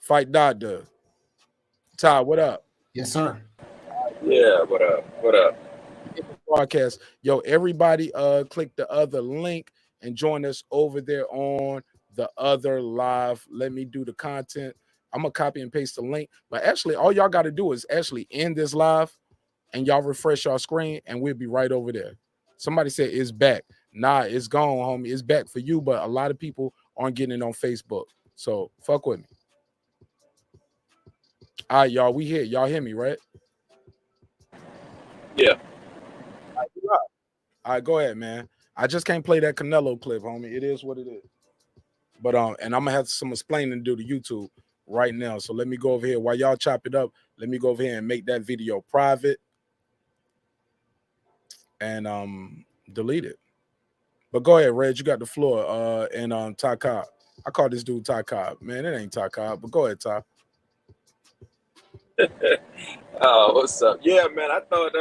Fight Doctor. Ty, what up? Yes, sir. Yeah, what up? What up? Broadcast. Yo, everybody click the other link and join us over there on the other live. Let me do the content. I'm gonna copy and paste the link, but actually all y'all got to do is actually end this live and y'all refresh your screen and we'll be right over there. Somebody said it's back. Nah, it's gone, homie. It's back for you, but a lot of people aren't getting it on Facebook. So fuck with me. All right, y'all, we here. Y'all hear me, right? Yeah. All right, go ahead, man. I just can't play that Canelo clip, homie. It is what it is. But and I'm gonna have some explaining to do to YouTube right now. So let me go over here while y'all chop it up. Let me go over here and make that video private and delete it. But go ahead, Reg. You got the floor. And Ty Cobb. I call this dude Ty Cobb. Man, it ain't Ty Cobb. But go ahead, Ty. What's up? Yeah, man. I thought.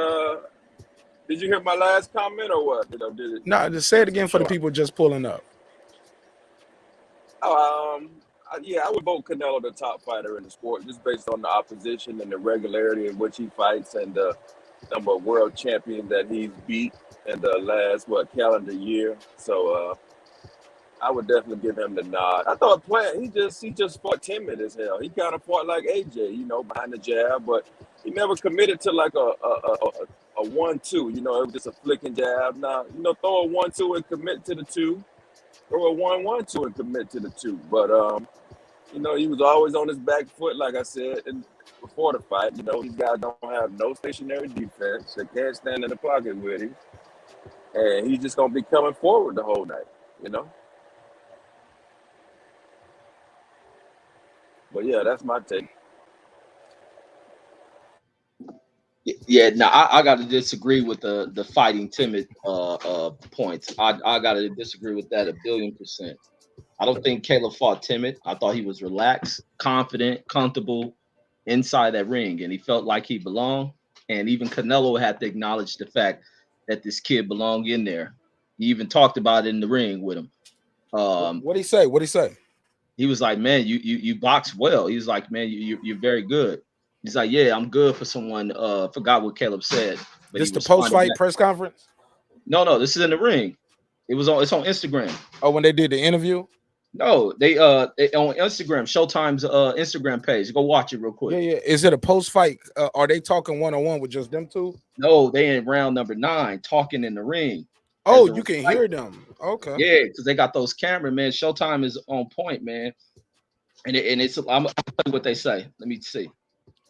Did you hear my last comment or what? Did it? No, just say it again for the people just pulling up. Yeah, I would vote Canelo the top fighter in the sport just based on the opposition and the regularity in which he fights and the number of world champions that he's beat in the last calendar year. So I would definitely give him the nod. I thought he just fought timid as hell. He kind of fought like AJ, behind the jab, but he never committed to like a 1-2. It was just a flicking jab. Now, throw a 1-2 and commit to the 2. Throw a 1-1-2 and commit to the 2. But he was always on his back foot, like I said, before the fight. These guys don't have no stationary defense. They can't stand in the pocket with him. And he's just gonna be coming forward the whole night, But yeah, that's my take. Yeah, no, I got to disagree with the fighting timid points. I got to disagree with that 1,000,000,000%. I don't think Caleb fought timid. I thought he was relaxed, confident, comfortable inside that ring, and he felt like he belonged. And even Canelo had to acknowledge the fact that this kid belonged in there. He even talked about it in the ring with him. What'd he say? What'd he say? He was like, "Man, you box well." He was like, "Man, you're very good." He's like, "Yeah, I'm good for someone." Forgot what Caleb said. But this the post-fight press conference? No, this is in the ring. It's on Instagram. Oh, when they did the interview? No, they on Instagram, Showtime's Instagram page. Go watch it real quick. Yeah. Is it a post-fight? Are they talking one-on-one with just them two? No, they in round number 9 talking in the ring. Oh, you can hear them. Okay. Yeah, because they got those cameras, man. Showtime is on point, man. And it's I'm gonna tell you what they say. Let me see.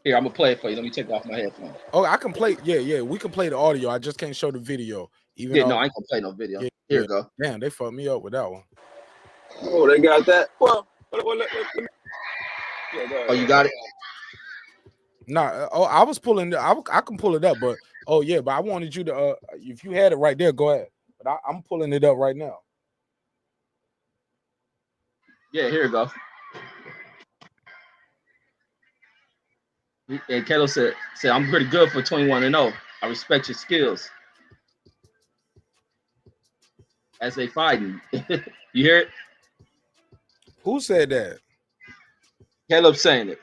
Here, I'm gonna play it for you. Let me take off my headphones. Oh, I can play. Yeah. We can play the audio. I just can't show the video. No, I ain't gonna play no video. Yeah, Here you go. Damn, they fucked me up with that one. Oh, they got that. Well, let me. Oh, you got it? Nah. Oh, I was pulling. I can pull it up, but but I wanted you to. If you had it right there, go ahead. But I'm pulling it up right now. Yeah, here you go. And Canelo said, "I'm pretty good for 21-0. I respect your skills." As they fighting, you hear it? Who said that? Caleb saying it.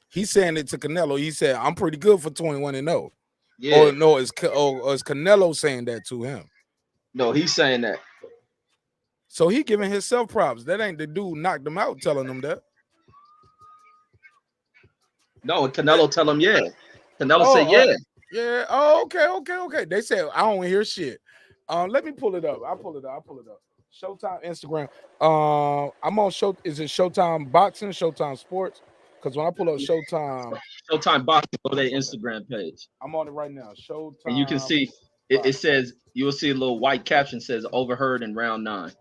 He's saying it to Canelo. He said, "I'm pretty good for 21-0." Yeah. Oh no, is Canelo saying that to him? No, he's saying that. So he giving himself props. That ain't the dude knocked him out telling him that. No, Canelo tell him yeah. Canelo said yeah. Yeah. Oh, okay. They said I don't hear shit. Let me pull it up. I'll pull it up. Showtime Instagram. I'm on show. Is it Showtime Boxing? Showtime Sports? Because when I pull up Showtime Boxing, go to their Instagram page. I'm on it right now. Showtime. And you can see it says, you will see a little white caption says overheard in round 9.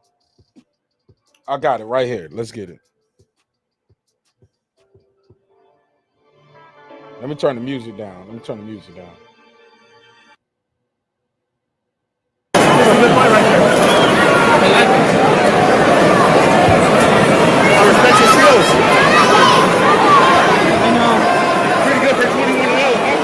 I got it right here. Let's get it. Let me turn the music down. Good fight right there. I respect your skills. Pretty good for 21-0, huh?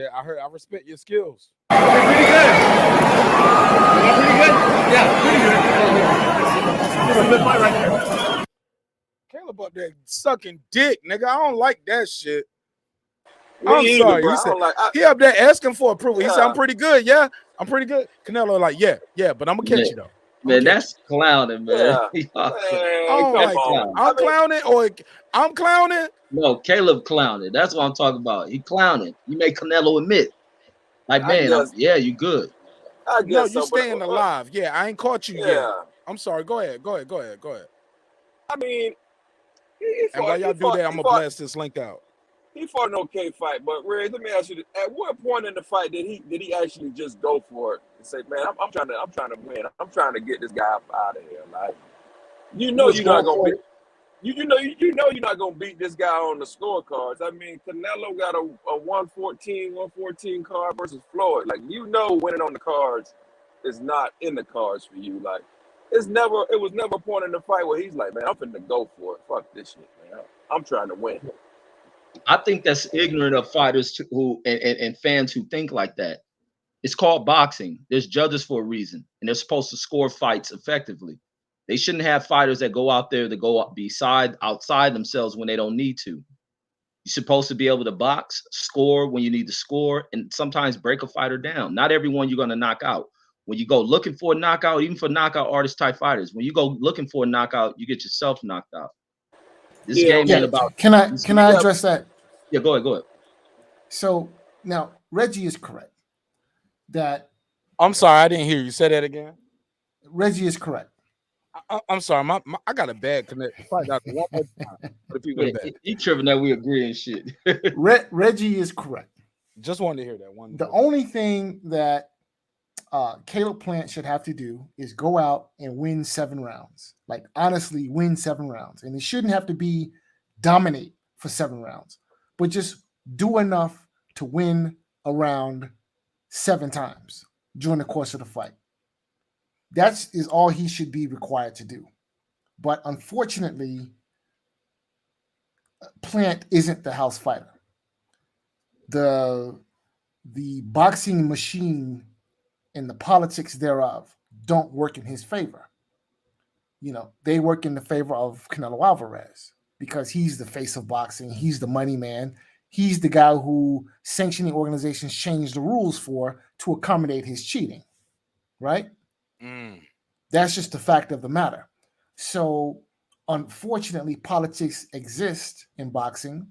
Yeah, I heard. I respect your skills. Pretty good. Am I pretty good? Yeah, pretty good. That's a good fight right there. Caleb up there sucking dick, nigga. I don't like that shit. Me I'm either, sorry. bro. He I said don't like. he up there asking for approval. He said, Yeah. I'm pretty good. Yeah, I'm pretty good. Canelo like, yeah, but I'm gonna catch you though. Man, that's clowning, man. Yeah. I Man, don't come like on. that. I'm clowning or I'm clowning. No, Caleb clowning. That's what I'm talking about. He clowning. You make Canelo admit, like, man, yeah, you good. I No, guess you so, but, staying alive. Yeah, I ain't caught you yet. yeah. I'm sorry. Go ahead. I mean, And while y'all do that, I'm gonna blast this link out. He fought an okay fight, but Ray, let me ask you: at what point in the fight did he actually just go for it and say, "Man, I'm trying to win. I'm trying to get this guy out of here"? Like, you know, you're not gonna beat. You know you're not gonna beat this guy on the scorecards. I mean, Canelo got a 114 card versus Floyd. Like, you know, winning on the cards is not in the cards for you. Like, it was never a point in the fight where he's like, "Man, I'm finna go for it. Fuck this shit, man. I'm trying to win." I think that's ignorant of fighters who and fans who think like that. It's called boxing. There's judges for a reason, and they're supposed to score fights effectively. They shouldn't have fighters that go out there to go outside themselves when they don't need to. You're supposed to be able to box, score when you need to score, and sometimes break a fighter down. Not everyone you're going to knock out. When you go looking for a knockout, even for knockout artist type fighters, when you go looking for a knockout, you get yourself knocked out. This game ain't about. Can I address that? Yeah, go ahead. So now Reggie is correct. That I'm sorry, I didn't hear you. Say that again. Reggie is correct. I'm sorry, I got a bad connection. One more time for the people in the back. He tripping that we agree and shit. Reggie is correct. Just wanted to hear that one. The only thing that Caleb Plant should have to do is go out and win 7 rounds. Like, honestly, win 7 rounds. And it shouldn't have to be dominate for 7 rounds, but just do enough to win a round 7 times during the course of the fight. That is all he should be required to do. But unfortunately, Plant isn't the house fighter. The boxing machine and the politics thereof don't work in his favor. You know, they work in the favor of Canelo Álvarez because he's the face of boxing. He's the money man. He's the guy who sanctioning organizations changed the rules for to accommodate his cheating, right? That's just the fact of the matter. So, unfortunately, politics exist in boxing,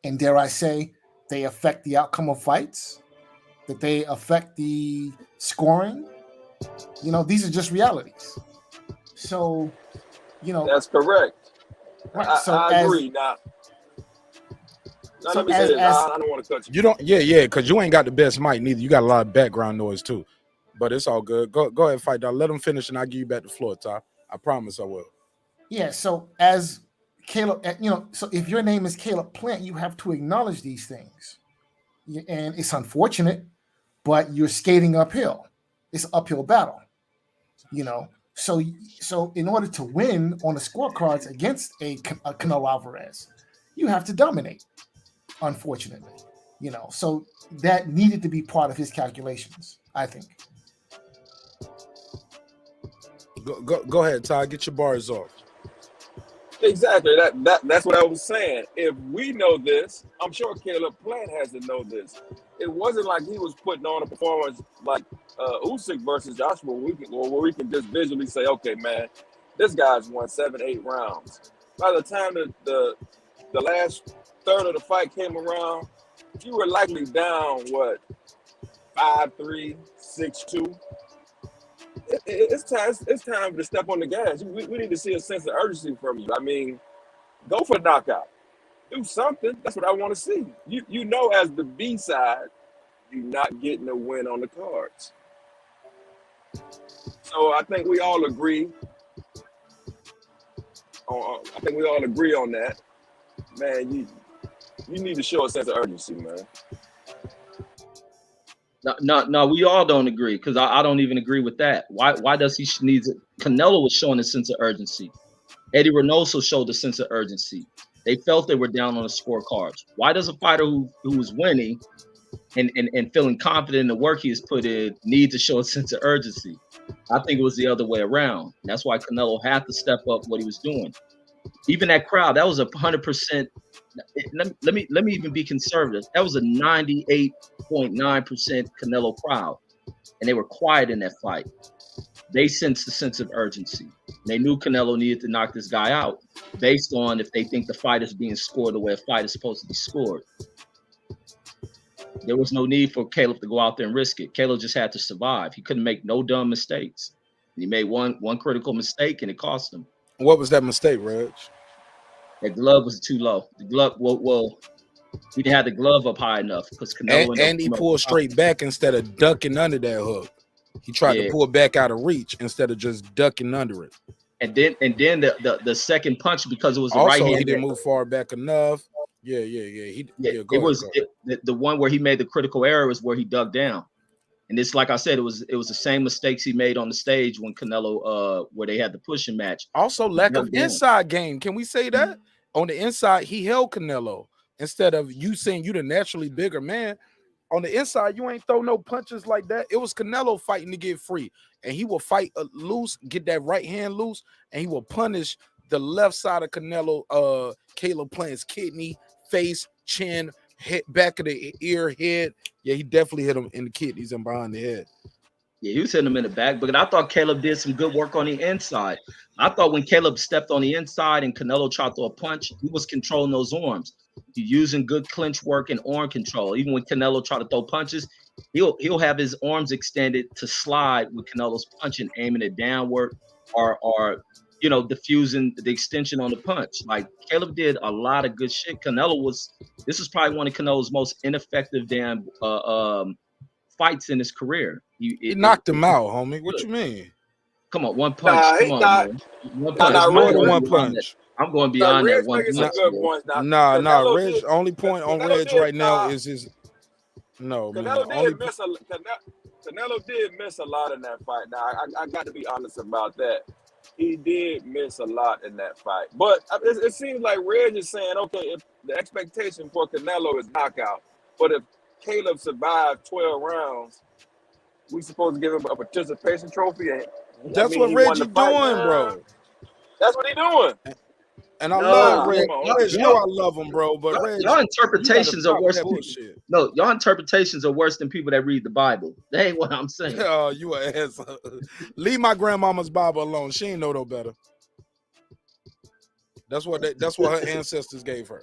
and dare I say, they affect the outcome of fights, that they affect the scoring. You know, these are just realities. So, you know, that's correct. Right. So I agree. Now, let me say this. I don't want to cut you. You don't, yeah, because you ain't got the best mic neither. You got a lot of background noise too, but it's all good. Go ahead, fight, dog. Let them finish, and I'll give you back the floor, Ty. I promise I will. Yeah. So as Caleb, you know, so if your name is Caleb Plant, you have to acknowledge these things, and it's unfortunate, but you're skating uphill. It's an uphill battle, you know. So in order to win on the scorecards against a Canelo Álvarez, you have to dominate. Unfortunately, you know, so that needed to be part of his calculations, I think. Go ahead, Ty. Get your bars off. Exactly. That's what I was saying. If we know this, I'm sure Caleb Plant has to know this. It wasn't like he was putting on a performance like Usyk versus Joshua, where we can just visually say, okay, man, this guy's won 7-8 rounds. By the time the last third of the fight came around, you were likely down 5-3, 6-2. It's time to step on the gas. We need to see a sense of urgency from you. I mean, go for a knockout. Do something. That's what I want to see. You know, as the B side, you're not getting a win on the cards. So I think we all agree. I think we all agree on that. Man, you need to show a sense of urgency, man. No, we all don't agree because I don't even agree with that. Why does he need it? Canelo was showing a sense of urgency. Eddie Reynoso showed a sense of urgency. They felt they were down on the scorecards. Why does a fighter who was winning and feeling confident in the work he has put in, need to show a sense of urgency. I think it was the other way around. That's why Canelo had to step up what he was doing. Even that crowd, that was 100%. Let me even be conservative. That was a 98.9% Canelo crowd, and they were quiet in that fight. They sensed a sense of urgency. They knew Canelo needed to knock this guy out based on if they think the fight is being scored the way a fight is supposed to be scored. There was no need for Caleb to go out there and risk it. Caleb just had to survive. He couldn't make no dumb mistakes. He made one critical mistake, and it cost him. What was that mistake, Reg? That glove was too low. The glove, well, he didn't have the glove up high enough because Canelo And he pulled straight back instead of ducking under that hook. He tried to pull back out of reach instead of just ducking under it. And then the second punch, because it was the also, right hand. He didn't move far back enough. The one where he made the critical error was where he dug down. And it's like I said, it was the same mistakes he made on the stage when Canelo where they had the pushing match. Also, lack of inside game. Can we say that? On the inside, he held Canelo instead of you saying you the naturally bigger man. On the inside, you ain't throw no punches like that. It was Canelo fighting to get free, and he will fight loose, get that right hand loose, and he will punish the left side of Canelo. Caleb Plant's kidney, face, chin, head, back of the ear, head. Yeah, he definitely hit him in the kidneys and behind the head. Yeah, he was hitting him in the back, but I thought Caleb did some good work on the inside. I thought when Caleb stepped on the inside and Canelo tried to throw a punch, he was controlling those arms. He's using good clinch work and arm control. Even when Canelo tried to throw punches, he'll have his arms extended to slide with Canelo's punching, aiming it downward or diffusing the extension on the punch. Like Caleb did a lot of good shit. This was probably one of Canelo's most ineffective damn fights in his career. He knocked him out, homie. What you mean? Come on, one punch. Come on, man. One punch. More than one punch. I'm going beyond that one punch. Nah. Reg, only point on Reg right now is his. No, Canelo man. Canelo did miss a lot in that fight. Now, I got to be honest about that. He did miss a lot in that fight. But it seems like Reg is saying, okay, if the expectation for Canelo is knockout, but if Caleb survived 12 rounds, we supposed to give him a participation trophy. That's what Reggie doing, bro. That's what he doing. And I love Reg. You know I love him, bro. But Reg, y'all interpretations are worse than y'all interpretations are worse than people that read the Bible. That ain't what I'm saying. Oh, you an ass. Leave my grandmama's Bible alone. She ain't know no better. That's what her ancestors gave her.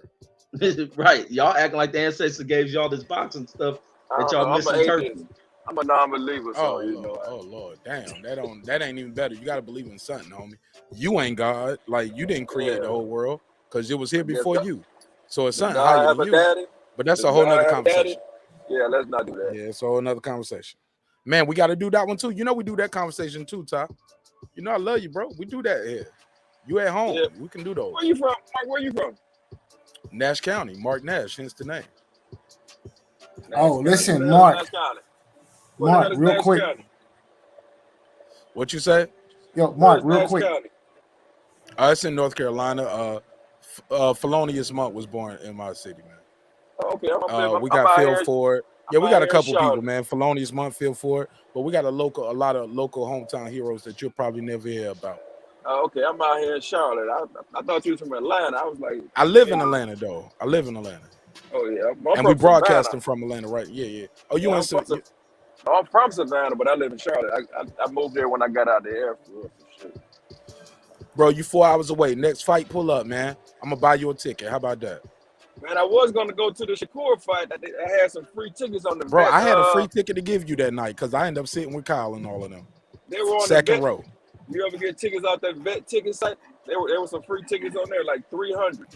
Right. Y'all acting like the ancestors gave y'all this boxing stuff that y'all misinterpreted. I'm a non-believer, so Oh Lord, damn, that ain't even better. You gotta believe in something, homie. You ain't God, like you didn't create the whole world because it was here before you. So it's something higher than you. Daddy? But that's a whole nother conversation. Yeah, let's not do that. Yeah, it's a whole nother conversation. Man, we gotta do that one too. You know we do that conversation too, Ty. You know I love you, bro. We do that here. You at home? Yeah. We can do those. Where you from? Mark, where you from? Nash County, Mark Nash, hence the name. Listen, Mark. Mark, real quick. What you say? Yo, Mark, real quick. It's in North Carolina. Felonious Monk was born in my city, man. Okay, we got Phil Ford. Yeah, we got a couple people, man. Felonious Monk, Phil Ford, but we got a lot of local hometown heroes that you'll probably never hear about. Okay, I'm out here in Charlotte. I thought you was from Atlanta. I was like, I live in Atlanta though. I live in Atlanta. Oh yeah, and we broadcasting from Atlanta, right? Yeah. Oh, you in? I'm from Savannah, but I live in Charlotte. I moved there when I got out of the Air Force and shit. Bro, you 4 hours away. Next fight, pull up, man. I'm gonna buy you a ticket. How about that? Man, I was gonna go to the Shakur fight. I had some free tickets on the bro. I had a free ticket to give you that night because I ended up sitting with Kyle and all of them. They were on second row. You ever get tickets out that vet ticket site? There were some free tickets on there, like 300.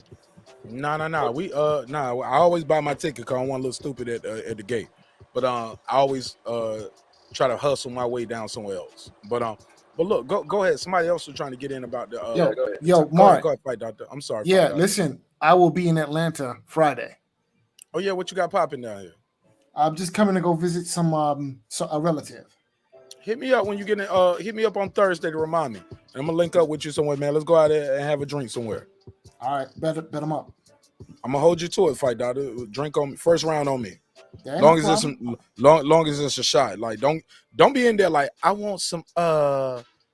No. We I always buy my ticket because I want to look stupid at the gate. But I always try to hustle my way down somewhere else. But look, go ahead. Somebody else was trying to get in about the yo, Mark. Go ahead, fight doctor. I'm sorry. Yeah, listen, I will be in Atlanta Friday. Oh yeah, what you got popping down here? I'm just coming to go visit a relative. Hit me up when you get in. Hit me up on Thursday to remind me. And I'm gonna link up with you somewhere, man. Let's go out there and have a drink somewhere. All right, bet them up. I'm gonna hold you to it, fight doctor. Drink on me. First round on me. Long as it's long as it's a shot. Like don't be in there like I want some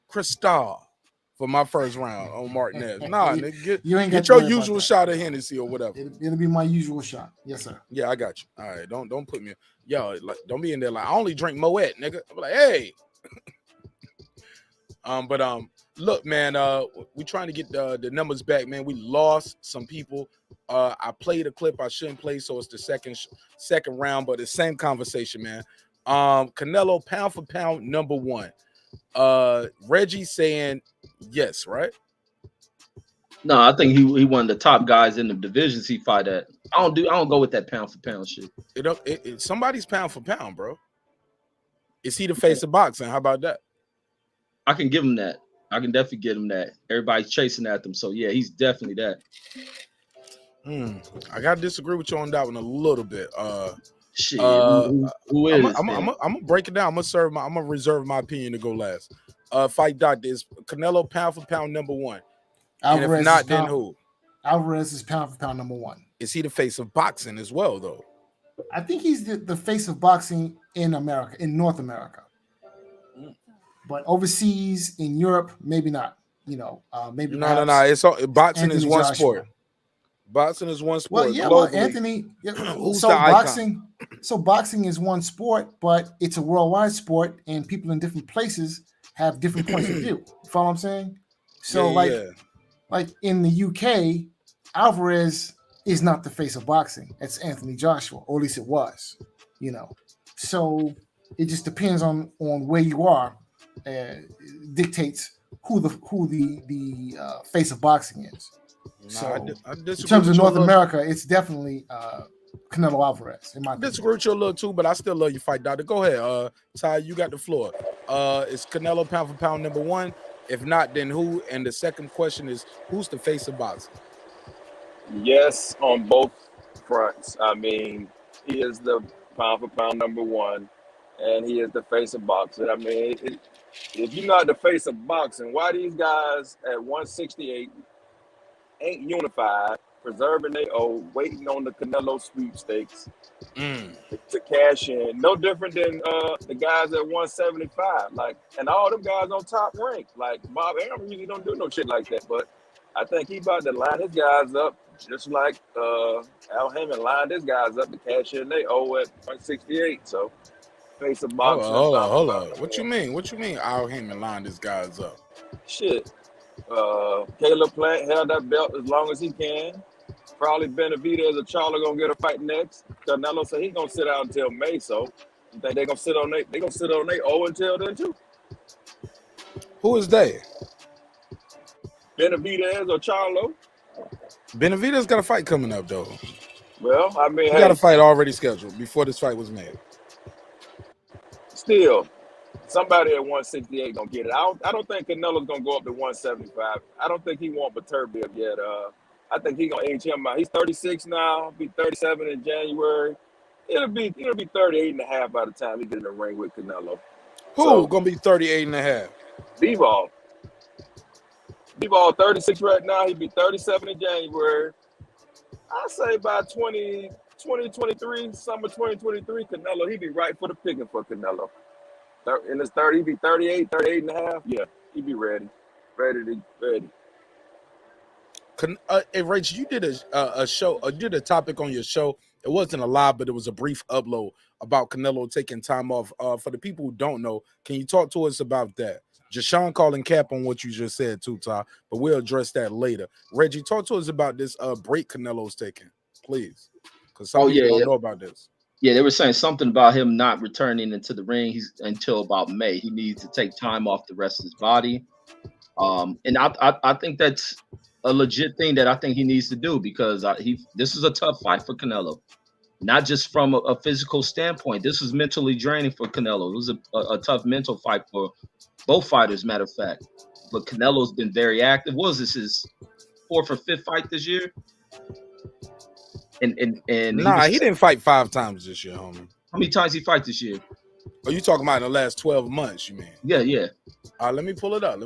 Cristal for my first round on Martinez. Nah, nigga, get your usual shot of Hennessy or whatever. It'll be my usual shot. Yes, sir. Yeah, I got you. All right, don't put me. Yo, like don't be in there like I only drink Moet, nigga. I'm like, hey. Look, man, we trying to get the numbers back, man. We lost some people. I played a clip I shouldn't play, so it's the second round, but the same conversation, man. Canelo pound for pound #1. Reggie saying yes, right? No, I think he one of the top guys in the divisions he fight at. I don't go with that pound for pound shit. Somebody's pound for pound, bro. Is he the face of boxing? How about that? I can give him that. I can definitely get him that. Everybody's chasing at them, so yeah, he's definitely that. I gotta disagree with you on that one a little bit. Shit, who is? I'm gonna break it down. I'm gonna reserve my opinion to go last. Fight doctor, is Canelo pound for pound #1? And if not, then who? Alvarez is pound for pound #1. Is he the face of boxing as well, though? I think he's the face of boxing in America, in North America. But overseas, in Europe, maybe not. You know, maybe no. It's all, boxing Anthony is one Joshua. Sport. Boxing is one sport. Well, yeah, well, Anthony. So boxing. So boxing is one sport, but it's a worldwide sport, and people in different places have different points of view. You follow what I'm saying? So, like in the UK, Alvarez is not the face of boxing. It's Anthony Joshua, or at least it was. You know, so it just depends on where you are. Dictates who the face of boxing is. So in terms of North America, it's definitely Canelo Alvarez. I disagree with you a little too, but I still love you, fight doctor. Go ahead, Ty, you got the floor. Is Canelo pound for pound #1? If not, then who? And the second question is, who's the face of boxing? Yes, on both fronts. I mean, he is the pound for pound #1, and he is the face of boxing. I mean, if you're not the face of boxing, why these guys at 168 ain't unified, preserving their old, waiting on the Canelo sweepstakes to cash in? No different than the guys at 175. Like, and all them guys on top rank. Like Bob Arum usually don't do no shit like that, but I think he about to line his guys up just like Al Hammond lined his guys up to cash in they owe at 168. So face of boxing. Hold on. What you mean? Al Hammond lined his guys up? Shit. Caleb Plant held that belt as long as he can. Probably Benavidez or Charlo gonna get a fight next. Canelo said he's gonna sit out until May. So you think they're gonna sit on they gonna sit on they until then too? Who is they? Benavidez or Charlo? Benavidez got a fight coming up though. Well, I mean, he got a fight already scheduled before this fight was made. Still, somebody at 168 gonna get it. I don't think Canelo's gonna go up to 175. I don't think he won't Beterbiev yet. I think he's gonna age him out. He's 36 now. Be 37 in January. It'll be 38 and a half by the time he get in the ring with Canelo. Who gonna be 38 and a half? B-Ball 36 right now. He'd be 37 in January. I say by 2023, summer 2023, Canelo, he'd be right for the picking for Canelo. In his 30, he'd be 38 and a half. Yeah, he'd be ready. Ready. Hey, Rachel, you did a show, did a topic on your show. It wasn't a live, but it was a brief upload about Canelo taking time off. For the people who don't know, can you talk to us about that? Jashawn calling cap on what you just said too, Ty, but we'll address that later. Reggie, talk to us about this break Canelo's taking, please. Because some people don't know about this. Yeah, they were saying something about him not returning into the ring until about May. He needs to take time off the rest of his body. And I think that's a legit thing that I think he needs to do, because this is a tough fight for Canelo. Not just from a physical standpoint. This was mentally draining for Canelo. It was a tough mental fight for both fighters, matter of fact. But Canelo's been very active. What was this, his 4th or 5th fight this year? And he didn't fight 5 times this year, homie. How many times he fight this year? Are you talking about in the last 12 months, you mean? Yeah. Let me pull it up.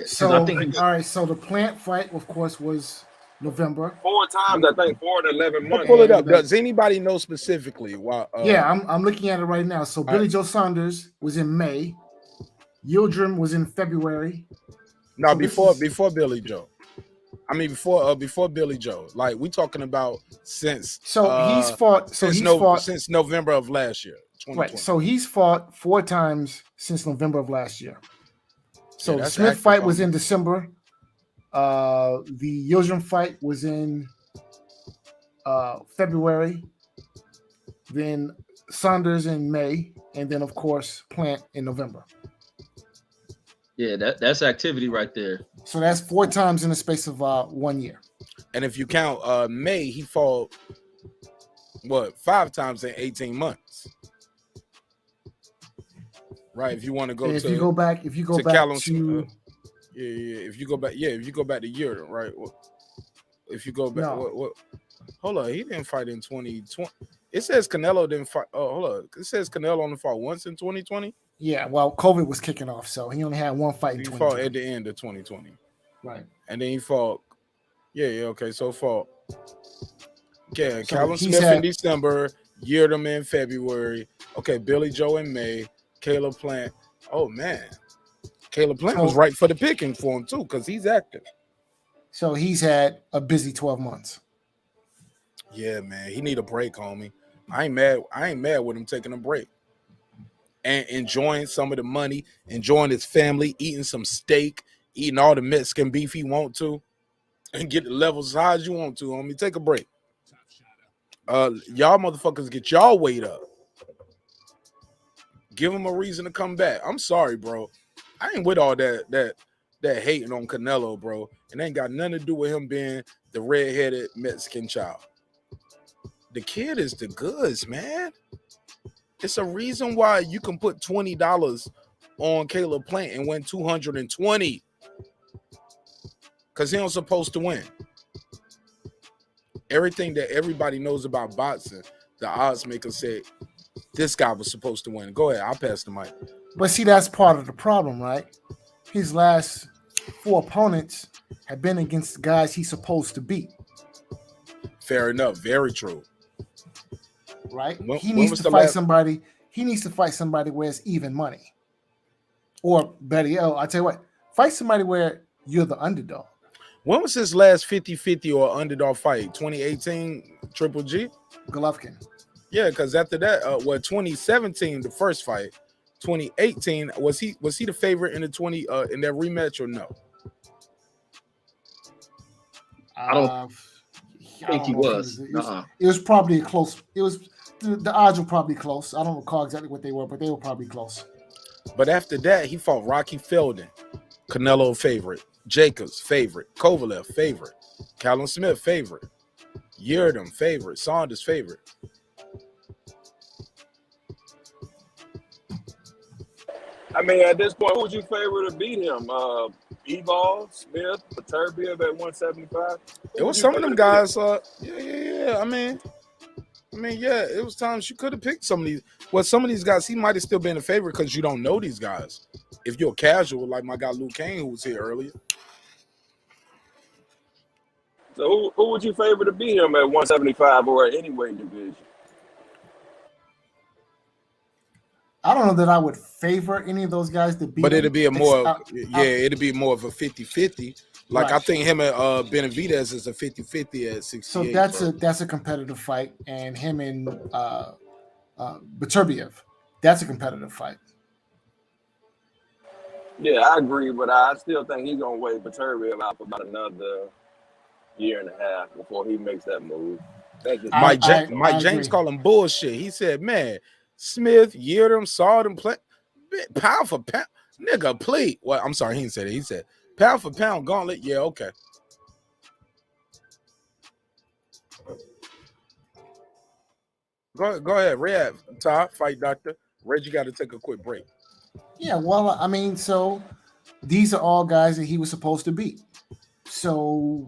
So I think all right, so the Plant fight, of course, was November. 4 times, I think 4 to 11 months. Pull it up. And, Does anybody know specifically why? Yeah, I'm looking at it right now. So Billy Joe Saunders was in May. Yildirim was in February. No, So before Billy Joe. I mean before Billy Joe. Like we talking about since he's fought since November of last year. 2020. Right. So he's fought 4 times since November of last year. So the Smith active fight was in December. The Yildirim fight was in February. Then Saunders in May, and then of course Plant in November. Yeah, that's activity right there. So that's 4 times in the space of 1 year. And if you count May, he fought 5 times in 18 months. Right. If you want to go if you go back to if you go back to year, right? If you go back, hold on, he didn't fight in 2020. It says Canelo didn't fight. Oh, hold on. It says Canelo only fought once in 2020. Yeah, well, COVID was kicking off, so he only had 1 fight in 2020. He fought at the end of 2020. Right. And then he fought. Okay. So fought. Yeah, So Callum Smith in December, Yildirim in February. Okay, Billy Joe in May, Caleb Plant. Oh man, Caleb Plant was right for the picking for him too, because he's active. So he's had a busy 12 months. Yeah, man, he need a break, homie. I ain't mad with him taking a break and enjoying some of the money, enjoying his family, eating some steak, eating all the Mexican beef he want to, and get the levels as high as you want to, homie. Take a break. Y'all motherfuckers get y'all weight up. Give him a reason to come back. I'm sorry, bro. I ain't with all that hating on Canelo, bro. It ain't got nothing to do with him being the red-headed Mexican child. The kid is the goods, man. It's a reason why you can put $20 on Caleb Plant and win 220. Because he ain't supposed to win. Everything that everybody knows about boxing, the odds maker said this guy was supposed to win. Go ahead, I'll pass the mic. But see, that's part of the problem, right? His last 4 opponents have been against the guys he's supposed to beat. Fair enough. Very true. Right? He needs to fight somebody. He needs to fight somebody where it's even money. Or better yet, I tell you what, fight somebody where you're the underdog. When was his last 50-50 or underdog fight? 2018 Triple G? Golovkin. Yeah, because after that, 2017, the first fight, 2018, was he the favorite in the in that rematch or no? I don't think he was. It was probably close. It was the odds were probably close. I don't recall exactly what they were, but they were probably close. But after that, he fought Rocky Feldon, Canelo favorite, Jacobs favorite, Kovalev favorite, Callum Smith favorite, Yildirim favorite, Saunders favorite. I mean, at this point, who would you favor to beat him? Evil, Smith, Beterbiev at 175? It was some of them guys. Yeah. I mean, yeah, it was times you could have picked some of these. Well, some of these guys, he might have still been a favorite because you don't know these guys. If you're casual, like my guy Luke Kane, who was here earlier. So who would you favor to beat him at 175 or at any weight division? I don't know that I would favor any of those guys to beat. But it'd be it'd be more of a 50-50. Like right. I think him and Benavidez is a 50-50 at 68. So that's a competitive fight, and him and Beterbiev, that's a competitive fight. Yeah, I agree, but I still think he's gonna wait Beterbiev out for about another year and a half before he makes that move. Mike James called him bullshit. He said, "Man, Smith, Yildirim, Saunders, pound for pound, nigga, please." Well, I'm sorry, he didn't say that. He said, "Pound for pound, gauntlet." Yeah, okay. Go ahead, Red, Todd, fight doctor. Reggie got to take a quick break. Yeah, well, I mean, so these are all guys that he was supposed to beat. So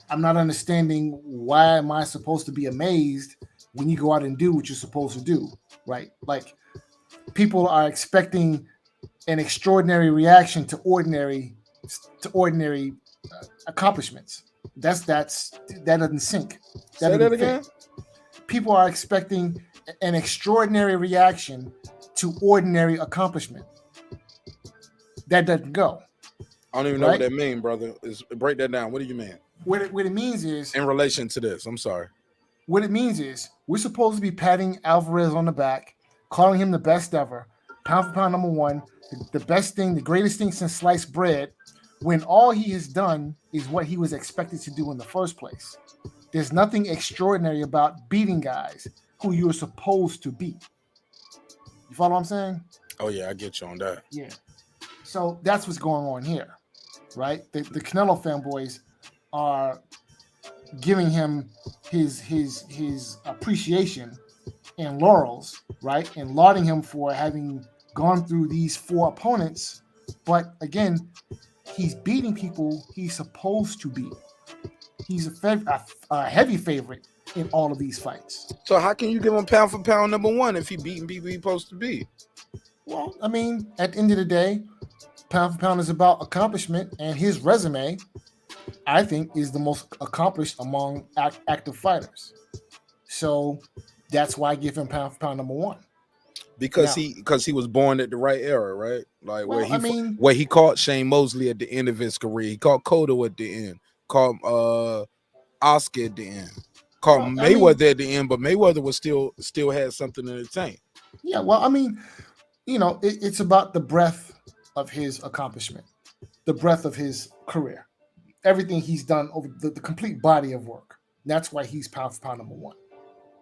I'm not understanding why am I supposed to be amazed when you go out and do what you're supposed to do, right? Like people are expecting an extraordinary reaction to ordinary accomplishments. that doesn't sink. Say that again. People are expecting an extraordinary reaction to ordinary accomplishment. That doesn't go. I don't even know what that means, brother. Break that down. What do you mean? What it means is, in relation to this, I'm sorry. What it means is we're supposed to be patting Alvarez on the back, calling him the best ever, pound for pound #1, the best thing, the greatest thing since sliced bread, when all he has done is what he was expected to do in the first place. There's nothing extraordinary about beating guys who you were supposed to beat. You follow what I'm saying? Oh, yeah, I get you on that. Yeah. So that's what's going on here, right? The Canelo fanboys are giving him his appreciation and laurels, right? And lauding him for having gone through these 4 opponents. But again, he's beating people he's supposed to beat. He's a heavy favorite in all of these fights. So how can you give him pound for pound #1 if he beating people he's supposed to beat? Well, I mean, at the end of the day, pound for pound is about accomplishment, and his resume, I think, is the most accomplished among active fighters. So that's why I give him pound for pound #1. Because he was born at the right era, right? Like Well, where he caught Shane Mosley at the end of his career. He caught Cotto at the end. Caught Oscar at the end. Caught Mayweather at the end, but Mayweather was still had something in the tank. Yeah, well, I mean, you know, it's about the breadth of his accomplishment, the breadth of his career, everything he's done over the complete body of work. That's why he's pound for pound #1,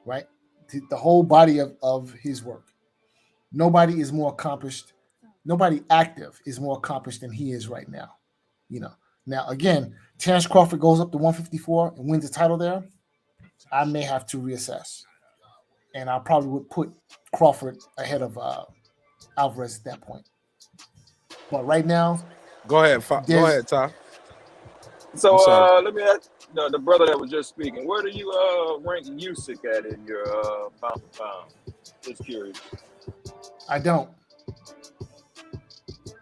right? The whole body of his work. Nobody is more accomplished. Nobody active is more accomplished than he is right now. You know. Now, again, Terrence Crawford goes up to 154 and wins the title there. I may have to reassess, and I probably would put Crawford ahead of Alvarez at that point. But right now, go ahead, Ty. So let me ask the brother that was just speaking. Where do you rank Usyk at in your pound for pound? Just curious. I don't.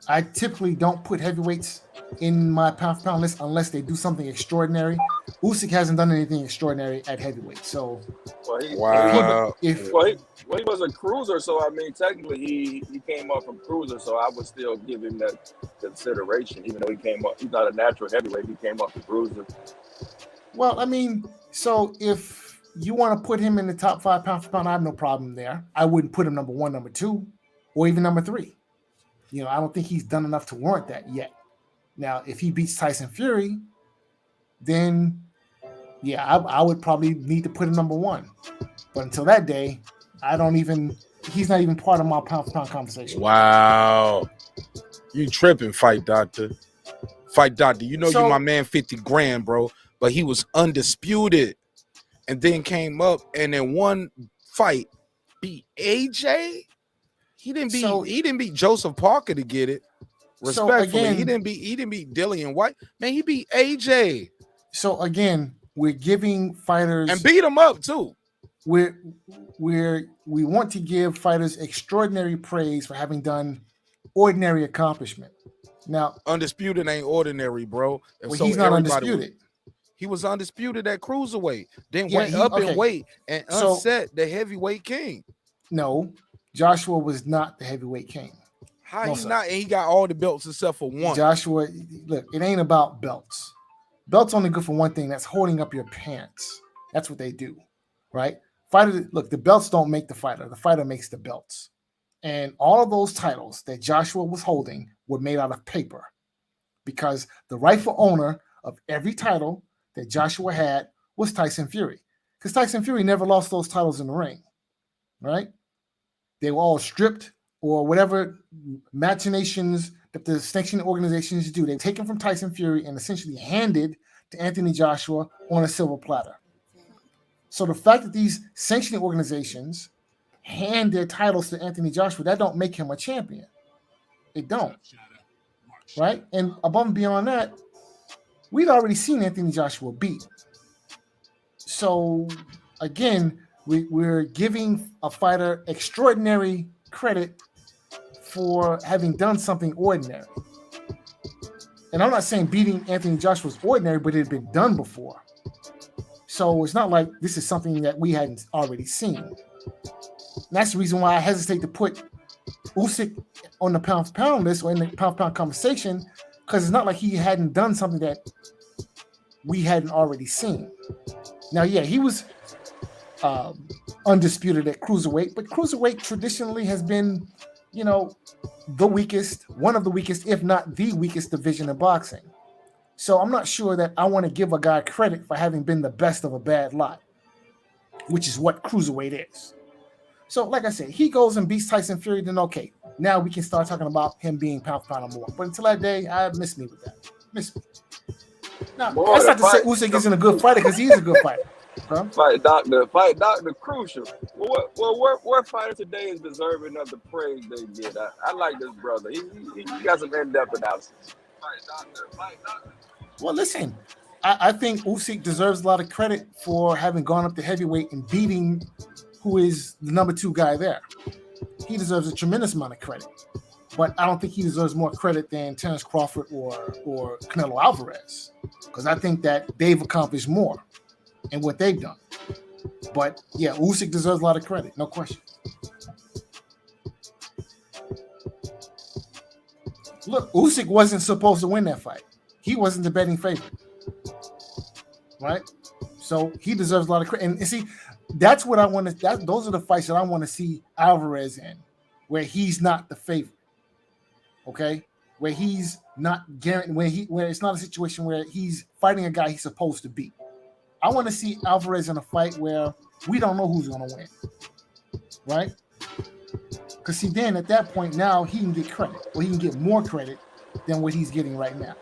I typically don't put heavyweights in my pound for pound list unless they do something extraordinary. Usyk hasn't done anything extraordinary at heavyweight, so he was a cruiser, so I mean technically he came up from cruiser, so I would still give him that consideration, even though he's not a natural heavyweight, he came up from cruiser. Well, I mean, so if you want to put him in the top 5 pound for pound, I have no problem there. I wouldn't put him #1, #2, or even #3. You know, I don't think he's done enough to warrant that yet. Now, if he beats Tyson Fury, then yeah, I would probably need to put him #1. But until that day, he's not even part of my pound for pound conversation. Wow. You tripping, Fight Doctor. Fight Doctor, you know you my man 50 grand, bro. But he was undisputed and then came up and in one fight beat AJ. He didn't beat Joseph Parker to get it. Respectfully, so again, he didn't beat Dillian White. Man, he beat AJ. So again, we're giving fighters and beat him up too. We want to give fighters extraordinary praise for having done ordinary accomplishment. Now, undisputed ain't ordinary, bro. Well, so he's not undisputed. He was undisputed at cruiserweight, then went up in weight and unset the heavyweight king. No, Joshua was not the heavyweight king. How he's not? And he got all the belts except for one. Joshua, look, it ain't about belts. Belts only good for one thing. That's holding up your pants. That's what they do, right? Fighter, look, the belts don't make the fighter. The fighter makes the belts. And all of those titles that Joshua was holding were made out of paper because the rightful owner of every title that Joshua had was Tyson Fury. Because Tyson Fury never lost those titles in the ring, right? They were all stripped or whatever machinations that the sanctioning organizations do. They take them from Tyson Fury and essentially handed to Anthony Joshua on a silver platter. So the fact that these sanctioning organizations hand their titles to Anthony Joshua, that don't make him a champion. It don't. Right? And above and beyond that, we'd already seen Anthony Joshua beat. So again, we're giving a fighter extraordinary credit for having done something ordinary. And I'm not saying beating Anthony Joshua was ordinary, but it had been done before. So it's not like this is something that we hadn't already seen. And that's the reason why I hesitate to put Usyk on the pound-for-pound list or in the pound-for-pound conversation, because it's not like he hadn't done something that we hadn't already seen. Now, yeah, he was undisputed at cruiserweight, but cruiserweight traditionally has been, you know, the weakest, one of the weakest, if not the weakest division in boxing. So I'm not sure that I want to give a guy credit for having been the best of a bad lot, which is what cruiserweight is. So like I said, he goes and beats Tyson Fury, then okay, now we can start talking about him being pound for pound or more. But until that day, I miss me with that. Miss me. Now, Boy, that's not to say fight- Usyk isn't a good fighter, because he's a good fighter. Huh? Fight doctor, crucial. What fighter today is deserving of the praise they get? I like this brother. He got some in-depth analysis. Fight doctor. Well, listen, I think Usyk deserves a lot of credit for having gone up to heavyweight and beating who is the number 2 guy there. He deserves a tremendous amount of credit, but I don't think he deserves more credit than Terence Crawford or Canelo Álvarez, because I think that they've accomplished more in what they've done. But yeah, Usyk deserves a lot of credit, no question. Look, Usyk wasn't supposed to win that fight. He wasn't the betting favorite, right? So he deserves a lot of credit. And see, that's what I want to. Those are the fights that I want to see Alvarez in, where he's not the favorite. Okay, where he's not guaranteed, where it's not a situation where he's fighting a guy he's supposed to beat. I want to see Alvarez in a fight where we don't know who's going to win, right? Because see, then at that point now he can get credit, or he can get more credit than what he's getting right now.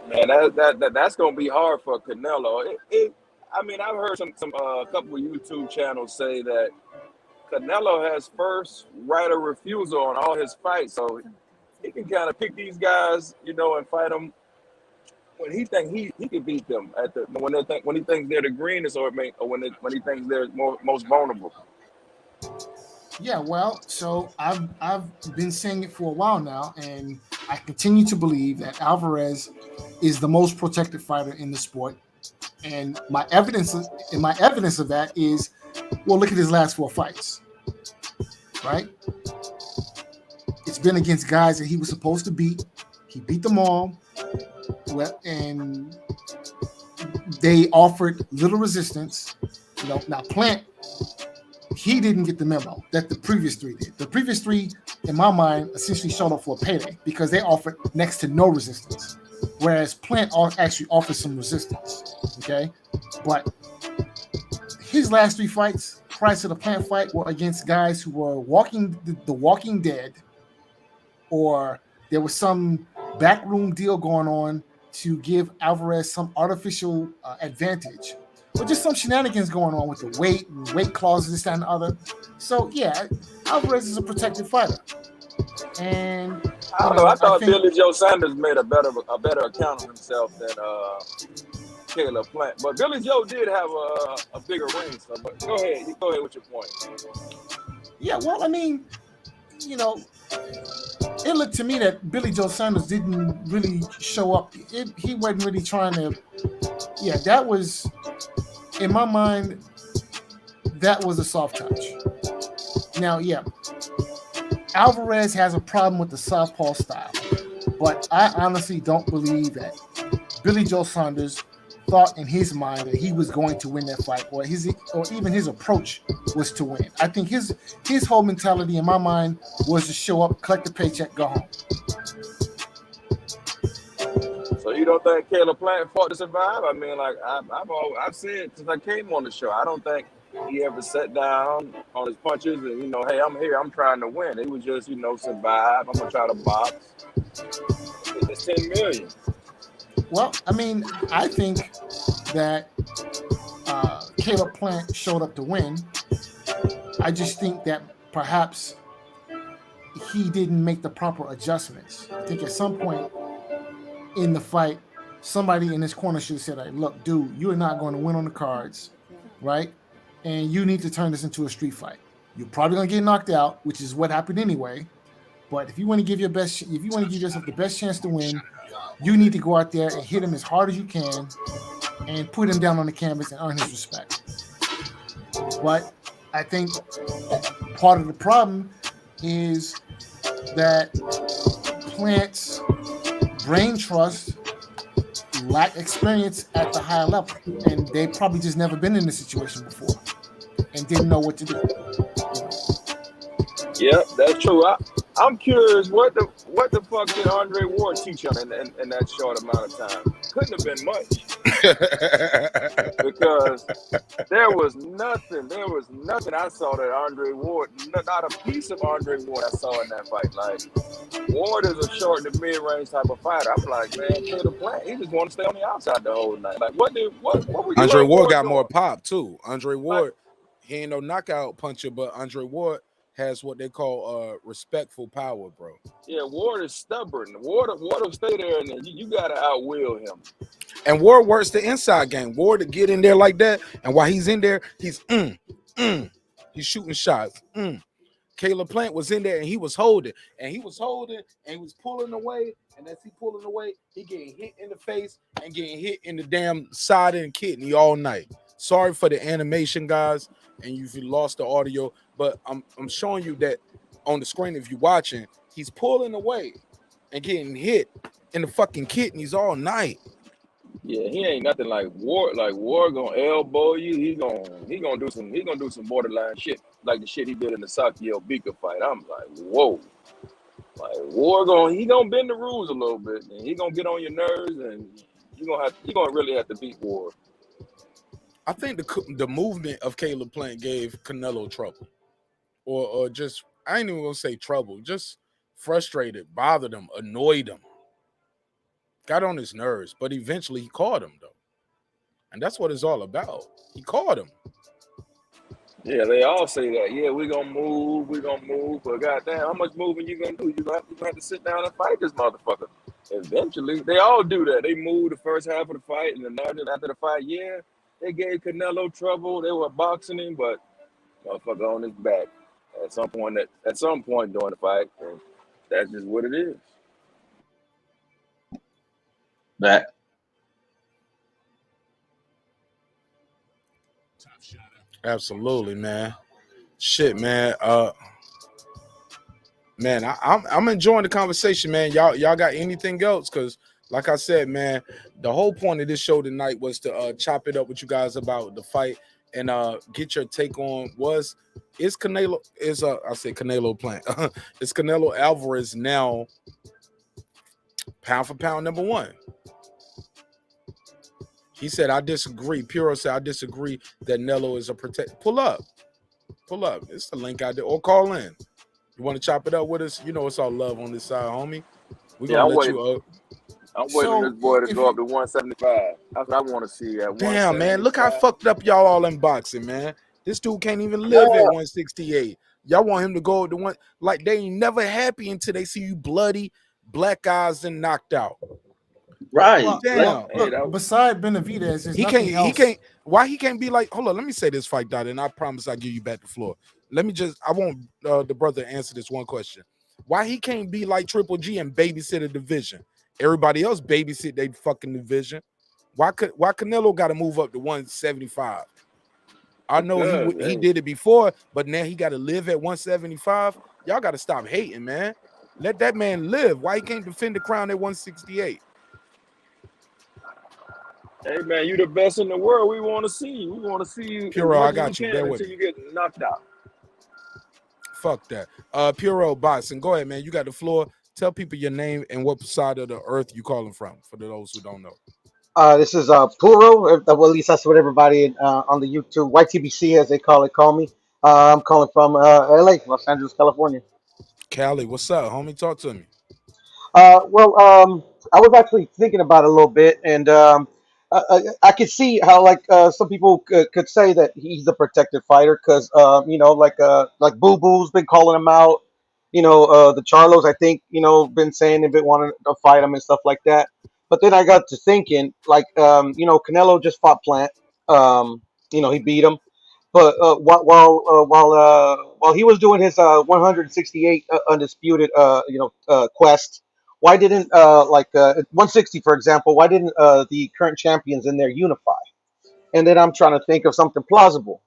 Man, that's gonna be hard for Canelo. I mean, I've heard some a couple of YouTube channels say that Canelo has first right of refusal on all his fights, so he can kind of pick these guys, you know, and fight them when he think he can beat them at the when he thinks they're the greenest, or when he thinks they're most vulnerable. Yeah, well, so I've been saying it for a while now, and I continue to believe that Alvarez is the most protected fighter in the sport. And my evidence of that is, well, look at his last 4 fights, right? It's been against guys that he was supposed to beat. He beat them all, and they offered little resistance. You know, now Plant, he didn't get the memo that the previous 3 did. The previous 3, in my mind, essentially showed up for a payday because they offered next to no resistance, whereas Plant actually offers some resistance. Okay, but his last 3 fights prior to the Plant fight were against guys who were the Walking Dead, or there was some backroom deal going on to give Alvarez some artificial advantage, or just some shenanigans going on with the weight and weight clauses, this, that, and the other. So yeah, Alvarez is a protected fighter. And I don't know. I thought Billy Joe Sanders made a better account of himself than Caleb Plant, but Billy Joe did have a bigger ring. So, but go ahead with your point. Yeah, well, I mean, you know, it looked to me that Billy Joe Sanders didn't really show up. He wasn't really trying to. Yeah, that was, in my mind, that was a soft touch. Now, yeah, Alvarez has a problem with the southpaw style, but I honestly don't believe that Billy Joe Sanders thought in his mind that he was going to win that fight, or even his approach was to win. I think his whole mentality, in my mind, was to show up, collect the paycheck, go home. So you don't think Caleb Plant fought to survive? I mean, like I've said since I came on the show, I don't think he ever sat down on his punches and, you know, hey, I'm here, I'm trying to win. It was just, you know, survive. I'm gonna try to box. It's $10 million. Well, I mean, I think that Caleb Plant showed up to win. I just think that perhaps he didn't make the proper adjustments. I think at some point in the fight, somebody in his corner should have said, like, look, dude, you're not going to win on the cards, right? And you need to turn this into a street fight. You're probably going to get knocked out, which is what happened anyway. But if you want to give yourself the best chance to win, you need to go out there and hit him as hard as you can and put him down on the canvas and earn his respect. But I think part of the problem is that Plant's brain trust lack experience at the higher level, and they probably just never been in this situation before and didn't know what to do. Yeah, that's true. I'm curious, what the fuck did Andre Ward teach him in that short amount of time? Couldn't have been much. Because there was nothing I saw that Andre Ward, not a piece of Andre Ward I saw in that fight. Like, Ward is a short to mid-range type of fighter. I'm like, man, kill the Plant. He just want to stay on the outside the whole night. Like, what were Andre Ward got more pop too. Andre Ward, he ain't no knockout puncher, but Andre Ward has what they call respectful power, bro. Yeah, Ward is stubborn. Ward will stay there, and you gotta outwill him. And Ward works the inside game. Ward to get in there like that, and while he's in there, he's he's shooting shots. Caleb Plant was in there and he was holding, and he was pulling away, and as he pulling away, he getting hit in the face and getting hit in the damn side and kidney all night. Sorry for the animation, guys, and if you lost the audio, but I'm showing you that on the screen if you're watching, he's pulling away and getting hit in the fucking kidneys all night. Yeah, he ain't nothing like Ward. Like, Ward gonna elbow you. He gonna do some borderline shit, like the shit he did in the Sakio Bika fight. I'm like, whoa. Like, Ward gonna bend the rules a little bit, and he gonna get on your nerves, and you gonna really have to beat Ward. I think the movement of Caleb Plant gave Canelo trouble, or just, I ain't even gonna say trouble, just frustrated, bothered him, annoyed him, got on his nerves. But eventually he caught him though, and that's what it's all about. He caught him. Yeah, they all say that. Yeah, we gonna move, but goddamn, how much moving you gonna do? You gonna have to sit down and fight this motherfucker. Eventually, they all do that. They move the first half of the fight, and then after the fight, yeah, they gave Canelo trouble. They were boxing him, but motherfucker on his back at some point during the fight. And that's just what it is. That. Absolutely, man. Shit, man. Man, I'm enjoying the conversation, man. Y'all got anything else? Because, like I said, man, the whole point of this show tonight was to chop it up with you guys about the fight and get your take on is Canelo Plant. Is Canelo Álvarez now pound for pound number one? He said, I disagree. Puro said, I disagree that Nello is a protect. Pull up. It's the link out there. Or call in. You want to chop it up with us? You know it's all love on this side, homie. We're going to let you up. I'm waiting for this boy to go up to 175. That's what I want to see at 175. Damn, man. Look how fucked up y'all all in boxing, man. This dude can't even live at 168. Y'all want him to go to one. Like, they ain't never happy until they see you bloody, black eyes, and knocked out. Right. Well, damn. Look, beside Benavidez, he can't. Why he can't be like? Hold on, let me say this, Fight Dot, and I promise I'll give you back the floor. I want the brother to answer this one question. Why he can't be like Triple G and babysit a division? Everybody else babysit their fucking division. Why Canelo got to move up to 175? I know he did it before, but now he got to live at 175. Y'all got to stop hating, man. Let that man live. Why he can't defend the crown at 168? Hey man, you the best in the world. We want to see you. We want to see you. Puro, I got you. Bear with until you get knocked out. Fuck that. Puro Boxing. Go ahead, man. You got the floor. Tell people your name and what side of the earth you calling from, for those who don't know. This is Puro. Well, at least that's what everybody on the YouTube, YTBC as they call me. I'm calling from LA, Los Angeles, California. Cali, what's up, homie? Talk to me. I was actually thinking about it a little bit, and I could see how some people could say that he's a protected fighter because like Boo Boo's been calling him out. The Charlos, I think, been saying they've been wanting to fight him and stuff like that. But then I got to thinking, Canelo just fought Plant. He beat him. But while he was doing his 168 undisputed quest, why didn't 160, for example, why didn't the current champions in there unify? And then I'm trying to think of something plausible,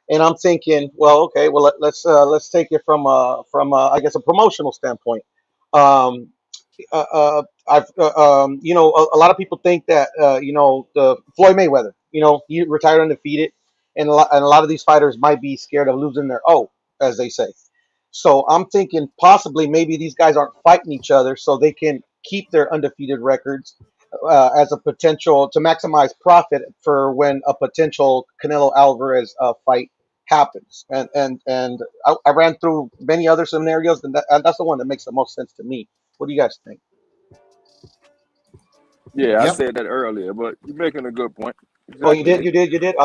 and I'm thinking, well, okay, well let's take it from I guess a promotional standpoint. Um, I've a lot of people think that the Floyd Mayweather, he retired undefeated, and a lot of these fighters might be scared of losing their O, as they say. So I'm thinking possibly maybe these guys aren't fighting each other so they can keep their undefeated records as a potential to maximize profit for when a potential Canelo Alvarez fight happens. And I ran through many other scenarios, and that's the one that makes the most sense to me. What do you guys think? Yeah, I Yep. said that earlier, but you're making a good point. Oh, you Exactly. did.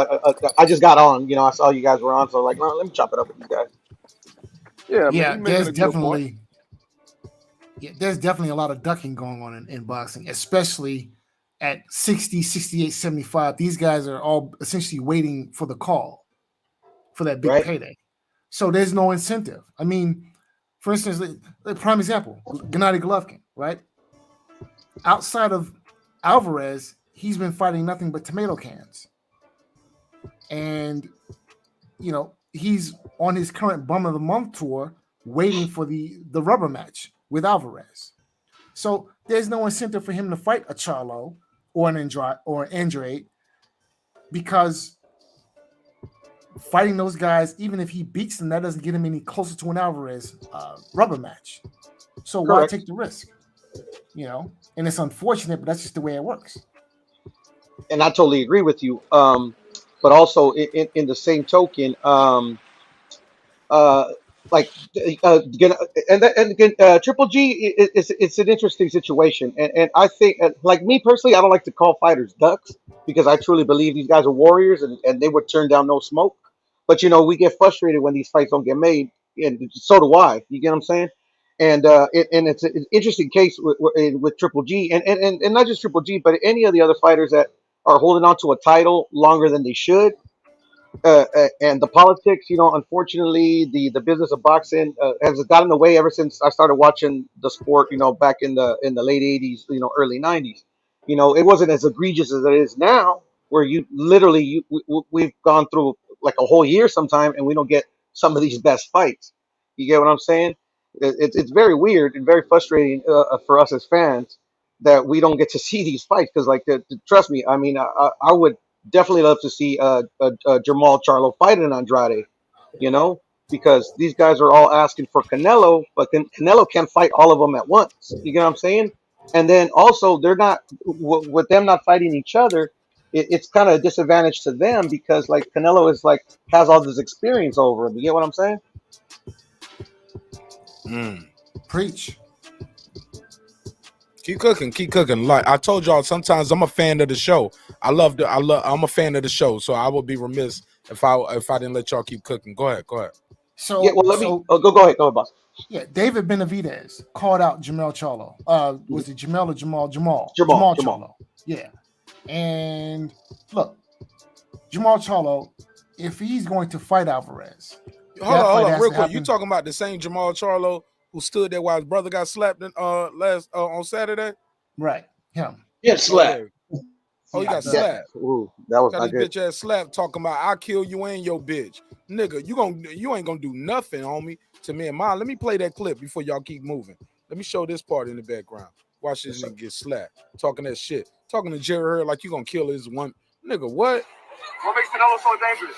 I just got on. I saw you guys were on, so like, well, let me chop it up with you guys. Yeah, man, Yeah, you're making a good point. there's definitely a lot of ducking going on in boxing, especially at 60, 68, 75. These guys are all essentially waiting for the call for that big Right? payday. So there's no incentive. I mean, for instance, the prime example, Gennady Golovkin, right? Outside of Alvarez, he's been fighting nothing but tomato cans. And, he's on his current Bum of the Month tour waiting for the rubber match with Alvarez. So there's no incentive for him to fight a Charlo or an Andrade because fighting those guys, even if he beats them, that doesn't get him any closer to an Alvarez rubber match. So why Correct. take the risk? And it's unfortunate, but that's just the way it works. And I totally agree with you. But also in the same token, uh, like and again, Triple G it's an interesting situation, and I think like me personally, I don't like to call fighters ducks because I truly believe these guys are warriors, and they would turn down no smoke. But we get frustrated when these fights don't get made, and so do I. You get what I'm saying? And and it's an interesting case with Triple G, and not just Triple G, but any of the other fighters that are holding on to a title longer than they should. And the politics, unfortunately, the business of boxing has gotten away ever since I started watching the sport. Back in the late '80s, early '90s. It wasn't as egregious as it is now, where you literally we've gone through like a whole year sometime, and we don't get some of these best fights. You get what I'm saying? It's very weird and very frustrating for us as fans that we don't get to see these fights because, like, trust me, I mean, I would definitely love to see Jermall Charlo fight an Andrade, because these guys are all asking for Canelo, but Canelo can't fight all of them at once. You get what I'm saying? And then also, they're not with them not fighting each other. It's kind of a disadvantage to them because like Canelo is like has all this experience over him. You get what I'm saying? Preach. Keep cooking. Like I told y'all, sometimes I'm a fan of the show. I'm a fan of the show, so I would be remiss if I didn't let y'all keep cooking. Go ahead. So Yeah. Well, let me go ahead, boss. Yeah, David Benavidez called out Jermell Charlo. Was it Jermell or Jamal? Jamal Charlo. Yeah. And look, Jamal Charlo, if he's going to fight Alvarez, hold on, real quick. You talking about the same Jamal Charlo who stood there while his brother got slapped on Saturday? Right, him. Yeah, slap. Oh, he got slapped. Ooh, that was got not his good. bitch ass slapped talking about I'll kill you and your bitch. Nigga, you ain't gonna do nothing, homie, to me and mine. Let me play that clip before y'all keep moving. Let me show this part in the background. Watch this nigga get slapped. Talking that shit. Talking to Jerry like you gonna kill his one. Nigga, what? What makes Canelo so dangerous?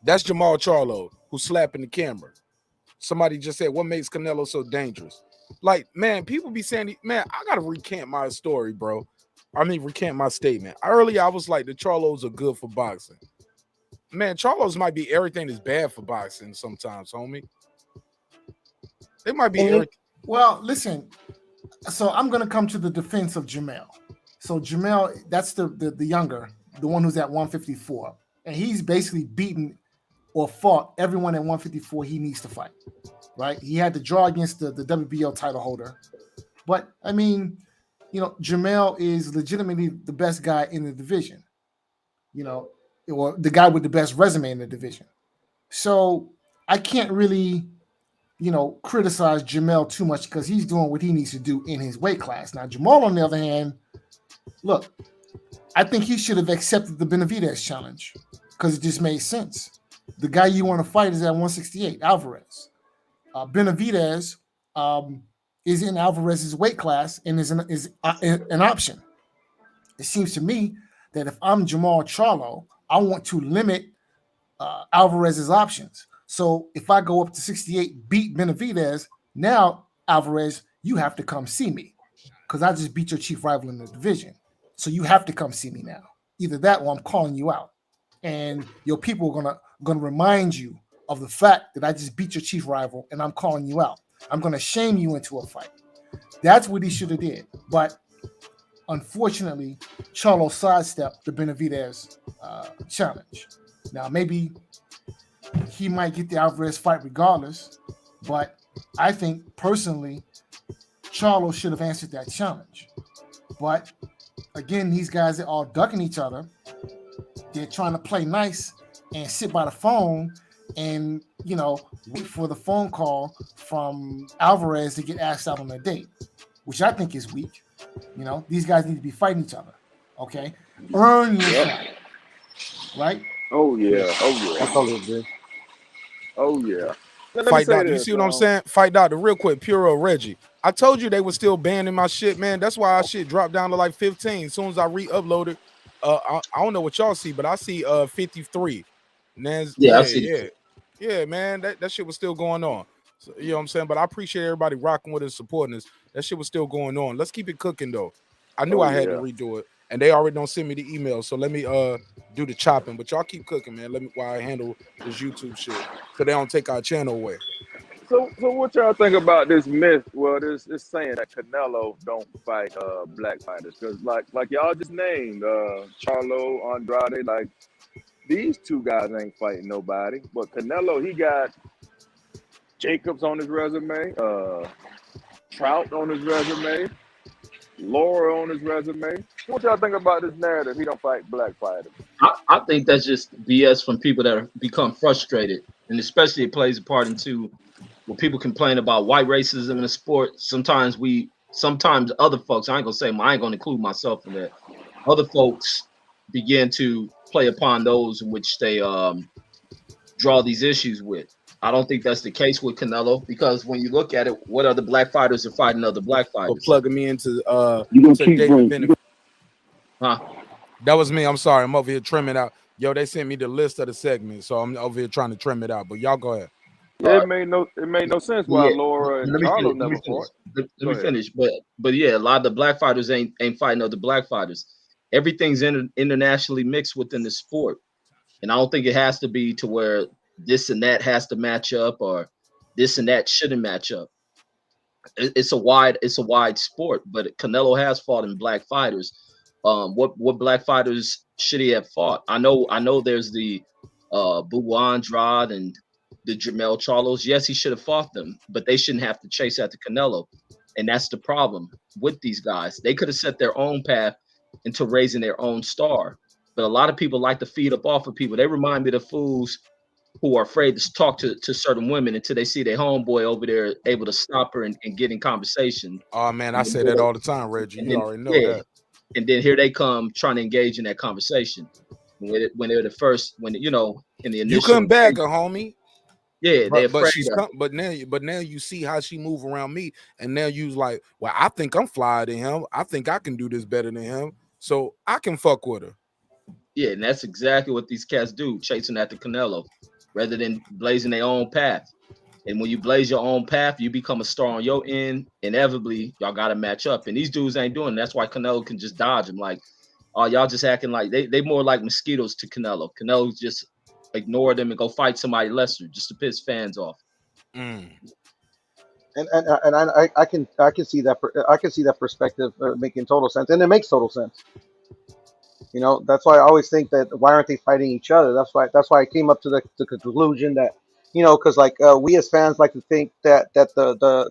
That's Jamal Charlo who's slapping the camera. Somebody just said, what makes Canelo so dangerous? Like, man, people be saying, man, I gotta recant my story, bro. I mean, recant my statement. Earlier, I was like, the Charlos are good for boxing. Man, Charlos might be everything that's bad for boxing sometimes, homie. They might be everything. Well, listen. So I'm gonna come to the defense of Jermell. So Jermell, that's the younger, the one who's at 154, and he's basically beaten or fought everyone at 154 he needs to fight. Right? He had to draw against the WBO title holder, but I mean, Jermell is legitimately the best guy in the division. or the guy with the best resume in the division. So I can't really, criticize Jermell too much because he's doing what he needs to do in his weight class. Now, Jamal, on the other hand, look, I think he should have accepted the Benavidez challenge because it just made sense. The guy you want to fight is at 168, Alvarez. Benavidez is in Alvarez's weight class and is an option. It seems to me that if I'm Jermell Charlo, I want to limit Alvarez's options. So if I go up to 68, beat Benavidez, now Alvarez, you have to come see me because I just beat your chief rival in the division. So you have to come see me now. Either that or I'm calling you out. And your people are gonna remind you of the fact that I just beat your chief rival and I'm calling you out. I'm gonna shame you into a fight. That's what he should have did. But unfortunately, Charlo sidestepped the Benavidez challenge. Now, maybe he might get the Alvarez fight regardless, but I think personally, Charlo should have answered that challenge. But again, these guys are all ducking each other. They're trying to play nice and sit by the phone and, wait for the phone call from Alvarez to get asked out on a date, which I think is weak. These guys need to be fighting each other. Okay? Earn your fight. Right? Oh, yeah. I totally agree. Oh, yeah. Fight Doctor, you see what I'm saying? Fight Doctor, real quick, Puro Reggie. I told you they were still banning my shit, man. That's why our shit dropped down to like 15. As soon as I re-uploaded, I don't know what y'all see, but I see 53. I see. Yeah, man. That shit was still going on. So, you know what I'm saying? But I appreciate everybody rocking with us, supporting us. That shit was still going on. Let's keep it cooking though. I knew I had to redo it, and they already don't send me the email. So let me do the chopping. But y'all keep cooking, man. Let me while I handle this YouTube shit, so they don't take our channel away. So what y'all think about this myth? Well, this saying that Canelo don't fight black fighters because like y'all just named Charlo, Andrade, like these two guys ain't fighting nobody. But Canelo, he got Jacobs on his resume, Trout on his resume, Laura on his resume. What y'all think about this narrative? He don't fight black fighters. I think that's just BS from people that have become frustrated, and especially it plays a part into when people complain about white racism in the sport. Sometimes other folks, I ain't gonna include myself in that. Other folks begin to play upon those in which they draw these issues with. I don't think that's the case with Canelo because when you look at it, what other black fighters are fighting other black fighters? Plugging me into You gonna keep going? Huh? That was me. I'm sorry. I'm over here trimming out. Yo, they sent me the list of the segments, so I'm over here trying to trim it out. But y'all go ahead. Yeah, it made no sense why Laura and Charlo never fought. Let me finish. But yeah, a lot of the black fighters ain't fighting other black fighters. Everything's internationally mixed within the sport, and I don't think it has to be to where this and that has to match up or this and that shouldn't match up. It's a wide sport, but Canelo has fought in black fighters. What black fighters should he have fought? I know there's the Bubu Andrade and the Jermell Charlos. Yes, he should have fought them, but they shouldn't have to chase after Canelo. And that's the problem with these guys. They could have set their own path into raising their own star. But a lot of people like to feed up off of people. They remind me of the fools who are afraid to talk to certain women until they see their homeboy over there able to stop her and get in conversation. Oh man, I say that all the time, Reggie. You already know that. And then here they come trying to engage in that conversation when they're the first, in the initial. You couldn't bag her, homie. Yeah, but now you see how she move around me, and now you's like, well, I think I'm flyer than him. I think I can do this better than him, so I can fuck with her. Yeah, and that's exactly what these cats do, chasing after Canelo, rather than blazing their own path. And when you blaze your own path, you become a star on your end. Inevitably, y'all got to match up. And these dudes ain't doing it. That's why Canelo can just dodge them. Like, oh, y'all just acting like they more like mosquitoes to Canelo. Canelo just ignore them and go fight somebody lesser just to piss fans off. And I can see that perspective making total sense, and it makes total sense. That's why I always think that why aren't they fighting each other? That's why I came up to the conclusion that because like we as fans like to think that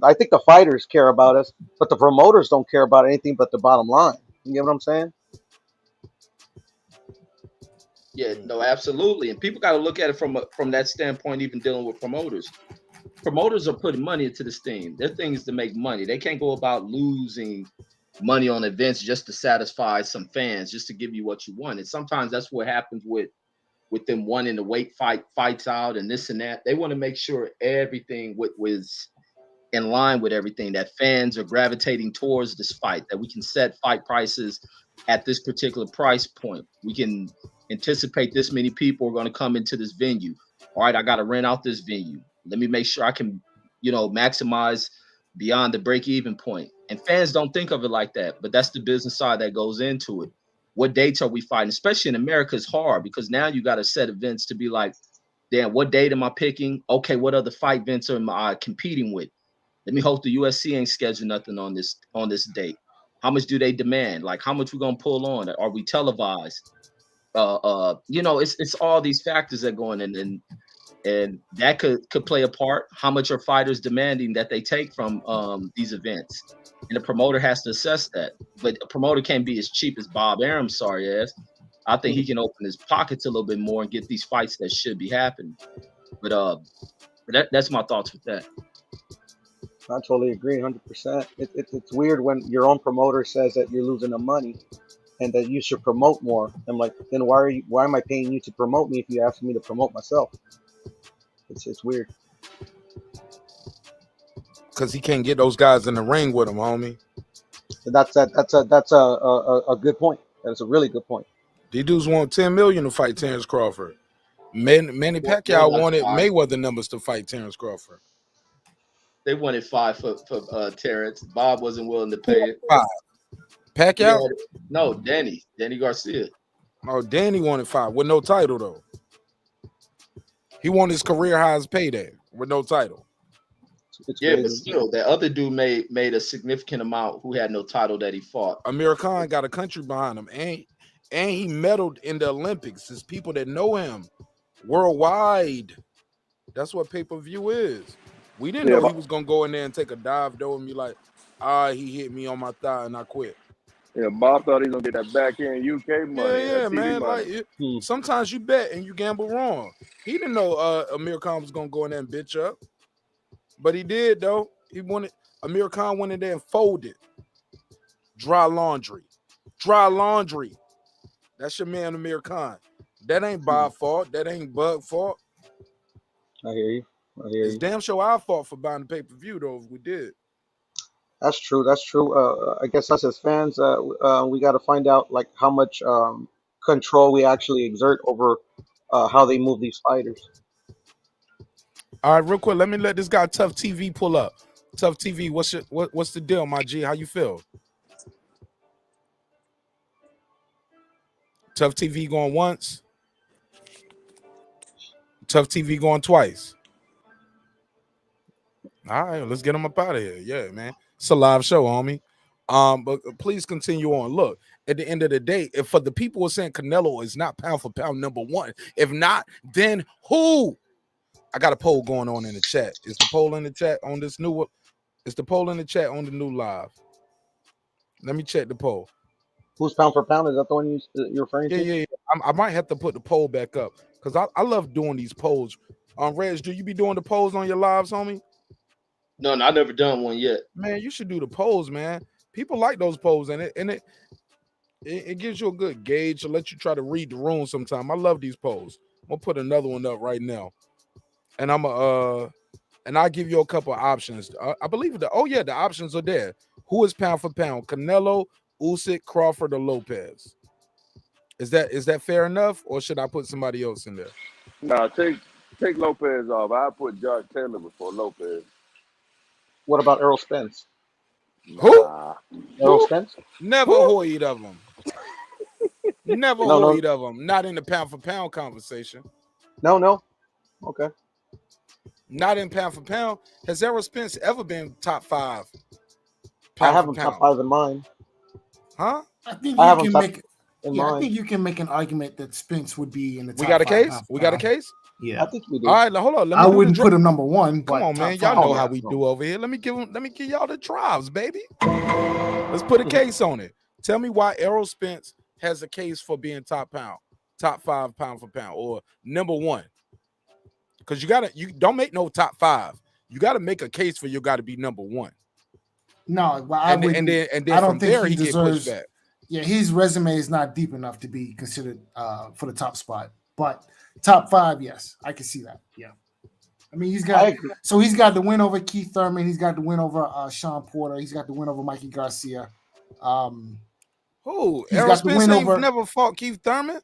I think the fighters care about us, but the promoters don't care about anything but the bottom line. You get what I'm saying? Yeah, no, absolutely. And people got to look at it from that standpoint, even dealing with promoters. Promoters are putting money into this thing. Their thing is to make money. They can't go about losing money on events just to satisfy some fans, just to give you what you want. And sometimes that's what happens with them wanting to wait fights out and this and that. They want to make sure everything was in line with everything, that fans are gravitating towards this fight, that we can set fight prices at this particular price point. We can anticipate this many people are going to come into this venue. All right, I got to rent out this venue. Let me make sure I can, maximize beyond the break-even point. And fans don't think of it like that, but that's the business side that goes into it. What dates are we fighting? Especially in America, it's hard because now you got to set events to be like, damn, what date am I picking? Okay, what other fight events am I competing with? Let me hope the UFC ain't scheduled nothing on this date. How much do they demand? Like, how much we gonna pull on? Are we televised? It's all these factors that go in, and that could play a part. How much are fighters demanding that they take from these events? And the promoter has to assess that. But a promoter can't be as cheap as Bob Arum, sorry ass. I think he can open his pockets a little bit more and get these fights that should be happening. But that's my thoughts with that. I totally agree, 100%. It's weird when your own promoter says that you're losing the money and that you should promote more. I'm like, then why am I paying you to promote me if you ask me to promote myself? It's weird. Because he can't get those guys in the ring with him, homie. That's a good point. That's a really good point. These dudes want $10 million to fight Terrence Crawford. Manny Pacquiao wanted Mayweather numbers to fight Terrence Crawford. They wanted 5 for Terrence. Bob wasn't willing to pay it. 5. Pacquiao? No, Danny Garcia. Oh, Danny wanted 5 with no title though. He won his career highest payday with no title. Yeah, but still, that other dude made a significant amount who had no title that he fought. Amir Khan got a country behind him, and he medaled in the Olympics. There's people that know him worldwide. That's what pay-per-view is. We didn't know he was gonna go in there and take a dive though and be like, he hit me on my thigh and I quit. Yeah, Bob thought he was gonna get that backhand UK money. Yeah, man. Money. Like sometimes you bet and you gamble wrong. He didn't know Amir Khan was gonna go in there and bitch up, but he did though. He wanted Amir Khan went in there and folded. Dry laundry. That's your man Amir Khan. That ain't Bob's fault. That ain't Bug's fault. I hear you. It's damn sure our fault for buying the pay-per-view though. If we did. That's true. I guess us as fans, we got to find out like how much control we actually exert over how they move these fighters. All right, real quick, let me let this guy Tough TV pull up. Tough TV, what's the deal, my G? How you feel? Tough TV going once. Tough TV going twice. All right, let's get him up out of here. Yeah, man. It's a live show, homie. But please continue on. Look, at the end of the day, if for the people who are saying Canelo is not pound for pound number 1, if not, then who? I got a poll going on in the chat. Is the poll in the chat on this new one? Is the poll in the chat on the new live? Let me check the poll. Who's pound for pound? Is that the one you're referring to? Yeah. I might have to put the poll back up because I love doing these polls. Reg, do you be doing the polls on your lives, homie? No, I've never done one yet. Man, you should do the polls, man. People like those polls, and it gives you a good gauge to let you try to read the room sometime. I love these polls. I'm gonna put another one up right now. And I'll give you a couple of options. I believe the options are there. Who is pound for pound? Canelo, Usyk, Crawford, or Lopez? Is that fair enough, or should I put somebody else in there? No, take Lopez off. I put Josh Taylor before Lopez. What about Errol Spence? Who? Errol Spence? Never heard of him. Never heard of him. Not in the pound for pound conversation. No. Okay. Not in pound for pound. Has Errol Spence ever been top 5? I have him top 5 in mine. Huh? I think you can make an argument that Spence would be in the top 5. We got a case? Yeah. I think we do. All right, hold on. I wouldn't put him number 1. Come on, man. Y'all know how we do over here. Let me give y'all the drives, baby. Let's put a case on it. Tell me why Errol Spence has a case for being top pound. top 5 pound for pound or number 1? Because you don't make no top 5. You got to make a case for you got to be number 1. No, well, and then I don't from think there he he deserves. get pushed back. Yeah, his resume is not deep enough to be considered for the top spot. But top 5, yes, I can see that. Yeah, I mean he's got the win over Keith Thurman. He's got the win over Sean Porter. He's got the win over Mikey Garcia. Who? He's Errol got the Spence win ain't over. never fought Keith Thurman.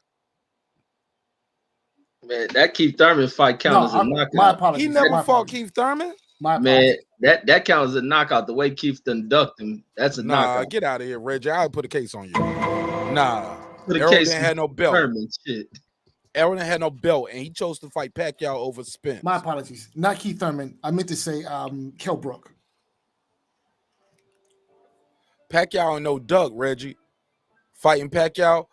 Man, that Keith Thurman fight counts as a knockout. My apologies. He never my fought apologies. Keith Thurman. My Man, apologies. that counts as a knockout. The way Keith inducted him, that's a knockout. Get out of here, Reggie. I'll put a case on you. Nah, Put a Errol case didn't have no belt. Thurman, shit. Errol didn't have no belt, and he chose to fight Pacquiao over Spence. My apologies. Not Keith Thurman. I meant to say Kell Brook. Pacquiao and no duck, Reggie. Fighting Pacquiao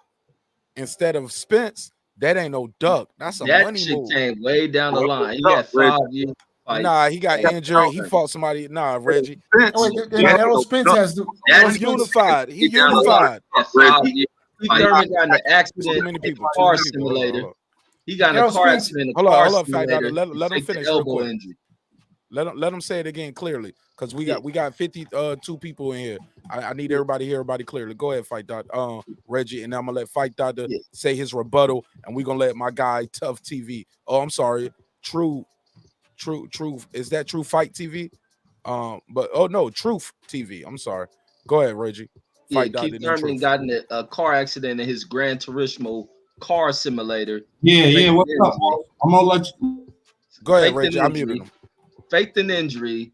instead of Spence, that ain't no duck. That's a That money shit move. came way down the line. He had 5 years. Nah, he got injured. He fought somebody. Nah, Reggie. Errol Spence has the. He's unified. He unified. Keith Thurman got in an accident in the car simulator. He got in a car accident in the car simulator. Let him finish real quick. Let him say it again clearly, because we got 52 people in here. I need everybody to hear everybody clearly. Go ahead, Fight Dot, Reggie, and then I'm gonna let Fight Doctor say his rebuttal, and we're gonna let my guy Tough TV. Oh, I'm sorry, True. Is that True Fight TV? But oh no, Truth TV. I'm sorry. Go ahead, Reggie. Fight Keith Thurman got in a car accident in his Gran Turismo car simulator. Yeah. What's up? I'm gonna let you. Go ahead, Reggie. I muted him. Faked an injury,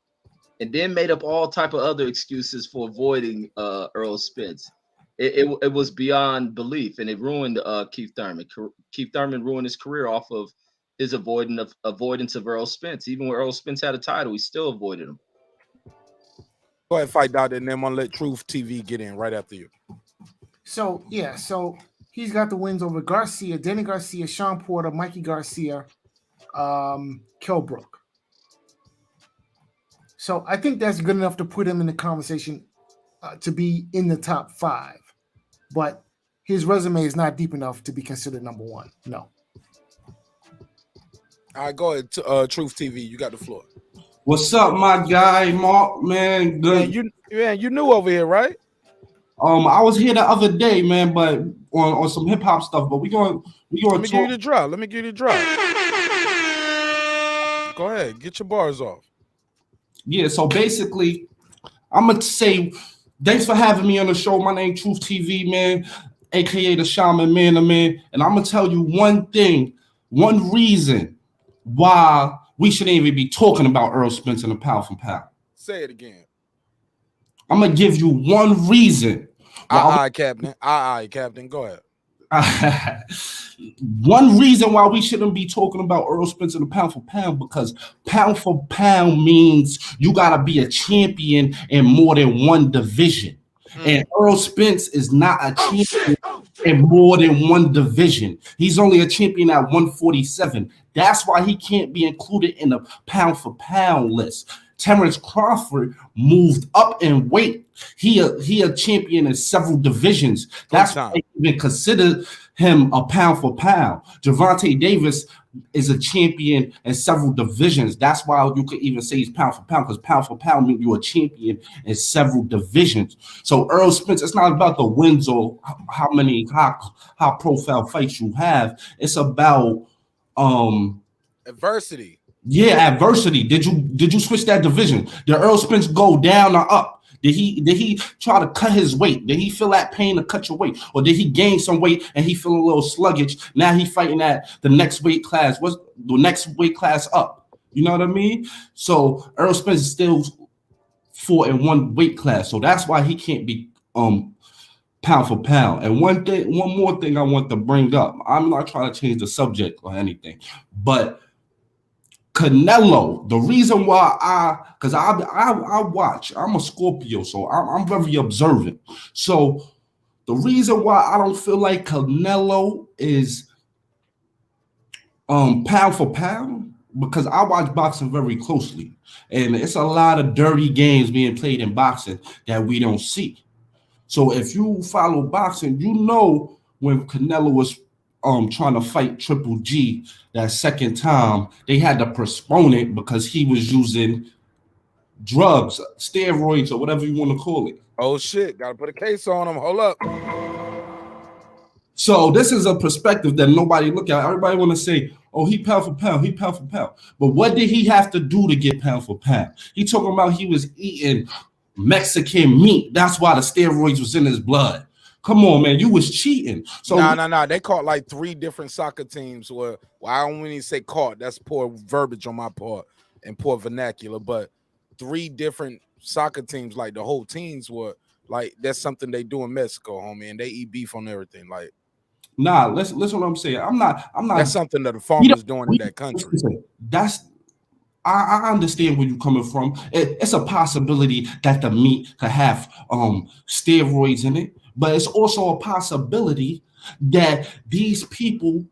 and then made up all type of other excuses for avoiding Errol Spence. It was beyond belief, and it ruined Keith Thurman. Keith Thurman ruined his career off of his avoidance of Errol Spence. Even when Errol Spence had a title, he still avoided him. Go ahead, Fight Doctor, and then I'm gonna let Truth TV get in right after you. So he's got the wins over Garcia, Danny Garcia, Sean Porter, Mikey Garcia, Kell Brook. So I think that's good enough to put him in the conversation to be in the top 5. But his resume is not deep enough to be considered number 1. No. All right, go ahead. Truth TV, you got the floor. What's up, my guy, Mark? Man, good. You knew over here, right? I was here the other day, man, but on some hip hop stuff. But we going. Let me give you the drop. Go ahead, get your bars off. Yeah, so basically, I'm gonna say thanks for having me on the show. My name Truth TV, man, aka the Shaman Man, and I'm gonna tell you one thing, one reason why we shouldn't even be talking about Errol Spence in a pound for pound. Say it again. I'm gonna give you one reason. Captain. Go ahead. One reason why we shouldn't be talking about Errol Spence in a pound for pound means you gotta be a champion in more than one division. And Errol Spence is not a champion in more than one division. He's only a champion at 147. That's why he can't be included in the pound for pound list. Terrence Crawford moved up in weight. He a champion in several divisions. That's why they even consider him a pound for pound. Gervonta Davis is a champion in several divisions. That's why you could even say he's pound for pound means you're a champion in several divisions. So Errol Spence, it's not about the wins or how many high profile fights you have. It's about adversity. Yeah, adversity. Did you switch that division? Did Errol Spence go down or up? Did he try to cut his weight? Did he feel that pain to cut your weight? Or did he gain some weight and he feel a little sluggish? Now he fighting at the next weight class. What's the next weight class up? You know what I mean? So Errol Spence still fought in one weight class. So that's why he can't be pound for pound. And one more thing I want to bring up. I'm not trying to change the subject or anything, but Canelo, the reason why I watch, I'm a Scorpio, so I'm very observant. So the reason why I don't feel like Canelo is pound for pound, because I watch boxing very closely, and it's a lot of dirty games being played in boxing that we don't see. So if you follow boxing, you know when Canelo was trying to fight Triple G that second time, they had to postpone it because he was using drugs, steroids, or whatever you want to call it. Oh shit, gotta put a case on him. Hold up. So this is a perspective that nobody look at. Everybody want to say, oh, he pound for pound, he pound for pound. But what did he have to do to get pound for pound? He talking about he was eating Mexican meat. That's why the steroids was in his blood. Come on, man, you was cheating. So nah. They caught like 3 different soccer teams. Well, I don't even say caught. That's poor verbiage on my part and poor vernacular. But 3 different soccer teams, like the whole teams were like, that's something they do in Mexico, homie, and they eat beef on everything. Like, nah, listen what I'm saying. I'm not. That's something that the farmers doing in that country. That's. I understand where you're coming from. It's a possibility that the meat could have steroids in it, but it's also a possibility that these people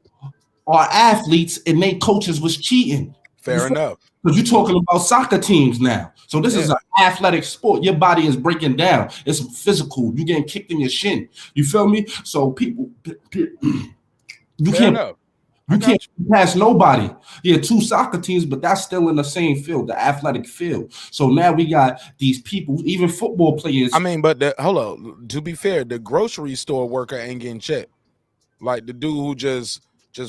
are athletes and their coaches was cheating. Fair enough. Because you're talking about soccer teams now. So this is an athletic sport. Your body is breaking down. It's physical. You're getting kicked in your shin. You feel me? So people, you can't pass nobody. Yeah, 2 soccer teams, but that's still in the same field, the athletic field. So now we got these people, even football players. I mean, but hold on. To be fair, the grocery store worker ain't getting checked. Like the dude who just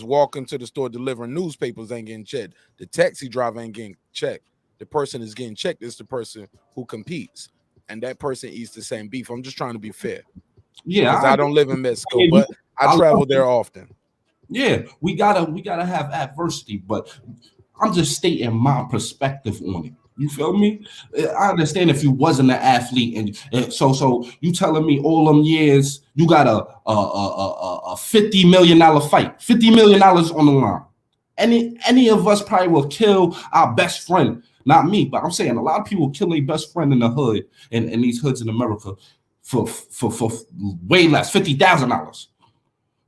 walk into the store delivering newspapers ain't getting checked. The taxi driver ain't getting checked. The person is getting checked is the person who competes, and that person eats the same beef. I'm just trying to be fair. Yeah, because I don't live in Mexico, but I travel there often. Yeah, we gotta have adversity, but I'm just stating my perspective on it. You feel me? I understand if you wasn't an athlete, and so you telling me all them years you got a $50 million fight, $50 million on the line. Any of us probably will kill our best friend. Not me, but I'm saying a lot of people kill their best friend in the hood and in these hoods in America for way less, $50,000.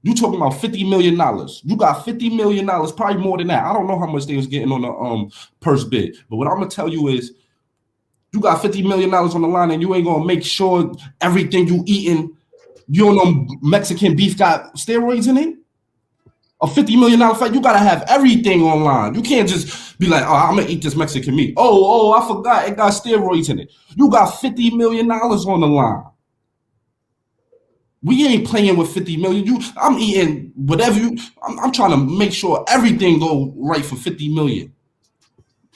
You talking about $50 million. You got $50 million, probably more than that. I don't know how much they was getting on the purse bid. But what I'm gonna tell you is you got $50 million on the line and you ain't gonna make sure everything you eating, you don't know Mexican beef got steroids in it. A $50 million fight, you gotta have everything online. You can't just be like, oh, I'm gonna eat this Mexican meat. Oh, I forgot it got steroids in it. You got $50 million on the line. We ain't playing with 50 million. I'm eating whatever I'm trying to make sure everything go right for 50 million.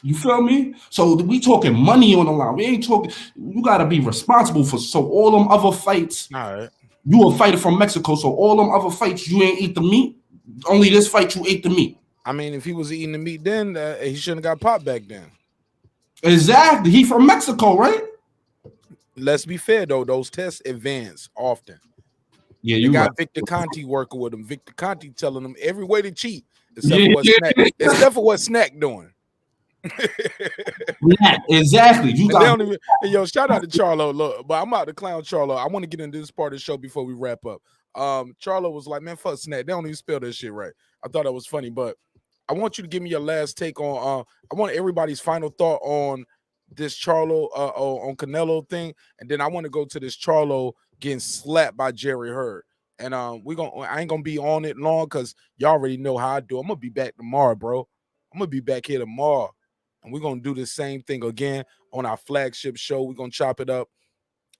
You feel me? So we talking money on the line. We ain't talking. You gotta be responsible for. So all them other fights. All right. You a fighter from Mexico. So all them other fights, you ain't eat the meat. Only this fight, you ate the meat. I mean, if he was eating the meat then, he shouldn't have got popped back then. Exactly. He from Mexico, right? Let's be fair though. Those tests advance often. Yeah, you got right. Victor Conte working with him. Victor Conte telling them every way to cheat, except for what Snack doing. Yeah, exactly. You got yo, shout out to Charlo. Look, but I'm out to clown Charlo. I want to get into this part of the show before we wrap up. Charlo was like, man, fuck Snack. They don't even spell this shit right. I thought that was funny, but I want you to give me your last take on I want everybody's final thought on this Charlo on Canelo thing, and then I want to go to this Charlo getting slapped by Jerry Hurd. And I ain't gonna be on it long because y'all already know how I do. I'm gonna be back tomorrow, bro. I'm gonna be back here tomorrow, and we're gonna do the same thing again on our flagship show. We're gonna chop it up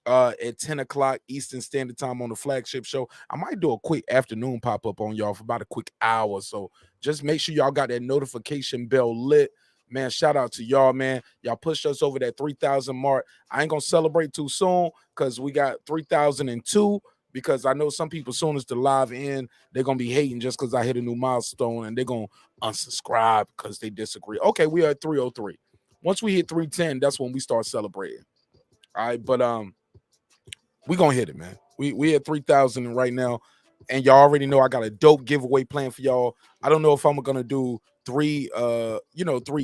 at 10 o'clock Eastern Standard Time on the flagship show. I might do a quick afternoon pop-up on y'all for about a quick hour. So just make sure y'all got that notification bell lit. Man, shout out to y'all, man. Y'all pushed us over that 3,000 mark. I ain't gonna celebrate too soon because we got 3,002. Because I know some people, as soon as the live end, they're gonna be hating just because I hit a new milestone and they're gonna unsubscribe because they disagree. Okay, we are at 303. Once we hit 310, that's when we start celebrating. All right, but we gonna hit it, man. We at 3,000 right now, and y'all already know I got a dope giveaway plan for y'all. I don't know if I'm gonna do three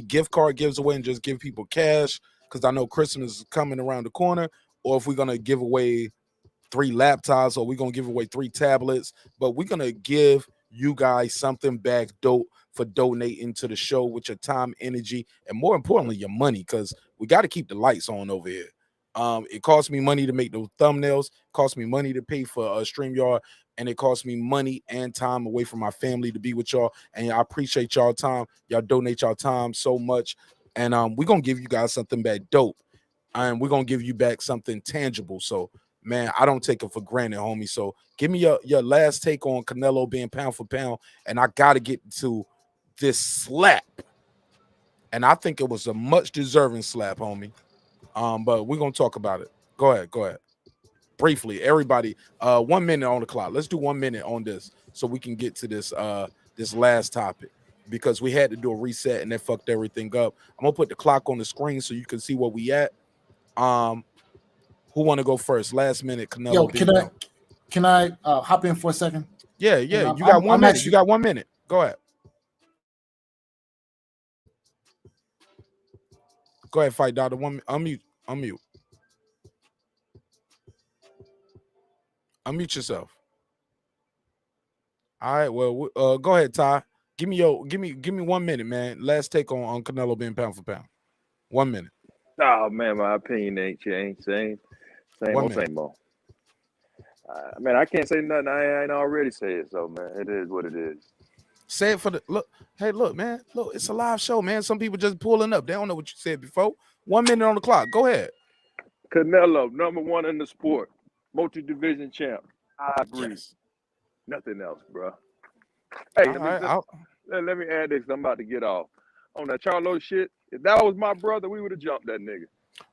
gift card gives away and just give people cash because I know Christmas is coming around the corner, or if we're gonna give away 3 laptops, or we're gonna give away 3 tablets, but we're gonna give you guys something back dope for donating to the show with your time, energy, and more importantly, your money, because we got to keep the lights on over here. It costs me money to make those thumbnails, costs me money to pay for StreamYard, and it costs me money and time away from my family to be with y'all. And I appreciate y'all time. Y'all donate y'all time so much. And we're gonna give you guys something back dope. And we're gonna give you back something tangible. So, man, I don't take it for granted, homie. So give me your last take on Canelo being pound for pound. And I gotta get to this slap. And I think it was a much deserving slap, homie. But we're gonna talk about it. Go ahead. Briefly, everybody, 1 minute on the clock. Let's do 1 minute on this so we can get to this this last topic, because we had to do a reset and that fucked everything up. I'm gonna put the clock on the screen so you can see where we at. Who want to go first? Last minute, Canelo. Yo, can I hop in for a second? Yeah. You got 1 minute. You got 1 minute. Go ahead. Go ahead, fight, Doctor. Unmute. Unmute yourself. All right. Well, go ahead, Ty. Give me 1 minute, man. Last take on Canelo being pound for pound. 1 minute. Oh man, my opinion ain't changed. Same old. Man, I can't say nothing I ain't already said. So man, it is what it is. Say it for the look. Hey, look, man. Look, it's a live show, man. Some people just pulling up. They don't know what you said before. 1 minute on the clock. Go ahead. Canelo, #1 in the sport, multi-division champ. I agree. Yes. Nothing else, bro. Hey, All right, let me add this. I'm about to get off on that Charlo shit. If that was my brother, we would have jumped that nigga.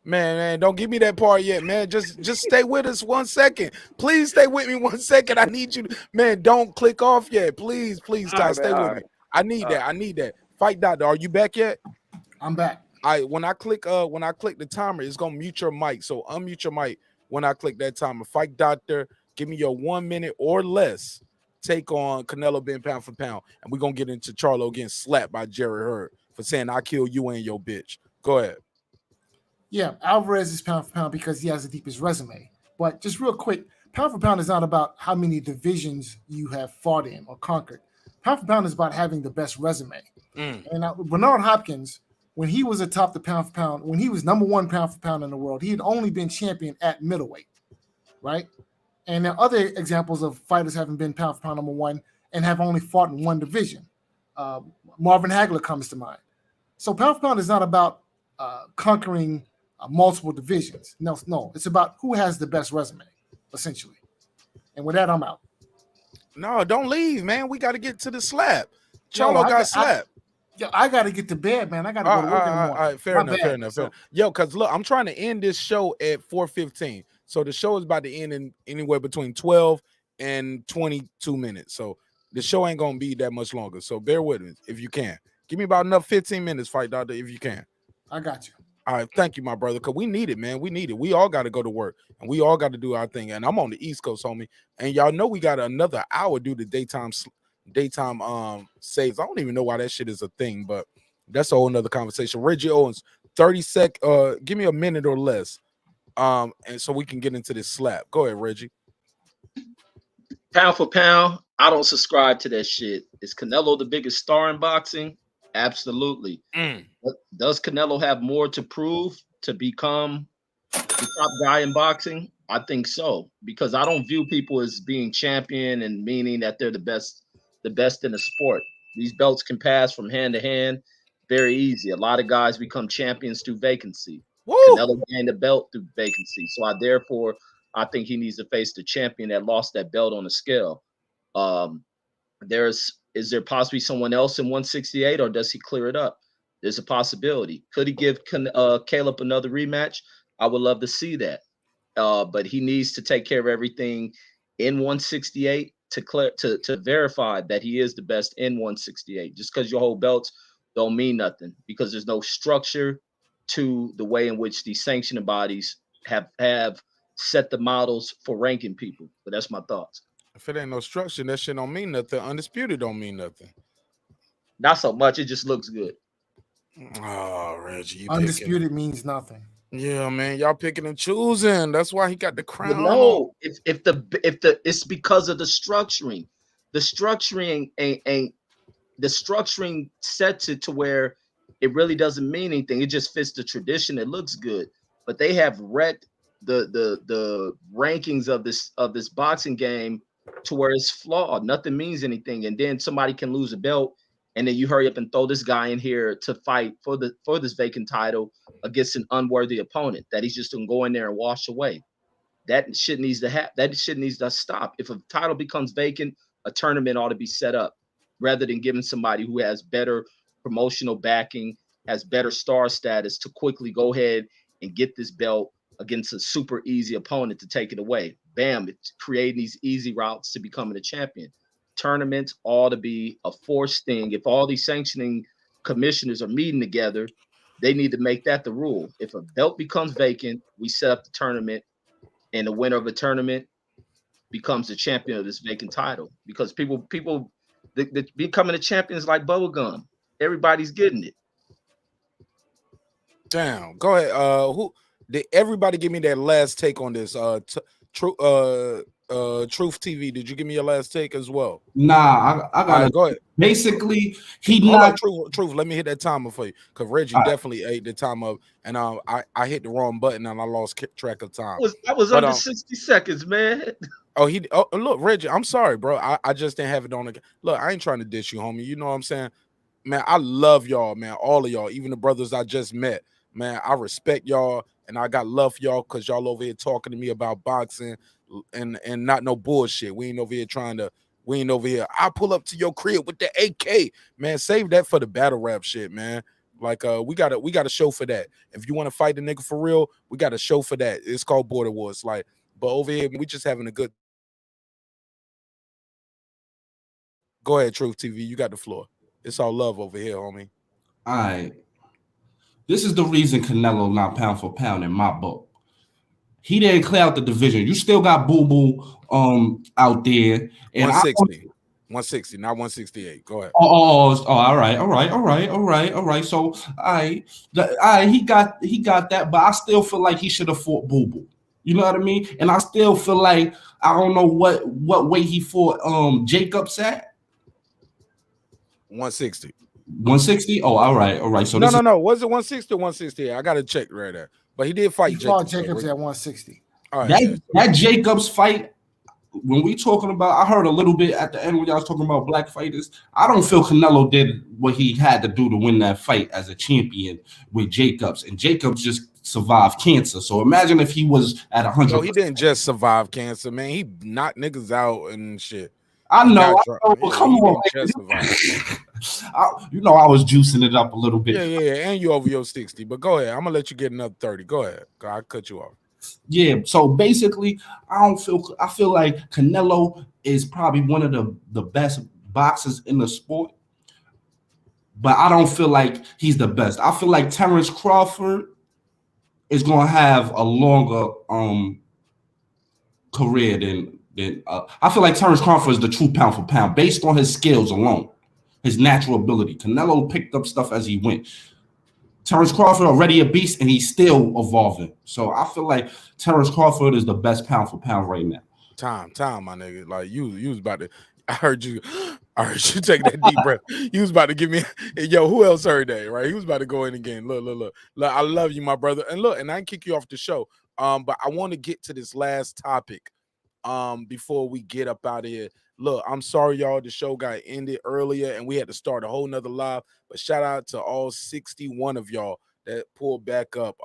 Man, don't give me that part yet, man. Just stay with us 1 second. Please stay with me 1 second. I need you to, man, don't click off yet. Please, Ty, stay with me. I need that. Fight Doctor, are you back yet? I'm back. When I click the timer, it's gonna mute your mic. So unmute your mic when I click that timer. Fight Doctor, give me your 1 minute or less take on Canelo being pound for pound. And we're gonna get into Charlo getting slapped by Jerry Hurd for saying I kill you and your bitch. Go ahead. Yeah, Alvarez is pound for pound because he has the deepest resume. But just real quick, pound for pound is not about how many divisions you have fought in or conquered. Pound for pound is about having the best resume. And Bernard Hopkins, when he was atop the pound for pound, when he was #1 pound for pound in the world, he had only been champion at middleweight, right? And there are other examples of fighters having been pound for pound #1 and have only fought in one division. Marvin Hagler comes to mind. So pound for pound is not about conquering multiple divisions. No, it's about who has the best resume, essentially. And with that, I'm out. No, don't leave, man. We got to get to the slap. Charlo got slapped. I got to get to bed, man. I got to go to work in the morning. All right, fair enough. Yo, because look, I'm trying to end this show at 4:15. So the show is about to end in anywhere between 12 and 22 minutes. So the show ain't going to be that much longer. So bear with me if you can. Give me about enough 15 minutes, Fight Doctor, if you can. I got you. All right, thank you, my brother, because we need it, man. We need it. We all got to go to work, and we all got to do our thing. And I'm on the East Coast, homie. And y'all know we got another hour due to daytime saves. I don't even know why that shit is a thing, but that's a whole nother conversation. Reggie Owens, 30 sec. Give me a minute or less, and so we can get into this slap. Go ahead, Reggie. Pound for pound, I don't subscribe to that shit. Is Canelo the biggest star in boxing? Absolutely. Does Canelo have more to prove to become the top guy in boxing? I think so, because I don't view people as being champion and meaning that they're the best in the sport. These belts can pass from hand to hand very easy. A lot of guys become champions through vacancy. Woo! Canelo gained a belt through vacancy. So I think he needs to face the champion that lost that belt on the scale. Is there possibly someone else in 168, or does he clear it up? There's a possibility. Could he give Caleb another rematch? I would love to see that. But he needs to take care of everything in 168 to verify that he is the best in 168. Just because you hold belts don't mean nothing, because there's no structure to the way in which these sanctioning bodies have set the models for ranking people. But that's my thoughts. If it ain't no structure, that shit don't mean nothing. Undisputed don't mean nothing. Not so much. It just looks good. Oh, Reggie, undisputed means nothing. Yeah, man, y'all picking and choosing. That's why he got the crown. No, if it's because of the structuring. The structuring ain't the structuring sets it to where it really doesn't mean anything. It just fits the tradition. It looks good, but they have wrecked the rankings of this boxing game to where it's flawed. Nothing means anything. And then somebody can lose a belt, and then you hurry up and throw this guy in here to fight for this vacant title against an unworthy opponent that he's just gonna go in there and wash away. That shit needs to happen. That shit needs to stop. If a title becomes vacant, a tournament ought to be set up rather than giving somebody who has better promotional backing, has better star status to quickly go ahead and get this belt against a super easy opponent to take it away. Bam, it's creating these easy routes to becoming a champion. Tournaments ought to be a forced thing. If all these sanctioning commissioners are meeting together, they need to make that the rule. If a belt becomes vacant, we set up the tournament, and the winner of a tournament becomes the champion of this vacant title. Because people, the becoming a champion is like bubblegum. Everybody's getting it. Damn. Go ahead. Who did everybody give me their last take on this? Truth TV. Did you give me your last take as well? Nah, I got right, go ahead. Basically, he Hold not on, truth. Let me hit that timer for you, because Reggie definitely ate the time up, and I hit the wrong button and I lost track of time. I was under 60 seconds, man. Oh, look, Reggie. I'm sorry, bro. I just didn't have it on. Look, I ain't trying to dish you, homie. You know what I'm saying, man. I love y'all, man. All of y'all, even the brothers I just met, man. I respect y'all, and I got love for y'all because y'all over here talking to me about boxing and not no bullshit. We ain't over here trying to. We ain't over here. I pull up to your crib with the AK, man. Save that for the battle rap shit, man. Like we got a show for that. If you want to fight the nigga for real, we got a show for that. It's called Border Wars. Like, but over here we just having a good. Go ahead, Truth TV. You got the floor. It's all love over here, homie. All right. This is the reason Canelo not pound for pound in my book. He didn't clear out the division. You still got Boo Boo out there. And 160, not 168. Go ahead. All right. So he got that, but I still feel like he should have fought Boo Boo. You know what I mean? And I still feel like I don't know what weight he fought Jacobs at. 160. 160? Oh, all right. So no. Was it 160 or 168? I gotta check right there. But he did fight Jacobs at 160. All right, that Jacobs fight, when we talking about, I heard a little bit at the end when y'all was talking about black fighters. I don't feel Canelo did what he had to do to win that fight as a champion with Jacobs, and Jacobs just survived cancer. So imagine if he was at 100. No, he didn't just survive cancer, man. He knocked niggas out and shit. I know. Come on, you know I was juicing it up a little bit. Yeah, and you over your 60. But go ahead. I'm gonna let you get another 30. Go ahead. I cut you off. Yeah. So basically, I feel like Canelo is probably one of the best boxers in the sport, but I don't feel like he's the best. I feel like Terrence Crawford is gonna have a longer career than. I feel like Terrence Crawford is the true pound for pound based on his skills alone, his natural ability. Canelo picked up stuff as he went. Terrence Crawford already a beast and he's still evolving. So I feel like Terrence Crawford is the best pound for pound right now. Time, my nigga. Like you was about to. I heard you take that deep breath. You was about to give me, yo, who else heard that? Right? He was about to go in again. Look. I love you, my brother. And look, and I can kick you off the show. But I want to get to this last topic. Before we get up out of here. Look, I'm sorry, y'all. The show got ended earlier and we had to start a whole nother live. But shout out to all 61 of y'all that pulled back up.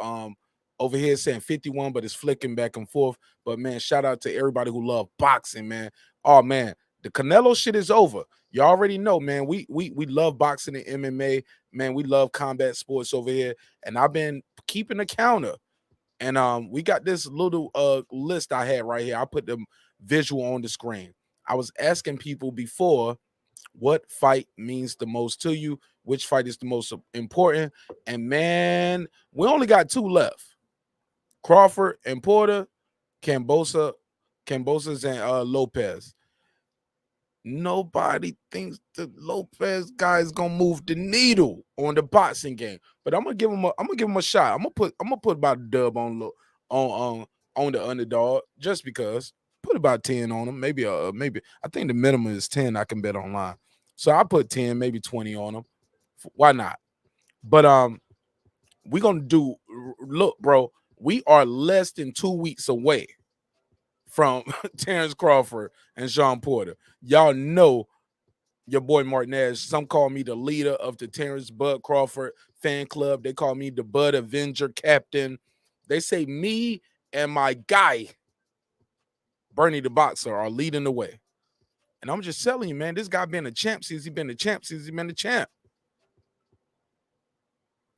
Over here saying 51, but it's flicking back and forth. But man, shout out to everybody who love boxing, man. Oh man, the Canelo shit is over. You already know, man. We love boxing and MMA, man. We love combat sports over here, and I've been keeping a counter. And we got this little list I had right here. I put the visual on the screen. I was asking people before what fight means the most to you, which fight is the most important. And man, we only got two left. Crawford and Porter, Kambosos and Lopez. Nobody thinks the Lopez guy is gonna move the needle on the boxing game, but I'm gonna give him a shot. I'm gonna put about a dub on the underdog just because. Put about 10 on him, maybe I think the minimum is 10. I can bet online, so I put 10, maybe 20 on him. Why not? But we're gonna do. Look, bro, we are less than 2 weeks away from Terrence Crawford and Sean Porter. Y'all know your boy Martinez. Some call me the leader of the Terrence Bud Crawford fan club. They call me the Bud Avenger captain. They say me and my guy, Bernie the Boxer, are leading the way. And I'm just telling you, man, this guy been a champ since he been a champ since he been a champ.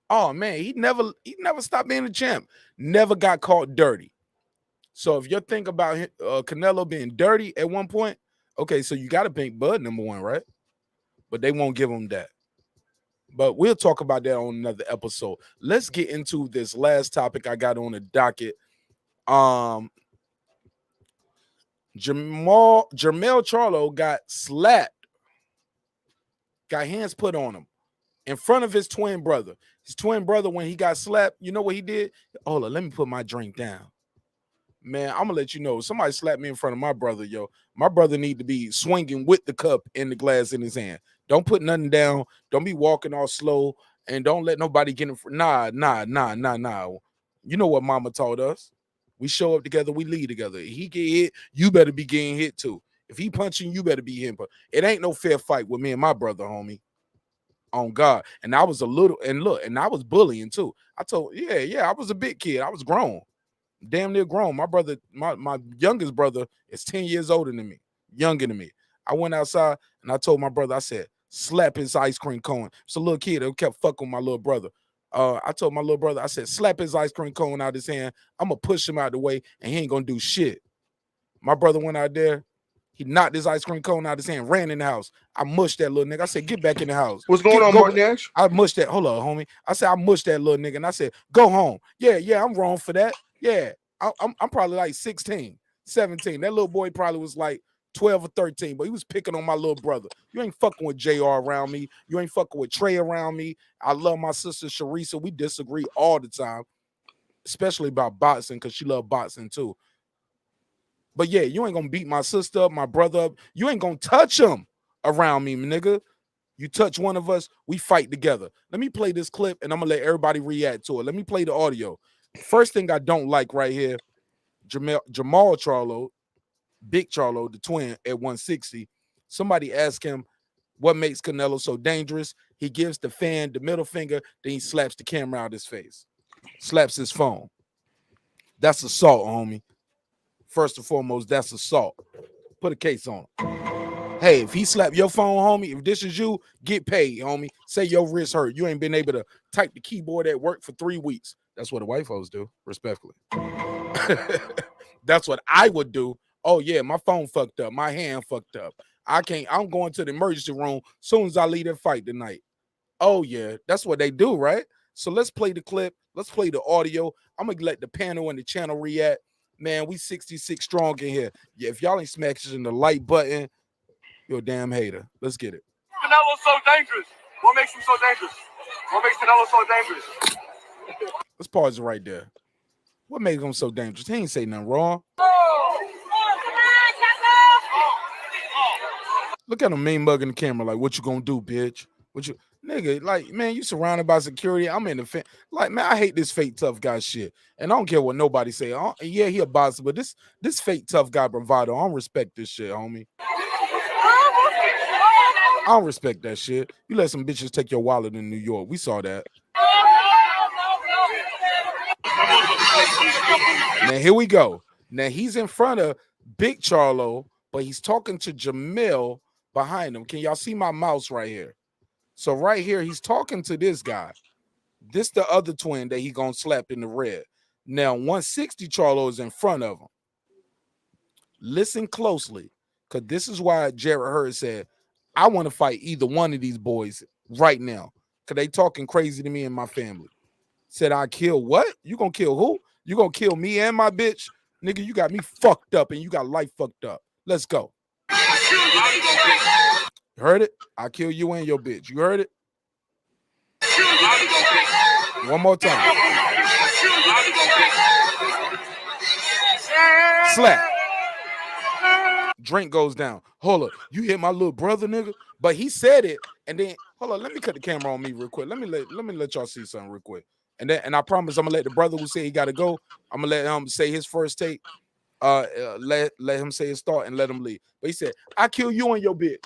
Oh, man, he never stopped being a champ. Never got caught dirty. So if you're thinking about Canelo being dirty at one point, okay, so you got to think Bud number one, right? But they won't give him that. But we'll talk about that on another episode. Let's get into this last topic I got on the docket. Jermell Charlo got slapped, got hands put on him in front of his twin brother. His twin brother, when he got slapped, you know what he did? Hold on, let me put my drink down. Man, I'm gonna let you know. Somebody slapped me in front of my brother, yo. My brother need to be swinging with the cup in the glass in his hand. Don't put nothing down. Don't be walking all slow, and don't let nobody get in. Nah. You know what Mama taught us? We show up together. We lead together. If he get hit, you better be getting hit too. If he punching, you better be hitting. It ain't no fair fight with me and my brother, homie. On God. And I was a little, and look, and I was bullying too. I told, I was a big kid. I was grown. Damn near grown. My brother, my youngest brother is 10 years older than me, younger than me. I went outside and I told my brother, I said, slap his ice cream cone. It's a little kid who kept fucking with my little brother. I told my little brother, I said, slap his ice cream cone out his hand. I'm going to push him out the way and he ain't going to do shit. My brother went out there. He knocked his ice cream cone out his hand, ran in the house. I mushed that little nigga. I said, get back in the house. What's going on, Martin Nash? I mushed that. Hold on, homie. I said, I mushed that little nigga. And I said, go home. Yeah, I'm wrong for that. Yeah, I'm probably like 16, 17. That little boy probably was like 12 or 13, but he was picking on my little brother. You ain't fucking with JR around me. You ain't fucking with Trey around me. I love my sister, Sharisa. We disagree all the time, especially about boxing because she loved boxing too. But yeah, you ain't gonna beat my sister up, my brother up. You ain't gonna touch him around me, nigga. You touch one of us, we fight together. Let me play this clip and I'm gonna let everybody react to it. Let me play the audio. First thing I don't like right here, Jamal Charlo, Big Charlo, the twin at 160. Somebody asked him what makes Canelo so dangerous. He gives the fan the middle finger, then he slaps the camera out his face, slaps his phone. That's assault, homie. First and foremost, that's assault. Put a case on him. Hey, if he slap your phone, homie, if this is you, get paid, homie. Say your wrist hurt. You ain't been able to type the keyboard at work for 3 weeks. That's what the white folks do, respectfully. That's what I would do. Oh, yeah, my phone fucked up. My hand fucked up. I'm going to the emergency room as soon as I leave that fight tonight. Oh, yeah, that's what they do, right? So let's play the clip. Let's play the audio. I'm going to let the panel and the channel react. Man, we 66 strong in here. Yeah, if y'all ain't smashing the like button, you're a damn hater. Let's get it. Canelo's so dangerous. What makes him so dangerous? What makes Canelo so dangerous? Let's pause it right there. What makes him so dangerous? He ain't say nothing wrong. Look at him mean mugging the camera like, what you gonna do, bitch? What you, nigga, like, man, you surrounded by security. I'm in the like, man, I hate this fake tough guy shit. And I don't care what nobody say. Yeah, he a boss, but this fake tough guy bravado, I don't respect this shit, homie. I don't respect that shit. You let some bitches take your wallet in New York. We saw that. Now, here we go. Now, he's in front of Big Charlo, but he's talking to Jermell behind him. Can y'all see my mouse right here? So right here, he's talking to this guy. This the other twin that he gonna slap in the red. Now, 160 Charlo is in front of him. Listen closely, because this is why Jarrett Hurd said, I want to fight either one of these boys right now, because they talking crazy to me and my family. Said, I kill what? You gonna kill who? You gonna kill me and my bitch? Nigga, you got me fucked up and you got life fucked up. Let's go. You heard it? I kill you and your bitch. You heard it? One more time. Slap. Drink goes down. Hold up. You hit my little brother, nigga? But he said it, and then hold on. Let me cut the camera on me real quick. Let me let y'all see something real quick. And I promise I'm gonna let the brother who said he gotta go. I'm gonna let him say his first take. let him say his thought and let him leave. But he said, "I kill you and your bitch."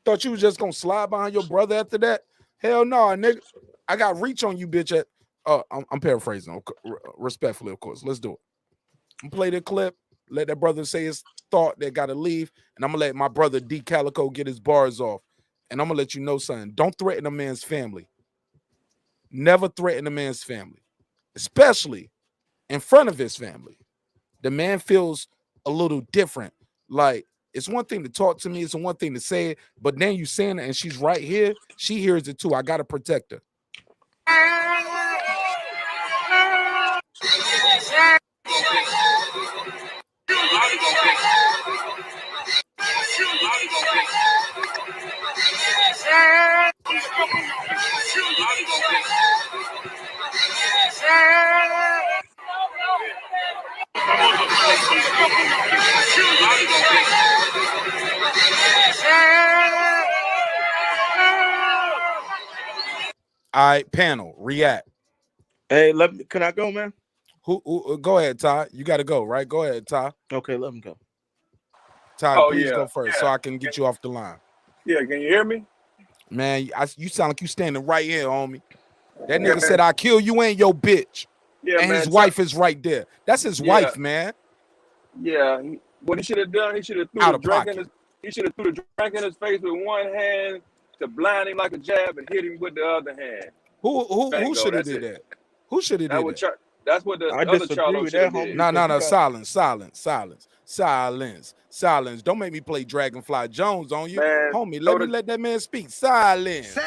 Thought you was just gonna slide behind your brother after that? Hell no, nigga. I got reach on you, bitch. At I'm paraphrasing, respectfully, of course. Let's do it. I'm play the clip. Let that brother say his thought. They gotta leave, and I'm gonna let my brother D Calico get his bars off. And I'm gonna let you know something. Don't threaten a man's family. Never threaten a man's family, especially in front of his family. The man feels a little different. Like, it's one thing to talk to me, it's one thing to say it, but then you saying it and she's right here, she hears it too. I gotta protect her. All right, panel, react. Hey, can I go, man? Who go ahead, Ty. You got to go, right? Go ahead, Ty. Okay, let me go. Ty, please go first so I can get you off the line. Yeah, can you hear me? Man, you sound like you standing right here, homie. That nigga said, "I kill you and your bitch." Yeah, and man, his wife is right there. That's his wife, man. Yeah, what he should have done, he should have threw the drink in his face with one hand to blind him like a jab and hit him with the other hand. Who should have did that? Who should have did that? That's what the other Charlo should have did. No, silence. Don't make me play Dragonfly Jones on you, man, homie. Let me let that man speak. Silence.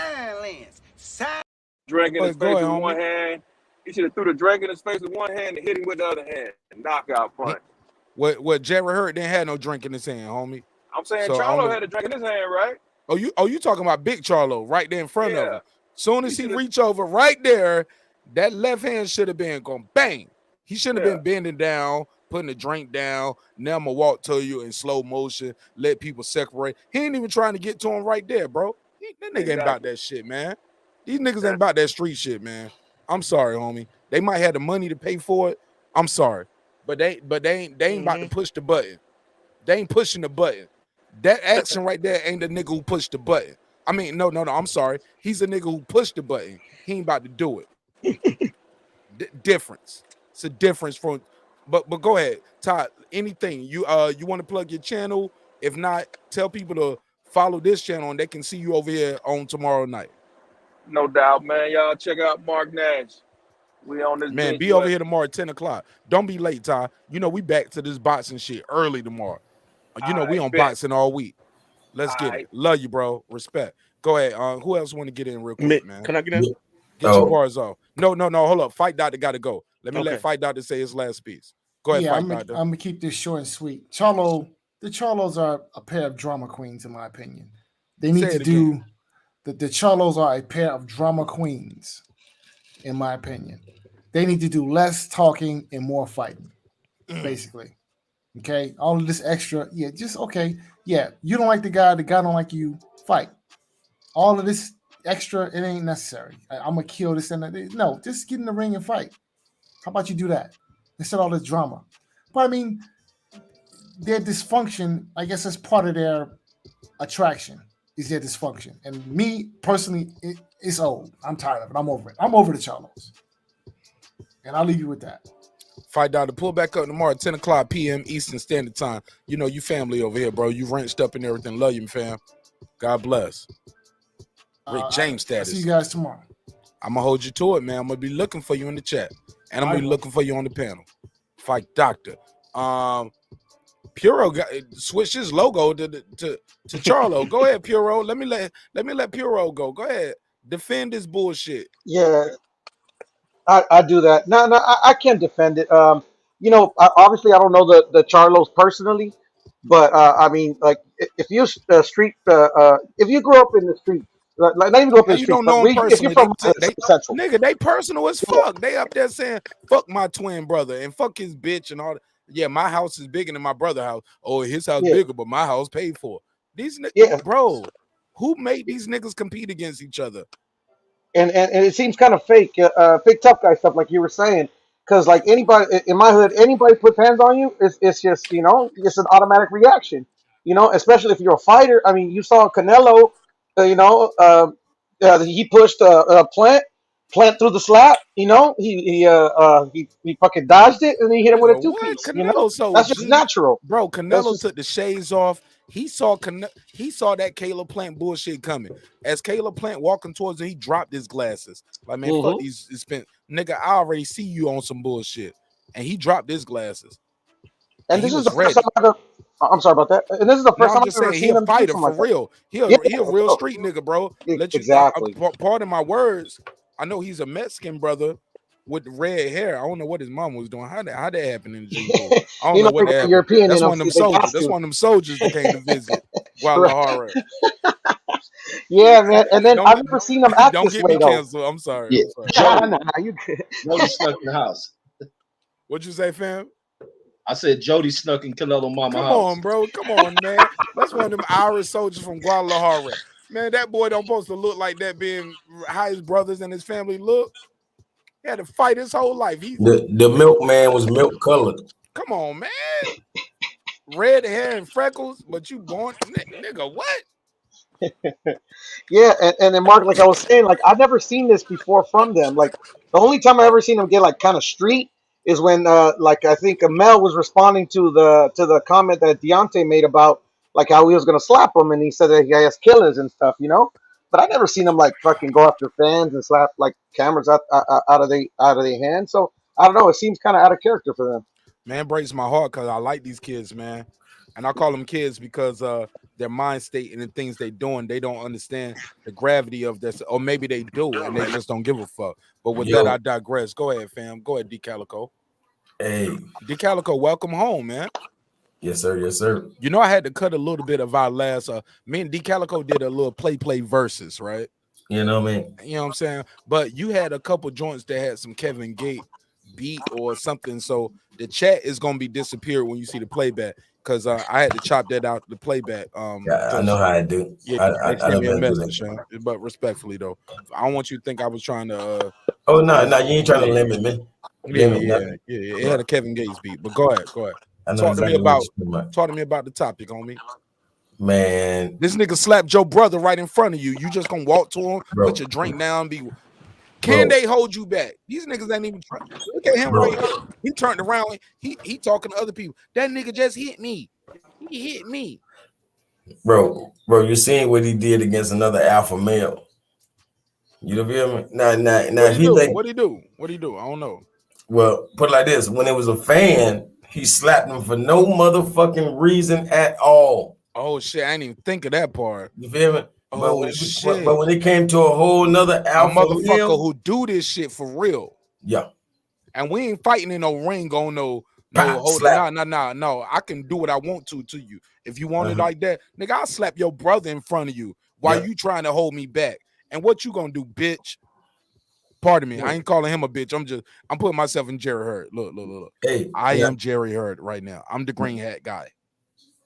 Drink in his face with one hand. He should have threw the drink in his face with one hand and hit him with the other hand. Knockout punch. What Jerry Hurd didn't have no drink in his hand, homie. I'm saying so Charlo had a drink in his hand, right? Oh, you talking about Big Charlo right there in front of him. Soon as he reach over right there, that left hand should have been going bang. He shouldn't have been bending down, putting the drink down. Now I'm gonna walk to you in slow motion, let people separate. He ain't even trying to get to him right there, bro. That nigga ain't about that shit, man. These niggas ain't about that street shit, man. I'm sorry, homie. They might have the money to pay for it. I'm sorry. But they ain't about to push the button. They ain't pushing the button. That action right there ain't the nigga who pushed the button. I mean, no, I'm sorry. He's a nigga who pushed the button. He ain't about to do it. Difference. It's a difference from. But go ahead, Todd. Anything you want to plug your channel? If not, tell people to follow this channel and they can see you over here on tomorrow night. No doubt, man. Y'all check out Mark Nash. We on this. Man, be over here tomorrow at 10 o'clock. Don't be late, Ty. You know we back to this boxing shit early tomorrow. You know we on boxing all week. Let's get it. Love you, bro. Respect. Go ahead. Who else want to get in real quick, man? Can I get in? Get your bars off. No. Hold up. Fight Doctor got to go. Let me let Fight Doctor say his last piece. Go ahead, Fight Doctor. I'm gonna keep this short and sweet. The Charlos are a pair of drama queens, in my opinion. They need to do the Charlos are a pair of drama queens, in my opinion. They need to do less talking and more fighting, basically. Okay, all of this extra, just okay. Yeah, you don't like the guy don't like you. Fight. All of this extra, it ain't necessary. I'm gonna kill this and that. No, just get in the ring and fight. How about you do that instead of all this drama? But I mean, their dysfunction, I guess, is part of their attraction. Is their dysfunction, and me personally, it's old. I'm tired of it. I'm over it. I'm over the Charlos, and I'll leave you with that. Fight Doctor, pull back up tomorrow at 10 o'clock p.m. Eastern Standard Time. You know you family over here, bro. You wrenched up and everything. Love you, fam. God bless. Rick James status. See you guys tomorrow. I'm gonna hold you to it, man. I'm gonna be looking for you in the chat, and I'm gonna be looking for you on the panel. Fight Doctor. Puro switched his logo to Charlo. Go ahead, Puro. Let me let Puro go. Go ahead. Defend this bullshit. Yeah, I do that. No, I can't defend it. Obviously I don't know the Charlos personally, but I mean, like, if you if you grew up in the street, like not even grew up in the street, don't know if you're from Central, nigga, they personal as fuck. They up there saying fuck my twin brother and fuck his bitch and all that. Yeah, my house is bigger than my brother's house. Oh, his house bigger, but my house paid for. These niggas, bro, who made these niggas compete against each other? And it seems kind of fake, fake tough guy stuff, like you were saying. Because like anybody in my hood, anybody puts hands on you, it's just it's an automatic reaction. Especially if you're a fighter. I mean, you saw Canelo. He pushed Plant through the slap. He fucking dodged it and he hit him with a Nigga, two what? piece. Canelo so That's just G. natural. Bro, That's Canelo just took the shades off. He saw that Caleb Plant bullshit coming. As Caleb Plant walking towards him, he dropped his glasses. Like, man, fuck these spent. Nigga, I already see you on some bullshit. And he dropped his glasses. and He this is was the first ready. time I'm sorry about that. And this is the No, first I'm time I've just ever saying he seen a him do fighter something for like that. real. He Yeah, a real street nigga, bro. Let you exactly. pardon my words. I know he's a Mexican brother with red hair. I don't know what his mom was doing. How that happened in the G pool? I don't know what They got happened. European That's in them. one of them They got soldiers. That's to. one of them soldiers that came to visit Right. Guadalajara. Yeah, man. And then I've Don't never seen him act don't this get me way though. canceled. I'm sorry. Yeah, I'm sorry. Jody, Nah, you good. Jody snuck in the house. What'd you say, fam? I said Jody snuck in Canelo Mama Come house. on, bro. Come on, man. That's one of them Irish soldiers from Guadalajara. Man, that boy don't supposed to look like that being how his brothers and his family look. He had to fight his whole life. The milkman was milk colored. Come on, man. Red hair and freckles, but you born nigga, what? Yeah, and then Mark, like I was saying, like I've never seen this before from them. Like the only time I ever seen them get like kind of street is when like I think Mel was responding to the comment that Deontay made about like how he was gonna slap him and he said that he has killers and stuff. But I never seen them like fucking go after fans and slap like cameras out of their hands. So I don't know. It seems kind of out of character for them. Man, breaks my heart because I like these kids, man. And I call them kids because their mind state and the things they doing, they don't understand the gravity of this, or maybe they do and they just don't give a fuck. But with that, I digress. Go ahead, fam. Go ahead, D Calico. Hey, D Calico, welcome home, man. yes, sir. Yes, sir. You know, I had to cut a little bit of our last. Me and D Calico did a little play verses, right? You know what I mean? You know what I'm saying? But you had a couple joints that had some Kevin Gate beat or something. So the chat is gonna be disappeared when you see the playback because I had to chop that out the playback. Yeah, I know how I do. Yeah, I send me a done been through message, but respectfully though, I don't want you to think I was trying to. Oh no, you ain't trying to limit me. Yeah. It had a Kevin Gates beat, but go ahead. I know Talk exactly to me about. what you're talking Talk to me about the topic, homie. Man, This nigga slapped your brother right in front of you. You just gonna walk to him, bro, put your drink down, be. Can they hold you back? These niggas ain't even trying. Look at him right here. He turned around. He talking to other people. That nigga just hit me. He hit me. Bro, you seen what he did against another alpha male. You feel me? Now, if he think, What'd he do? I don't know. Well, put it like this: when it was a fan, he slapped him for no motherfucking reason at all. Oh shit! I didn't even think of that part. You feel me? Oh shit! But when it came to a whole nother alpha motherfucker male, who do this shit for real. Yeah. And we ain't fighting in no ring on no no. I can do what I want to you. If you want it like that, nigga, I'll slap your brother in front of you while you trying to hold me back. And what you gonna do, bitch? Pardon me. I ain't calling him a bitch. I'm putting myself in Jerry Hurd. Look. Hey, I am Jerry Hurd right now. I'm the green hat guy.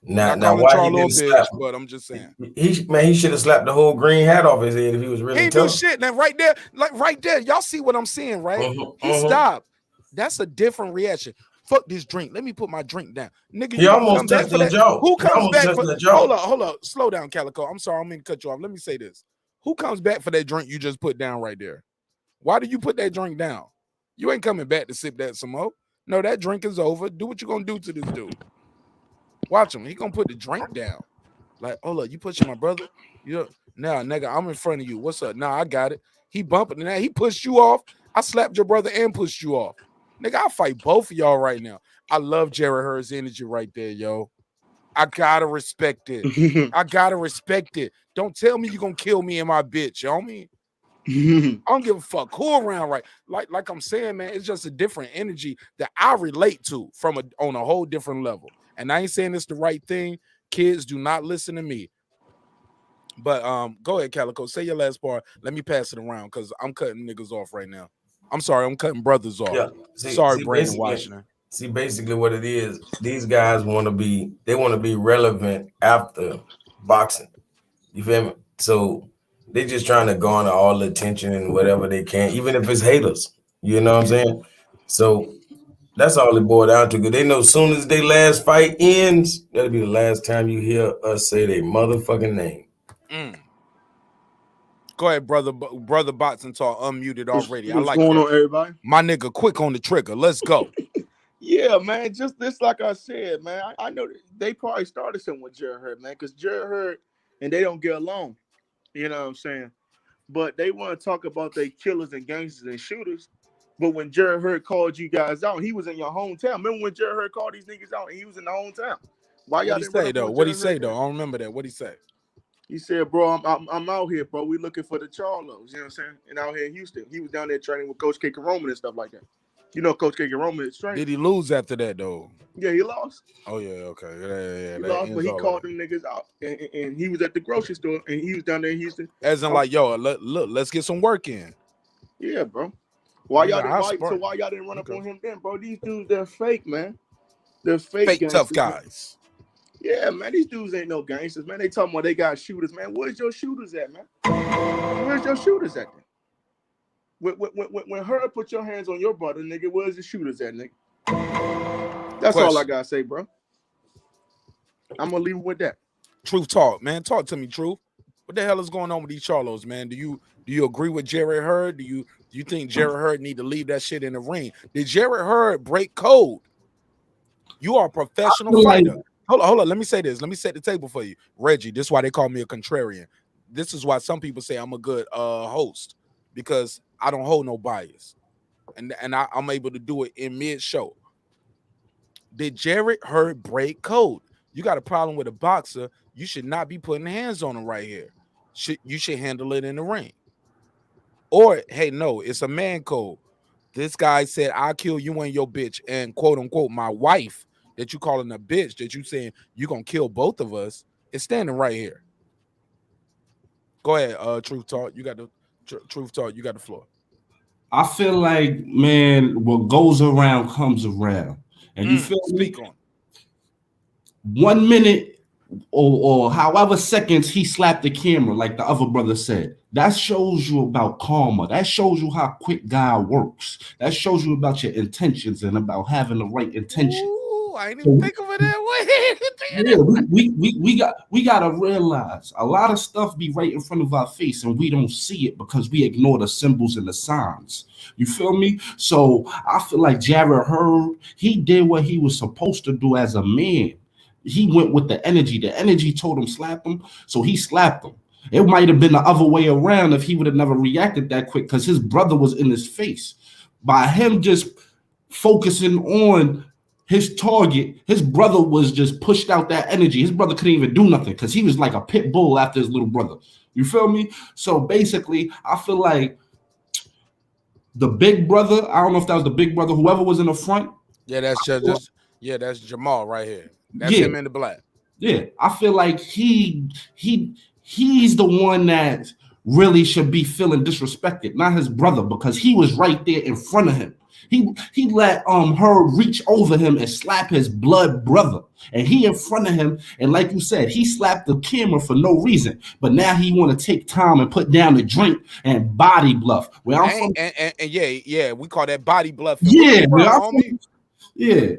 Now why Charlo he didn't bitch, slap him? but I'm just saying. He should have slapped the whole green hat off his head if he was really He ain't tough. do shit. Now right there, y'all see what I'm seeing, right? He stopped. That's a different reaction. Fuck this drink. Let me put my drink down. Nigga, He almost touched that jaw. Who comes back for that jaw? Hold up. Slow down, Calico. I'm sorry, I'm gonna cut you off. Let me say this. Who comes back for that drink you just put down right there? Why did you put that drink down? You ain't coming back to sip that some more. No, that drink is over. Do what you gonna do to this dude. Watch him. He gonna put the drink down. Like, oh look, you pushing my brother? Now, nigga, I'm in front of you. What's up? Nah, I got it. He bumping now. He pushed you off. I slapped your brother and pushed you off. Nigga, I'll fight both of y'all right now. I love Jerry Hurd's energy right there, yo. I gotta respect it. I gotta respect it. Don't tell me you're gonna kill me and my bitch, homie. I don't give a fuck who around, right? Like I'm saying, man, it's just a different energy that I relate to on a whole different level. And I ain't saying it's the right thing. Kids, do not listen to me. But go ahead, Calico. Say your last part. Let me pass it around because I'm cutting niggas off right now. I'm sorry, I'm cutting brothers off. Yeah. Sorry, Brandon Washington. See, basically what it is, these guys want to be relevant after boxing. You feel me? So they just trying to garner all the attention and whatever they can, even if it's haters. You know what I'm saying? So that's all it boiled down to. Because they know as soon as their last fight ends, that'll be the last time you hear us say their motherfucking name. Go ahead, brother Boxing Talk, unmuted already. I What's like going that. on, everybody? My nigga, quick on the trigger. Let's go. Yeah, man. Just this, like I said, man. I know they probably started something with Jared Hurd, man, because Jared Hurd and they don't get along. You know what I'm saying? But they want to talk about they killers and gangsters and shooters. But when Jared Hurd called you guys out, he was in your hometown. Remember when Jared Hurd called these niggas out and he was in the hometown? Why y'all What'd he didn't run say up though? on What'd he Jared say Hurd though? then? I don't remember that. What'd he say? He said, bro, I'm out here, bro. We looking for the Charlos, you know what I'm saying? And out here in Houston. He was down there training with Coach K. Roman and stuff like that. You know Coach K. Roman is training. Did he lose after that though? Yeah, he lost. Oh yeah, okay. Yeah, He that lost, but ends he all called of it. them niggas out. And he was at the grocery store and he was down there in Houston. As in like, yo, look, let's get some work in. Yeah, bro. Why y'all Yeah, didn't run up on him then, bro? These dudes, they're fake, man. They're fake Fake gangsters, tough guys. Man. Yeah, man. These dudes ain't no gangsters, man. They talking about they got shooters, man. Where's your shooters at, man? Where's your shooters at, then? When her put your hands on your brother, nigga, where's the shooters at, nigga? That's all I gotta say, bro. I'm gonna leave it with that. Truth talk, man. Talk to me, Truth. What the hell is going on with these Charlos, man? Do you agree with Jared Hurd? Do you think Jared Hurd need to leave that shit in the ring? Did Jared Hurd break code? You are a professional fighter. Hold on. Let me say this. Let me set the table for you. Reggie, this is why they call me a contrarian. This is why some people say I'm a good host, because I don't hold no bias. And I'm able to do it in mid-show. Did Jared Hurd break code? You got a problem with a boxer, you should not be putting hands on him right here. You should handle it in the ring. Or, hey, no, it's a man code. This guy said, I'll kill you and your bitch, and quote unquote, my wife that you calling a bitch, that you saying you're gonna kill both of us, is standing right here. Go ahead, Truth Talk. You got the Truth Talk, you got the floor. I feel like, man, what goes around comes around. And you feel speak me? on. 1 minute or however seconds he slapped the camera, like the other brother said, that shows you about karma. That shows you how quick God works. That shows you about your intentions and about having the right intention. Ooh, I didn't even think of it that way. Yeah, we gotta realize a lot of stuff be right in front of our face and we don't see it because we ignore the symbols and the signs. You feel me? So I feel like Jared Hurd, he did what he was supposed to do as a man. He went with the energy. The energy told him slap him, so he slapped him. It might have been the other way around if he would have never reacted that quick because his brother was in his face. By him just focusing on his target, his brother was just pushed out that energy. His brother couldn't even do nothing because he was like a pit bull after his little brother. You feel me? So basically, I feel like the big brother, I don't know if that was the big brother, whoever was in the front. Yeah, that's just that's Jermell right here. That's him in the black. Yeah, I feel like he's the one that really should be feeling disrespected, not his brother, because he was right there in front of him. He let her reach over him and slap his blood brother, and he in front of him, and like you said, he slapped the camera for no reason. But now he want to take time and put down the drink and body bluff. Where I'm from, yeah, we call that body bluffing. Yeah, yeah,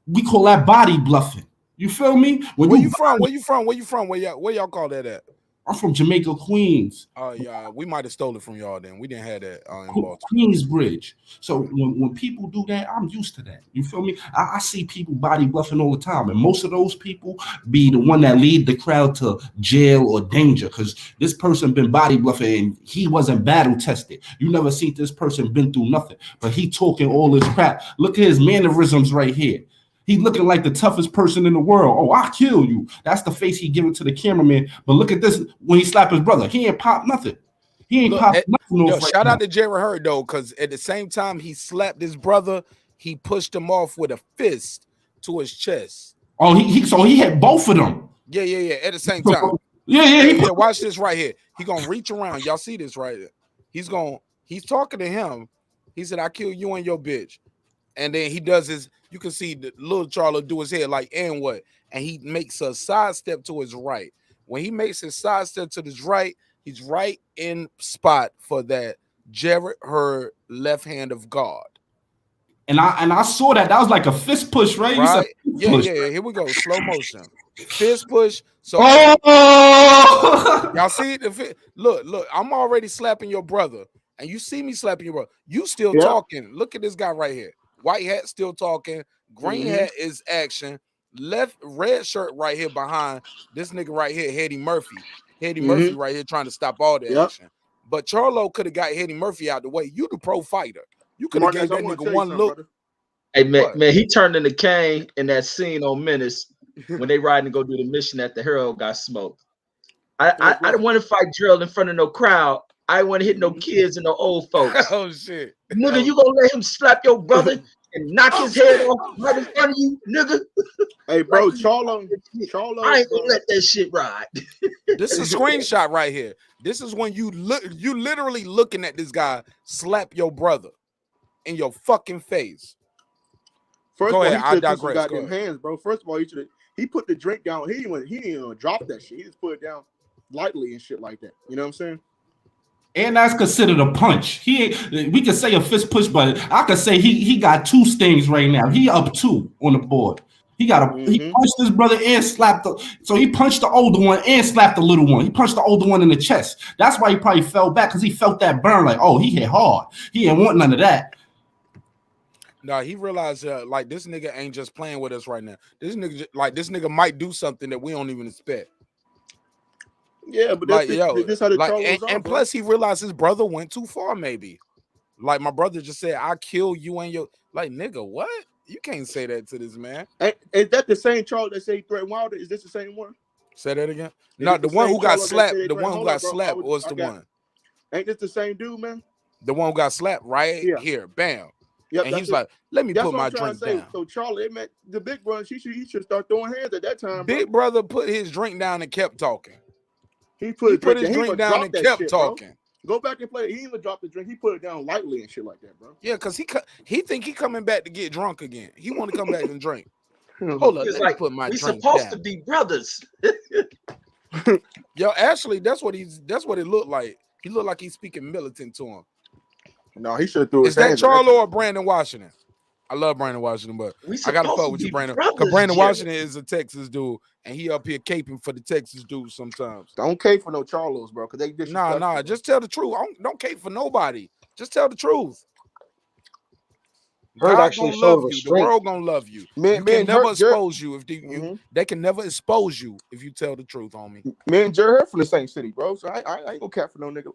we call that body bluffing. You feel me? Where you from? Where y'all call that at? I'm from Jamaica, Queens. Oh, yeah, we might have stolen it from y'all then. We didn't have that in Baltimore. Queensbridge. So when people do that, I'm used to that. You feel me? I see people body bluffing all the time, and most of those people be the one that lead the crowd to jail or danger because this person been body bluffing and he wasn't battle tested. You never seen this person been through nothing, but he talking all this crap. Look at his mannerisms right here. He looking like the toughest person in the world. Oh, I'll kill you. That's the face he giving to the cameraman. But look at this when he slapped his brother. He ain't pop nothing. He ain't pop nothing. Yo, shout out to Jared Hurd though, because at the same time he slapped his brother, he pushed him off with a fist to his chest. Oh, so he hit both of them. Yeah. At the same time. Yeah. Watch this right here. He gonna reach around. Y'all see this right here? He's talking to him. He said, "I kill you and your bitch." And then he does his, you can see the little Charlo do his head like, and what? And he makes a side step to his right. When he makes his side step to his right, he's right in spot for that Jared Hurd left hand of God. And I saw that. That was like a fist push, right? You said Right? Yeah, push. yeah. Here we go. Slow motion. Fist push. So Oh! y'all see the look. I'm already slapping your brother, and you see me slapping your brother. You still Yep. talking. Look at this guy right here. White hat still talking. Green hat is action. Left red shirt right here behind this nigga right here, Eddie Murphy. Eddie Murphy right here trying to stop all the action. But Charlo could have got Eddie Murphy out the way. You the pro fighter. You could have gave that nigga one look. Brother. Hey man, he turned into Kane in that scene on Menace when they riding to go do the mission at the Hero got smoked. I didn't want to fight Gerald in front of no crowd. I didn't want to hit no kids and no old folks. Oh shit. Nigga, you gonna let him slap your brother and knock his head off right in front of you, nigga? Hey, bro, Like, Charlo, I ain't gonna let that shit ride. This is a screenshot right here. This is when you literally looking at this guy slap your brother in your fucking face. First Go of all, ahead, he I should have digress. got Go them hands, bro. First of all, he put the drink down. He didn't even drop that shit. He just put it down lightly and shit like that. You know what I'm saying? And that's considered a punch. We could say a fist push, but I could say he got 2 stings right now. He up 2 on the board. He punched his brother and slapped so he punched the older one and slapped the little one. He punched the older one in the chest. That's why he probably fell back, because he felt that burn. Like, oh, he hit hard. He didn't want none of that. No, he realized like this nigga ain't just playing with us right now. This nigga might do something that we don't even expect. Yeah, but Like, this how the Charlos and plus he realized his brother went too far, maybe. Like my brother just said, I kill you and your nigga, what? You can't say that to this man. Is that the same Charlo that say threat Wilder? Is this the same one? Say that again. No, the one who got slapped. The one who got slapped was the one. Ain't this the same dude, man? The one who got slapped right here, bam. Yep, and he's like, let me put my drink down. So Charlie, it meant the big brother, he should start throwing hands at that time. Big brother put his drink down and kept talking. He put his drink down and kept talking. Go back and play it. He even dropped the drink. He put it down lightly and shit like that, bro. Yeah, because he think he coming back to get drunk again. He want to come back and drink. Hold up, let me put my drink down. We supposed to be brothers. Yo, Ashley, that's what it looked like. He looked like he's speaking militant to him. No, he should have threw his hands. Is that Charlo or Brandon Washington? I love Brandon Washington, but I gotta fuck with you, Brandon. Because Brandon Washington is a Texas dude, and he up here caping for the Texas dudes sometimes. Don't cape for no Charlos, bro. Because they nah. Just tell the truth. Don't cape for nobody. Just tell the truth. HURD actually showed you. The world gonna love you. They can never expose you if they can never expose you if you tell the truth, homie. Me and Jerry from the same city, bro. So I ain't gonna cap for no nigga.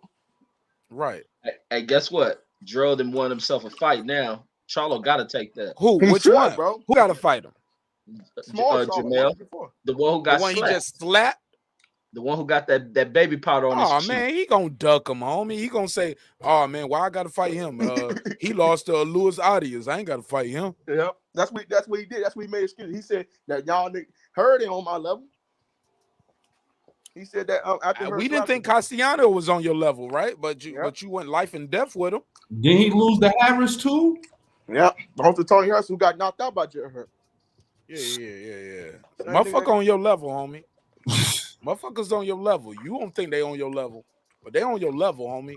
Right. Hey, guess what? Gerald done won himself a fight now. Charlo got to take that. Who? Which one, bro? Who got to fight him? Jermell, the one who got slapped. He just slapped. The one who got that baby powder on his cheek. Man, he gonna duck him, homie. He gonna say, "Oh man, why I gotta fight him? He lost to Luis Arias. I ain't gotta fight him." Yep, that's what he did. That's what he made excuse. He said that y'all heard it on my level. He said that after we didn't think Castellano was on your level, right? But you went life and death with him. Did he lose to Harris too? Yeah, both to Tony Harris, who got knocked out by Jerry Hurt. Yeah. Motherfucker on your level, homie. Motherfuckers on your level. You don't think they on your level, but they on your level, homie.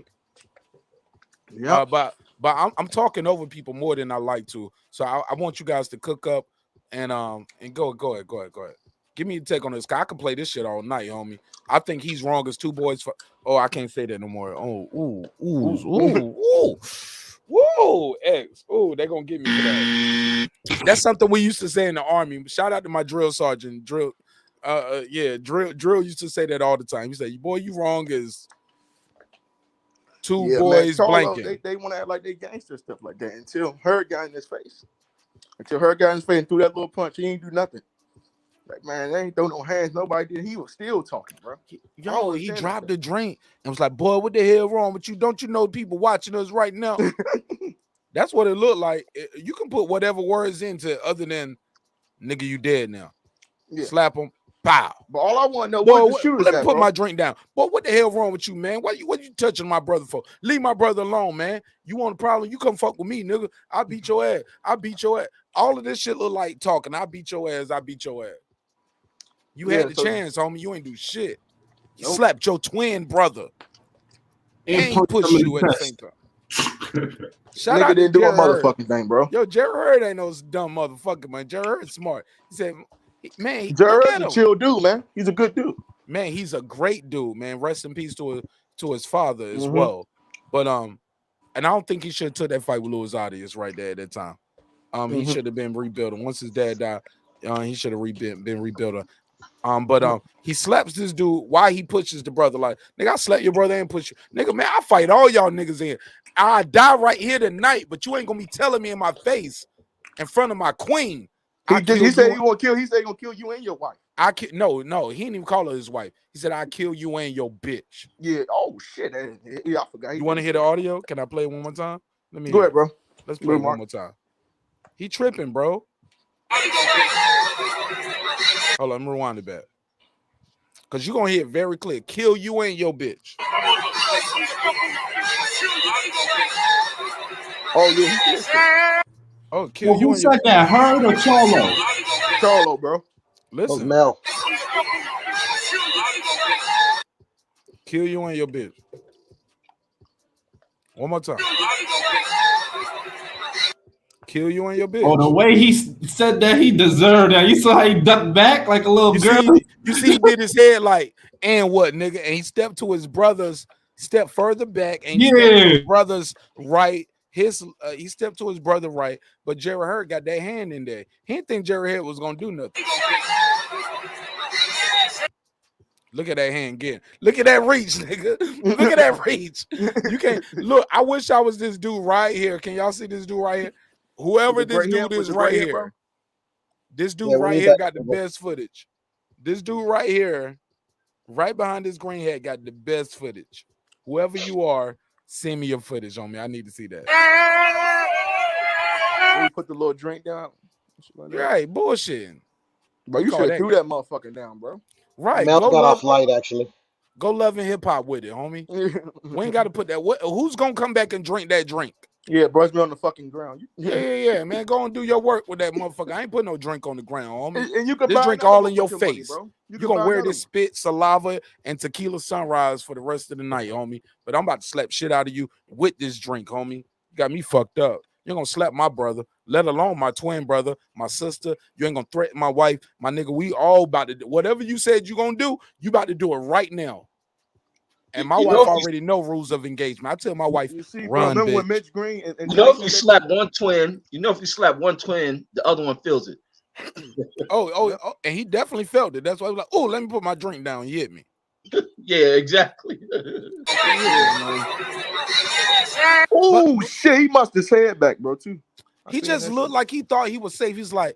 Yeah. But I'm talking over people more than I like to. So I want you guys to cook up and go ahead. Give me a take on this. I can play this shit all night, homie. I think he's wrong as two boys. I can't say that no more. X. They're gonna get me for that. That's something we used to say in the Army. Shout out to my drill sergeant. Drill used to say that all the time. He said, "Boy, you wrong as two boys blanking." They want to act like they gangster stuff like that until HURD got in his face. Until HURD got in his face and threw that little punch, he ain't do nothing. Like, man, they ain't throw no hands. Nobody did. He was still talking, bro. He dropped the drink and was like, "Boy, what the hell wrong with you? Don't you know people watching us right now?" That's what it looked like. You can put whatever words into other than "nigga, you dead now." Yeah. Slap him. Pow. But all I want to know, what the shooters let me put my drink down. Boy, what the hell wrong with you, man? What you touching my brother for? Leave my brother alone, man. You want a problem? You come fuck with me, nigga. I beat your ass. All of this shit look like talking. I beat your ass. You had the chance, homie. You ain't do shit. You slapped your twin brother. And he pushed you at the same time. Shout Nigga out to didn't do a Jerry Hurd. motherfucking thing, bro. Yo, Jerry Hurd ain't no dumb motherfucker, man. Jerry Hurd's smart. He said, man, look Jared's at a him. chill dude, man. He's a good dude. Man, he's a great dude, man. Rest in peace to his father as well. But and I don't think he should have took that fight with Louis Arias right there at that time. He should have been rebuilding. Once his dad died, he should have been rebuilding. But he slaps this dude. Why he pushes the brother like, nigga, I slap your brother and push you. Nigga, man, I fight all y'all niggas in. I die right here tonight, but you ain't gonna be telling me in my face in front of my queen. He said he gonna kill. He said he gonna kill you and your wife. No, he didn't even call her his wife. He said, I kill you and your bitch. Yeah. Oh shit. Yeah, I forgot. You want to hear the audio? Can I play it one more time? Let me go ahead, bro. Let's play it one more time. He tripping, bro. Hold on, let me rewind it back. Because you're gonna hear it very clear. Kill you and your bitch. Oh, yeah. Oh, kill you who and your said that? Hurd or Charlo? Charlo, bro. Listen. Mel. Kill you and your bitch. One more time. Kill you and your bitch. Oh, the way he said that, he deserved that. You saw how he ducked back like a little girl? You see, he did his head like, and what, nigga? And he stepped to his brother's, step further back, and he stepped to his brother's right. He stepped to his brother right, but Jerry Hurd got that hand in there. He didn't think Jerry Hurd was gonna do nothing. Look at that hand again. Look at that reach, nigga. Look at that reach. You can't look. I wish I was this dude right here. Can y'all see this dude right here? Whoever this dude is right here. This dude right here got the best footage. This dude right here, right behind this green head, got the best footage. Whoever you are, send me your footage on me. I need to see that. You put the little drink down. Right, bullshitting. Bro, you should have threw that motherfucker down, bro. Right. Mel got off light, actually. Go Love and Hip Hop with it, homie. We ain't got to put that. Who's gonna come back and drink that drink? Yeah, bro's me on the fucking ground. Yeah, man. Go and do your work with that motherfucker. I ain't putting no drink on the ground, homie. And you can this drink all in your face. Money, you gonna wear this spit, saliva, and tequila sunrise for the rest of the night, homie. But I'm about to slap shit out of you with this drink, homie. You got me fucked up. You're gonna slap my brother, let alone my twin brother, my sister. You ain't gonna threaten my wife, my nigga. We all about to do whatever you said you gonna do, you about to do it right now. And my wife already know rules of engagement. I tell my wife, run, remember bitch. when Mitch Green and you know, if you slap one twin, the other one feels it. Oh, and he definitely felt it. That's why I was like, oh, let me put my drink down. You hit me. Yeah, exactly. Oh shit, he must have said back, bro, too. He just looked like he thought he was safe. He's like,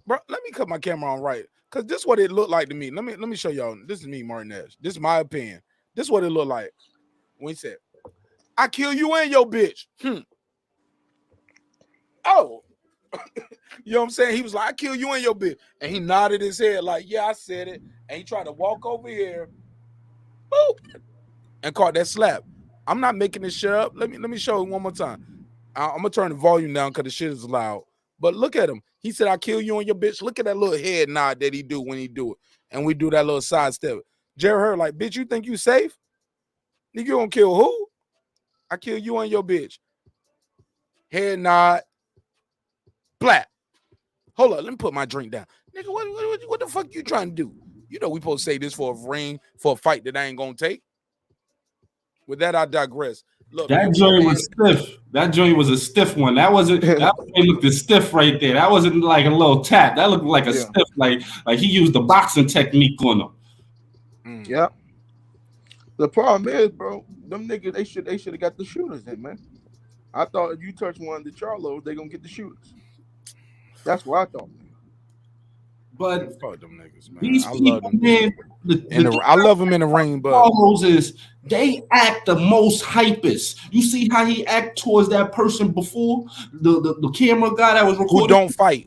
bro, let me cut my camera on right. Because this is what it looked like to me. Let me show y'all. This is me, Martinez. This is my opinion. This is what it looked like when he said, I kill you and your bitch. Oh. You know what I'm saying? He was like, I kill you and your bitch. And he nodded his head like, yeah, I said it. And he tried to walk over here. Boop, and caught that slap. I'm not making this shit up. Let me show you one more time. I'm gonna turn the volume down because the shit is loud. But look at him. He said, I kill you and your bitch. Look at that little head nod that he do when he do it. And we do that little side step. Jerry Hurd like, bitch, you think you safe? Nigga, you gonna kill who? I kill you and your bitch. Head nod. Black. Hold up, let me put my drink down. Nigga, what the fuck you trying to do? You know we supposed to say this for a ring, for a fight that I ain't gonna take. With that, I digress. Look, that joint was stiff. That joint was a stiff one. That wasn't. That looked stiff right there. That wasn't like a little tap. That looked like a stiff. Like he used the boxing technique on him. Yeah. The problem is, bro, them niggas they should have got the shooters in, man. I thought if you touch one of the Charlos, they gonna get the shooters. That's what I thought. But fuck them niggas, man. These I people, love them. man, I love them in the ring, but they act the most hypest. You see how he act towards that person before the camera guy that was recording.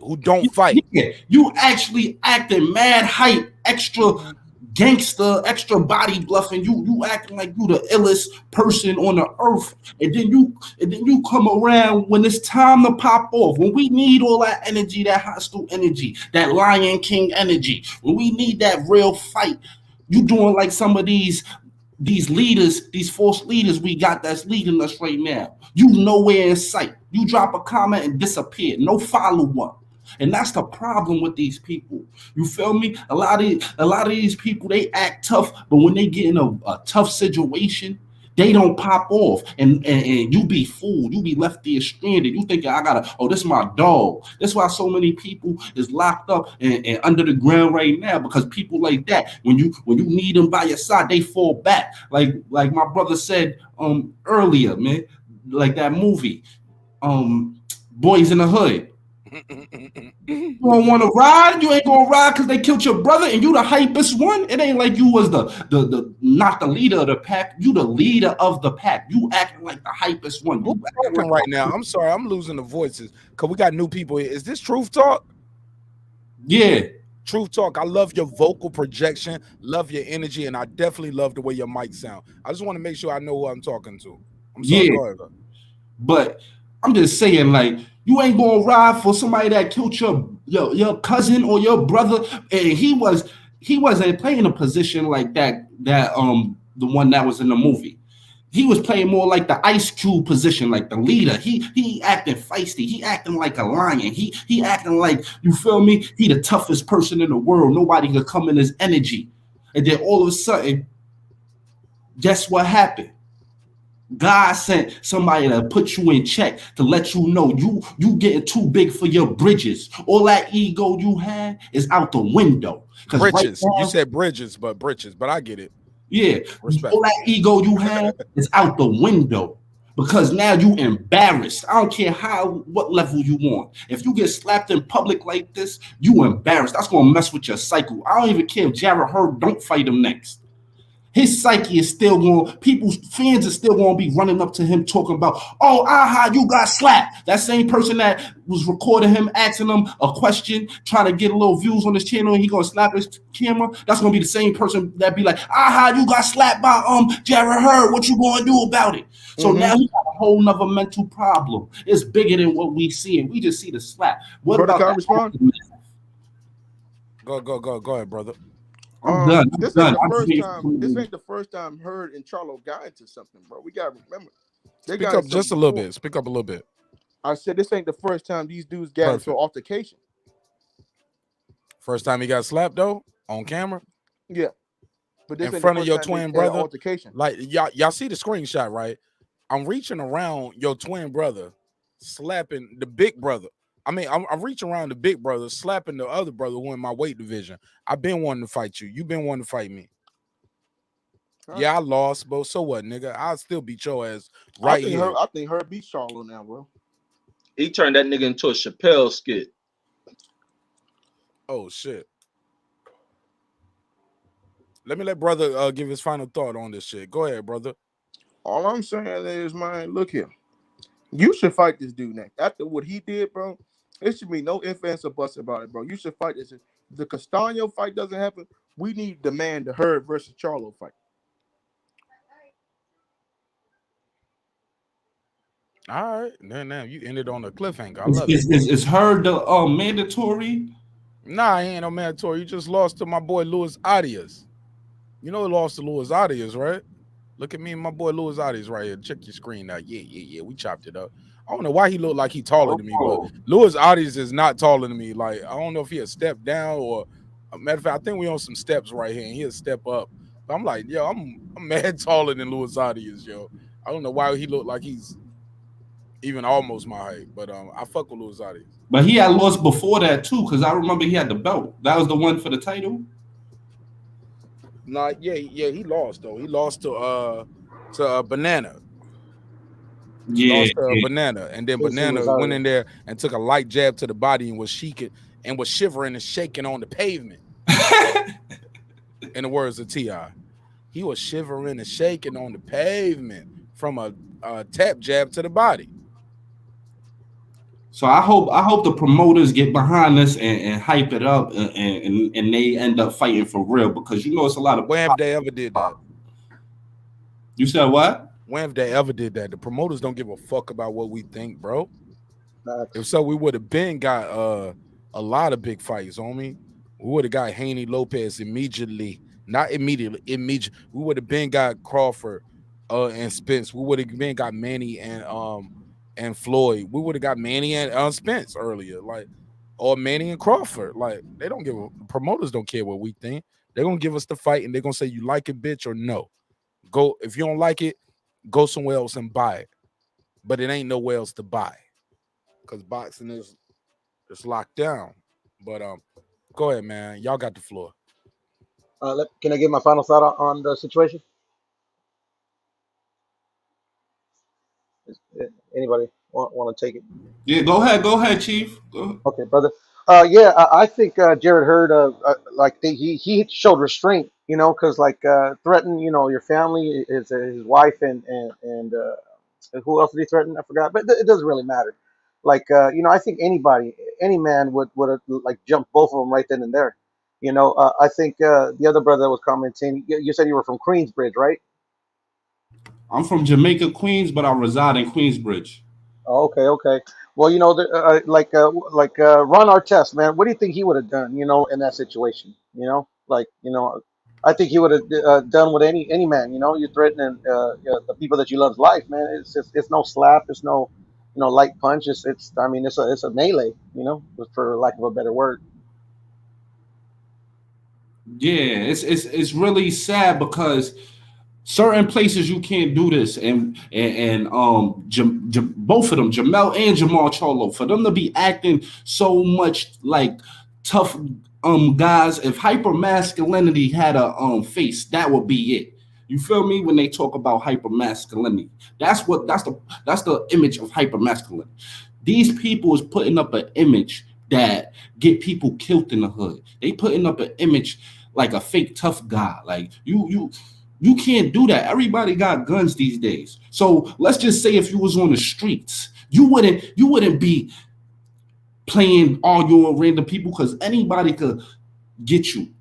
Who don't fight. Yeah, you actually acting mad hype, extra gangster, extra body bluffing. You acting like you the illest person on the earth, and then you come around when it's time to pop off. When we need all that energy, that hostile energy, that Lion King energy. When we need that real fight, you doing like some of these these leaders, these false leaders we got that's leading us right now. You nowhere in sight. You drop a comment and disappear. No follow-up. And that's the problem with these people. You feel me? A lot of these people, they act tough, but when they get in a tough situation, they don't pop off, and you be fooled. You be left there stranded. You think this is my dog. That's why so many people is locked up and under the ground right now, because people like that, when you need them by your side, they fall back. Like my brother said earlier, man, like that movie, Boys in the Hood. You don't want to ride. You ain't gonna ride because they killed your brother, and you the hypest one. It ain't like you was the not the leader of the pack. You the leader of the pack. You acting like the hypest one. Who's talking right now? I'm sorry, I'm losing the voices because we got new people here. Is this Truth Talk? Yeah, Truth Talk. I love your vocal projection, love your energy, and I definitely love the way your mic sound. I just want to make sure I know who I'm talking to. I'm sorry. Yeah. Go ahead, But I'm just saying, like, you ain't gonna ride for somebody that killed your cousin or your brother, and he wasn't playing a position like that. The one that was in the movie, he was playing more like the Ice Cube position, like the leader. He acting feisty. He acting like a lion. He acting like, you feel me? He the toughest person in the world. Nobody could come in his energy, and then all of a sudden, guess what happened? God sent somebody to put you in check, to let you know you getting too big for your bridges. All that ego you had is out the window. Bridges. Right now, you said bridges, but I get it. Yeah. Respect. All that ego you had is out the window, because now you embarrassed. I don't care what level you want. If you get slapped in public like this, you embarrassed. That's gonna mess with your cycle. I don't even care if JARRETT don't fight him next. His psyche is still going, fans are still going to be running up to him talking about, oh, you got slapped. That same person that was recording him, asking him a question, trying to get a little views on his channel, and he going to slap his camera. That's going to be the same person that be like, you got slapped by JARRETT. What you going to do about it? So now he got a whole nother mental problem. It's bigger than what we see, and we just see the slap. What brother, about can I respond? Go ahead, brother. I'm done. This ain't the first time HURD and Charlo got into something, bro. We gotta remember. Speak up just a little bit. Speak up a little bit. I said this ain't the first time these dudes got into an altercation. First time he got slapped though, on camera. Yeah, but this in front of your twin brother. Altercation. Like y'all see the screenshot, right? I'm reaching around your twin brother, slapping the big brother. I mean, I'm reaching around the big brother, slapping the other brother who in my weight division. I've been wanting to fight you. You've been wanting to fight me. Huh? Yeah, I lost, but so what, nigga? I'll still beat your ass here. I think HURD beat Charlo now, bro. He turned that nigga into a Chappelle skit. Oh, shit. Let me let brother give his final thought on this shit. Go ahead, brother. All I'm saying is, man, look here. You should fight this dude next. After what he did, bro, it should be no ifs, ands, or buts about it, bro. You should fight this. If the Castaño fight doesn't happen, we need to demand the HURD versus Charlo fight. All right. Now you ended on a cliffhanger. I love it. Is HURD the mandatory? Nah, he ain't no mandatory. You just lost to my boy Luis Arias. You know he lost to Luis Arias, right? Look at me and my boy Luis Arias right here. Check your screen now. Yeah. We chopped it up. I don't know why he looked like he taller than me, but Luis Arias is not taller than me. Like, I don't know if he a step down or a matter of fact, I think we on some steps right here and he'll step up. But I'm like, yo, I'm mad taller than Luis Arias, yo. I don't know why he looked like he's even almost my height, but I fuck with Luis Arias. But he had lost before that too, because I remember he had the belt. That was the one for the title. Nah, yeah, he lost though. He lost to Banana. Yeah, lost to Banana, and then Banana went in there and took a light jab to the body and was shaking and was shivering and shaking on the pavement. In the words of T.I., he was shivering and shaking on the pavement from a tap jab to the body. So I hope the promoters get behind this and hype it up and they end up fighting for real, because you know it's a lot of. When have they ever did that? You said what? When have they ever did that? The promoters don't give a fuck about what we think, bro. If so, we would have been got a lot of big fights, homie. We would have got Haney Lopez immediately Not immediately. We would have been got Crawford and Spence. We would have been got Manny and Floyd. We would have got Manny and Spence earlier, like, or Manny and Crawford. Like, they don't give promoters don't care what we think. They're gonna give us the fight and they're gonna say you like it, bitch, or no. Go if you don't like it, go somewhere else and buy it. But it ain't nowhere else to buy because boxing is locked down. But go ahead, man. Y'all got the floor. Can I give my final thought on the situation? Anybody want to take it? Yeah, go ahead, Chief. Go ahead. Okay, brother. Yeah, I think Jared Hurd, like he showed restraint, you know, because like threaten, you know, your family, his wife, and who else did he threaten? I forgot, but it doesn't really matter. Like you know, I think any man would have like jumped both of them right then and there. You know, I think the other brother that was commenting, you said you were from Queensbridge, right? I'm from Jamaica, Queens, but I reside in Queensbridge. Oh, okay, okay. Well, you know, like Ron Artest, man. What do you think he would have done? You know, in that situation. You know, like you know, I think he would have done what any man. You know, you threatening the people that you love's life, man. It's no slap. It's no light punch. It's I mean it's a melee. You know, for lack of a better word. Yeah, it's really sad because certain places you can't do this, and both of them, Jermell and Jamal Charlo, for them to be acting so much like tough guys. If hyper masculinity had a face, that would be it. You feel me? When they talk about hyper masculinity, that's the image of hyper masculinity. These people is putting up an image that get people killed in the hood. They putting up an image like a fake tough guy. Like you can't do that. Everybody got guns these days. So let's just say if you was on the streets, you wouldn't be playing arguing with random people because anybody could get you.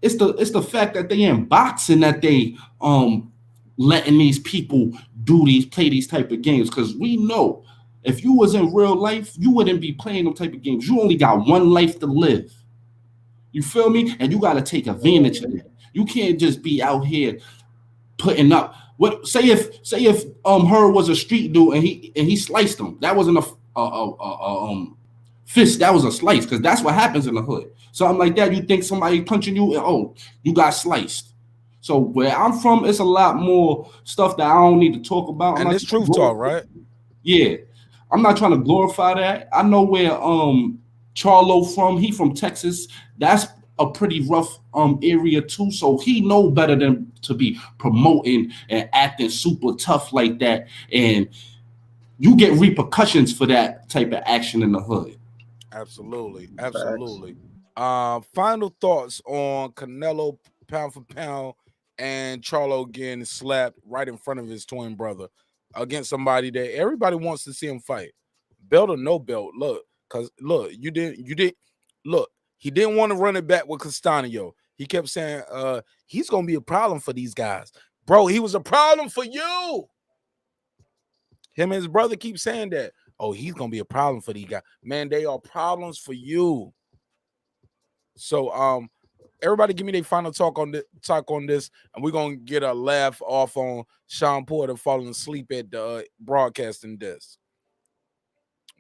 It's the fact that they in boxing that they letting these people play these type of games. Because we know if you was in real life, you wouldn't be playing them type of games. You only got one life to live. You feel me? And you got to take advantage of it. You can't just be out here putting up. What say if Hurd was a street dude and he sliced him? That wasn't a fist. That was a slice because that's what happens in the hood. Something like that. You think somebody punching you? Oh, you got sliced. So where I'm from, it's a lot more stuff that I don't need to talk about. And it's truth talk, right? Yeah, I'm not trying to glorify that. I know where Charlo from. He from Texas. That's a pretty rough area too. So he know better than to be promoting and acting super tough like that. And you get repercussions for that type of action in the hood. Absolutely, absolutely. Final thoughts on Canelo pound for pound and Charlo getting slapped right in front of his twin brother against somebody that everybody wants to see him fight, belt or no belt. Look, because look, you did look. He didn't want to run it back with Castaño. He kept saying he's gonna be a problem for these guys, bro. He was a problem for you. Him and his brother keep saying that. Oh, he's gonna be a problem for these guys. Man, they are problems for you. So everybody give me their final talk on this, and we're gonna get a laugh off on Sean Porter falling asleep at the broadcasting desk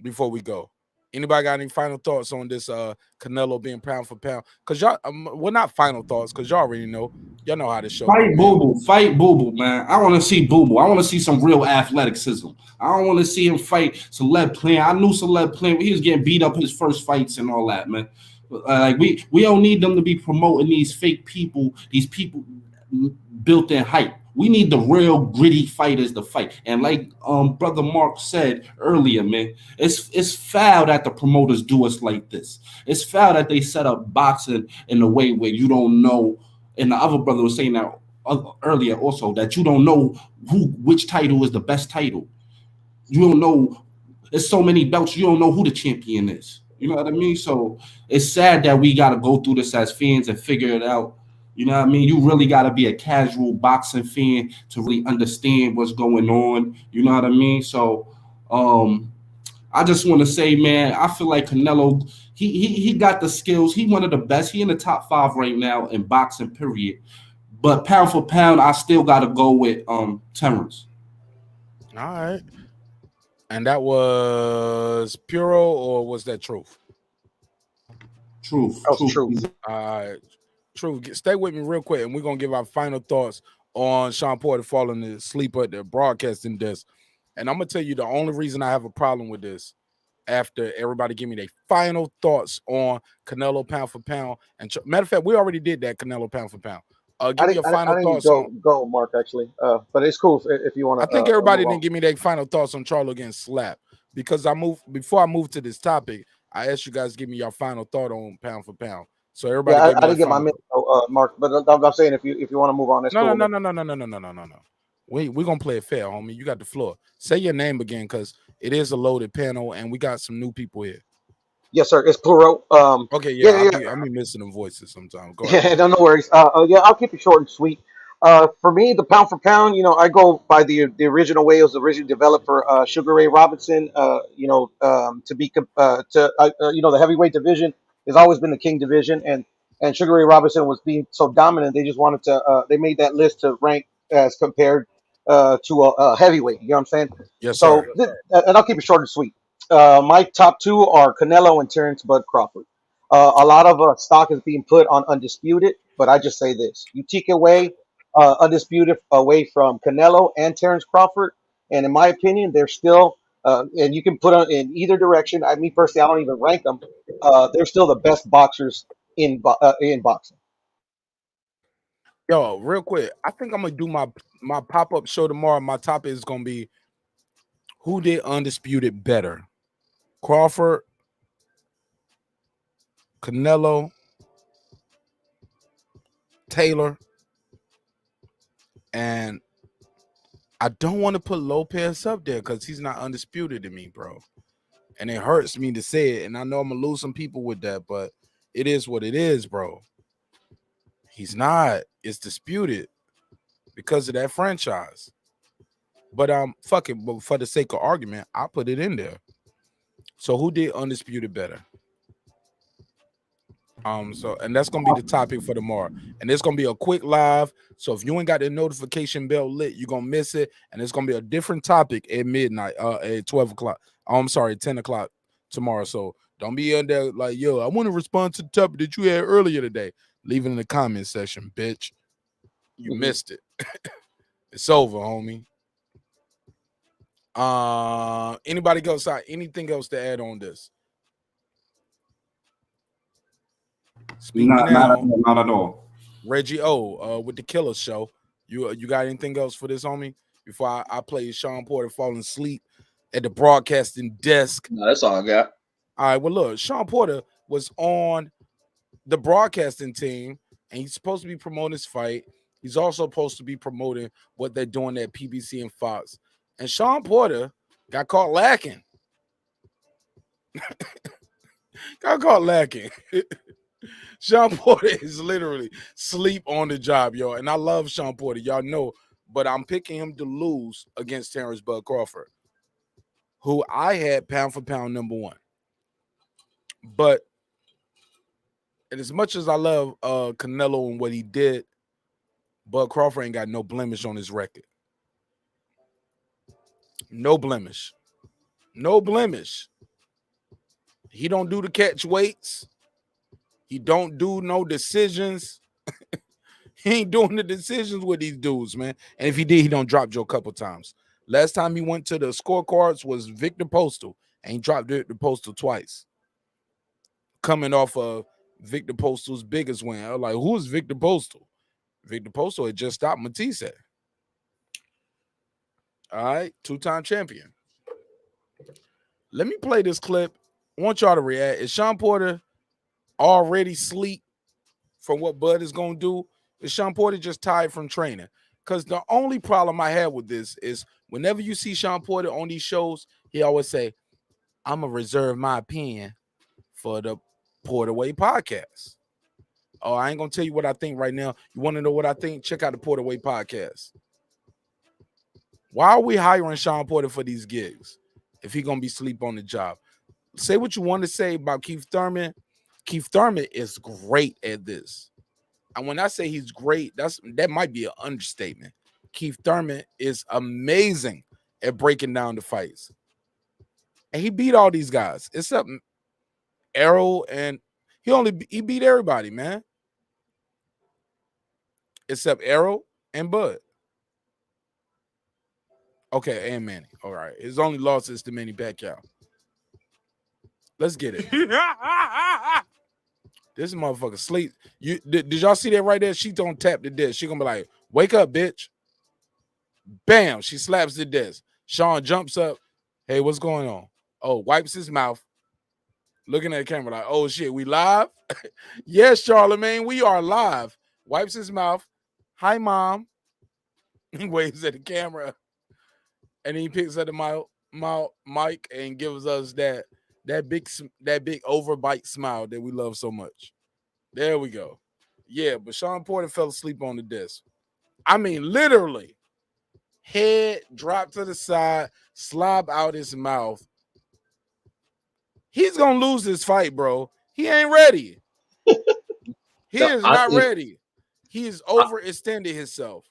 before we go. Anybody got any final thoughts on this Canelo being pound for pound? Because y'all, well, not final thoughts, because y'all already know. Y'all know how this show Fight Boo Boo, man. I want to see Boo Boo. I want to see some real athleticism. I don't want to see him fight Celeb Plan. I knew Celeb Plan. He was getting beat up his first fights and all that, man. Like we don't need them to be promoting these fake people, these people built in hype. We need the real gritty fighters to fight. And like Brother Mark said earlier, man, it's foul that the promoters do us like this. It's foul that they set up boxing in a way where you don't know. And the other brother was saying that earlier also, that you don't know which title is the best title. You don't know. There's so many belts, you don't know who the champion is. You know what I mean? So it's sad that we got to go through this as fans and figure it out. You know what I mean? You really got to be a casual boxing fan to really understand what's going on. You know what I mean? So I just want to say, man, I feel like Canelo, he got the skills. He one of the best. He in the top 5 right now in boxing, period. But pound for pound, I still got to go with Terrence. All right. And that was Puro, or was that Truth? Truth. That was true. Truth. Stay with me real quick, and we're gonna give our final thoughts on Sean Porter falling asleep at the broadcasting desk. And I'm gonna tell you the only reason I have a problem with this, after everybody give me their final thoughts on Canelo pound for pound. And matter of fact, we already did that Canelo pound for pound. Give me your final I didn't thoughts on. go, Mark, actually. But it's cool if you want to. I think everybody didn't give me their final thoughts on Charlo getting slapped, because before I moved to this topic, I asked you guys to give me your final thought on pound for pound. So everybody Yeah, gave me I didn't get my final minute, Mark. But I'm saying if you want to move on, that's cool. No. We're gonna play it fair, homie. You got the floor. Say your name again, because it is a loaded panel and we got some new people here. Yes, sir. It's plural. Okay, Yeah. I'll be missing the voices sometimes. Go ahead. Yeah, no worries. Yeah, I'll keep it short and sweet. For me, the pound for pound, I go by the original way it was originally developed for Sugar Ray Robinson. To be the heavyweight division has always been the king division, and Sugar Ray Robinson was being so dominant, they just wanted to. They made that list to rank as compared to a heavyweight. You know what I'm saying? Yes, So, sir. and I'll keep it short and sweet. My top two are Canelo and Terrence Bud Crawford. A lot of stock is being put on Undisputed, but I just say this: you take away Undisputed away from Canelo and Terrence Crawford, and in my opinion, they're still. And you can put on in either direction. Me personally, I don't even rank them. They're still the best boxers in boxing. Yo, real quick, I think I'm gonna do my pop-up show tomorrow. My topic is gonna be, who did Undisputed better? Crawford, Canelo, Taylor, and I don't want to put Lopez up there because he's not undisputed to me, bro. And it hurts me to say it. And I know I'm gonna lose some people with that, but it is what it is, bro. He's not. It's disputed because of that franchise. But fuck it. But for the sake of argument, I put it in there. So who did Undisputed better? And that's gonna be the topic for tomorrow. And it's gonna be a quick live. So if you ain't got the notification bell lit, you're gonna miss it. And it's gonna be a different topic at midnight, at 12 o'clock. I'm sorry, 10 o'clock tomorrow. So don't be in there like, yo, I want to respond to the topic that you had earlier today. Leave it in the comment section, bitch. You missed it. It's over, homie. Anybody else? Anything else to add on this? Speak Not at all. Reggie O, with the Killer Show. You got anything else for this, homie? Before I play Sean Porter falling asleep at the broadcasting desk. No, that's all I got. All right, well, look, Sean Porter was on the broadcasting team, and he's supposed to be promoting his fight. He's also supposed to be promoting what they're doing at PBC and Fox. And Sean Porter got caught lacking. Got caught lacking. Sean Porter is literally sleep on the job, yo. And I love Sean Porter, y'all know, but I'm picking him to lose against Terrence Bud Crawford, who I had pound for pound number one. But and as much as I love Canelo and what he did, Bud Crawford ain't got no blemish on his record. No blemish. No blemish. He don't do the catch weights. He don't do no decisions. He ain't doing the decisions with these dudes, man. And if he did, he don't drop Joe a couple times. Last time he went to the scorecards was Victor Postal, and he dropped Victor Postal twice. Coming off of Victor Postal's biggest win. I was like, who is Victor Postal? Victor Postal had just stopped Matisse. All right, two-time champion. Let me play this clip. I want y'all to react. Is Sean Porter already sleep from what Bud is going to do? Is Sean Porter just tired from training? Because the only problem I have with this is whenever you see Sean Porter on these shows, he always say, I'm going to reserve my opinion for the Porter Way podcast. Oh, I ain't going to tell you what I think right now. You want to know what I think? Check out the Porter Way podcast. Why are we hiring Sean Porter for these gigs if he going to be sleep on the job? Say what you want to say about Keith Thurman. Keith Thurman is great at this. And when I say he's great, that might be an understatement. Keith Thurman is amazing at breaking down the fights. And he beat all these guys except Errol, and he beat everybody, man. Except Errol and Bud. Okay, and Manny. All right. His only loss is to Manny Pacquiao. Let's get it. This motherfucker sleep. Did y'all see that right there? She don't tap the desk. She gonna be like, wake up, bitch. Bam. She slaps the desk. Sean jumps up. Hey, what's going on? Oh, wipes his mouth. Looking at the camera like, oh shit, we live? Yes, Charlemagne, we are live. Wipes his mouth. Hi, mom. He waves at the camera. And he picks up the mic and gives us that big overbite smile that we love so much. There we go. Yeah, but Sean Porter fell asleep on the desk. I mean, literally, head dropped to the side, slob out his mouth. He's gonna lose this fight, bro. He ain't ready. He is not ready. He's overextended himself.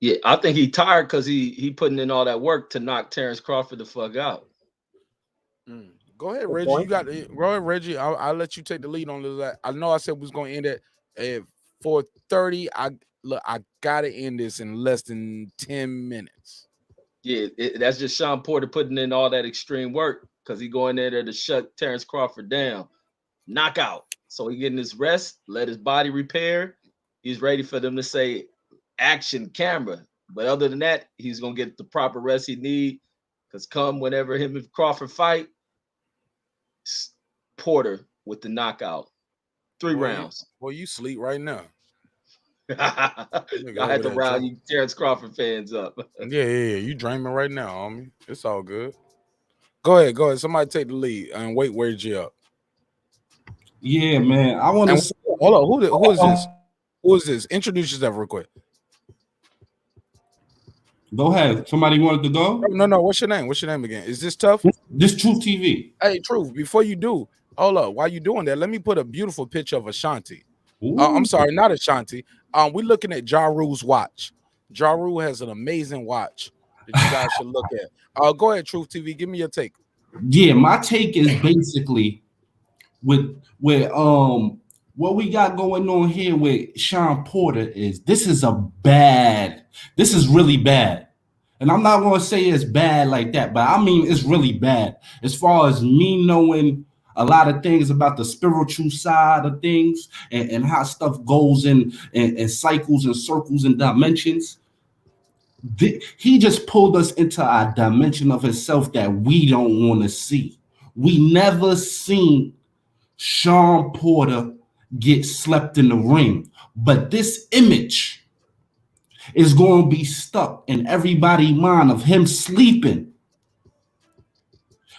Yeah, I think he tired because he putting in all that work to knock Terrence Crawford the fuck out. Go ahead, Reggie. You got it. Go ahead, Reggie. I'll let you take the lead on this. I know I said we was gonna end it at 4:30. I gotta end this in less than 10 minutes. Yeah, that's just Sean Porter putting in all that extreme work because he going there to shut Terrence Crawford down, knockout. So he getting his rest, let his body repair. He's ready for them to say action camera. But other than that, he's gonna get the proper rest he need. Because come whenever him and Crawford fight, Porter with the knockout. 3 rounds. Well, you sleep right now. I had to round you Terrence Crawford fans up. Yeah. You dreaming right now, homie. It's all good. Go ahead. Somebody take the lead and wait Reggie up. Yeah, man. I want to hold on. Who is this? Who is this? Introduce yourself real quick. Go ahead. Somebody wanted to go? No. What's your name? What's your name again? Is this Tough? This Truth TV. Hey, Truth. Before you do, hold up. While you doing that, let me put a beautiful picture of Ashanti. I'm sorry, not Ashanti. We're looking at Ja Rule's watch. Ja Rule has an amazing watch that you guys should look at. Go ahead, Truth TV. Give me your take. Yeah, my take is basically with what we got going on here with Sean Porter is this is really bad. And I'm not going to say it's bad like that, but I mean, it's really bad. As far as me knowing a lot of things about the spiritual side of things and how stuff goes in cycles and circles and dimensions. He just pulled us into a dimension of himself that we don't want to see. We never seen Sean Porter get slept in the ring, but this image is going to be stuck in everybody's mind of him sleeping.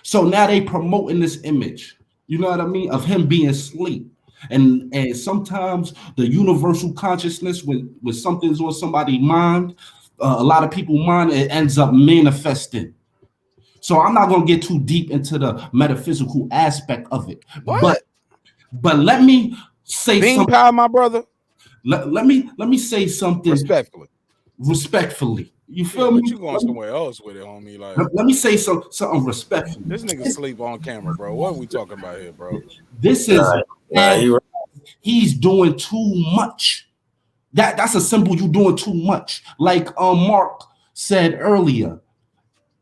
So now they promoting this image, you know what I mean, of him being asleep. And sometimes the universal consciousness when something's on somebody's mind, a lot of people's mind, it ends up manifesting. So I'm not going to get too deep into the metaphysical aspect of it. What? But let me say something. Power, my brother. Let me say something respectfully. You feel me? But you going somewhere else with it, homie? Like, let me say something respectful. This nigga sleep on camera, bro. What are we talking about here, bro? This is he's doing too much. That's a symbol. You doing too much. Like Mark said earlier,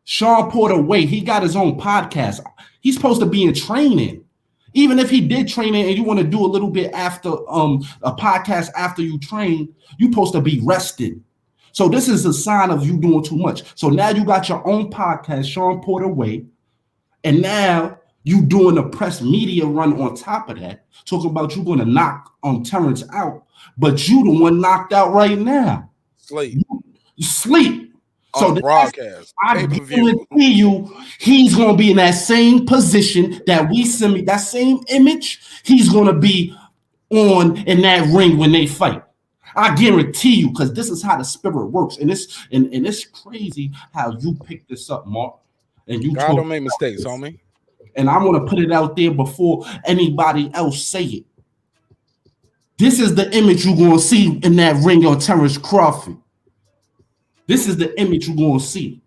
Sean Porter, he got his own podcast. He's supposed to be in training. Even if he did training and you want to do a little bit after a podcast after you train, you're supposed to be rested. So this is a sign of you doing too much. So now you got your own podcast, Sean Porter Way, and now you doing a press media run on top of that, talking about you going to knock Terrence out, but you the one knocked out right now. Sleep. So the broadcast, I guarantee you, he's gonna be in that same position that we send me, that same image. He's gonna be on in that ring when they fight. I guarantee you, because this is how the spirit works, and it's crazy how you pick this up, Mark. And you God don't make mistakes, homie. And I want to put it out there before anybody else say it. This is the image you're going to see in that ring on Terrence Crawford. This is the image you're going to see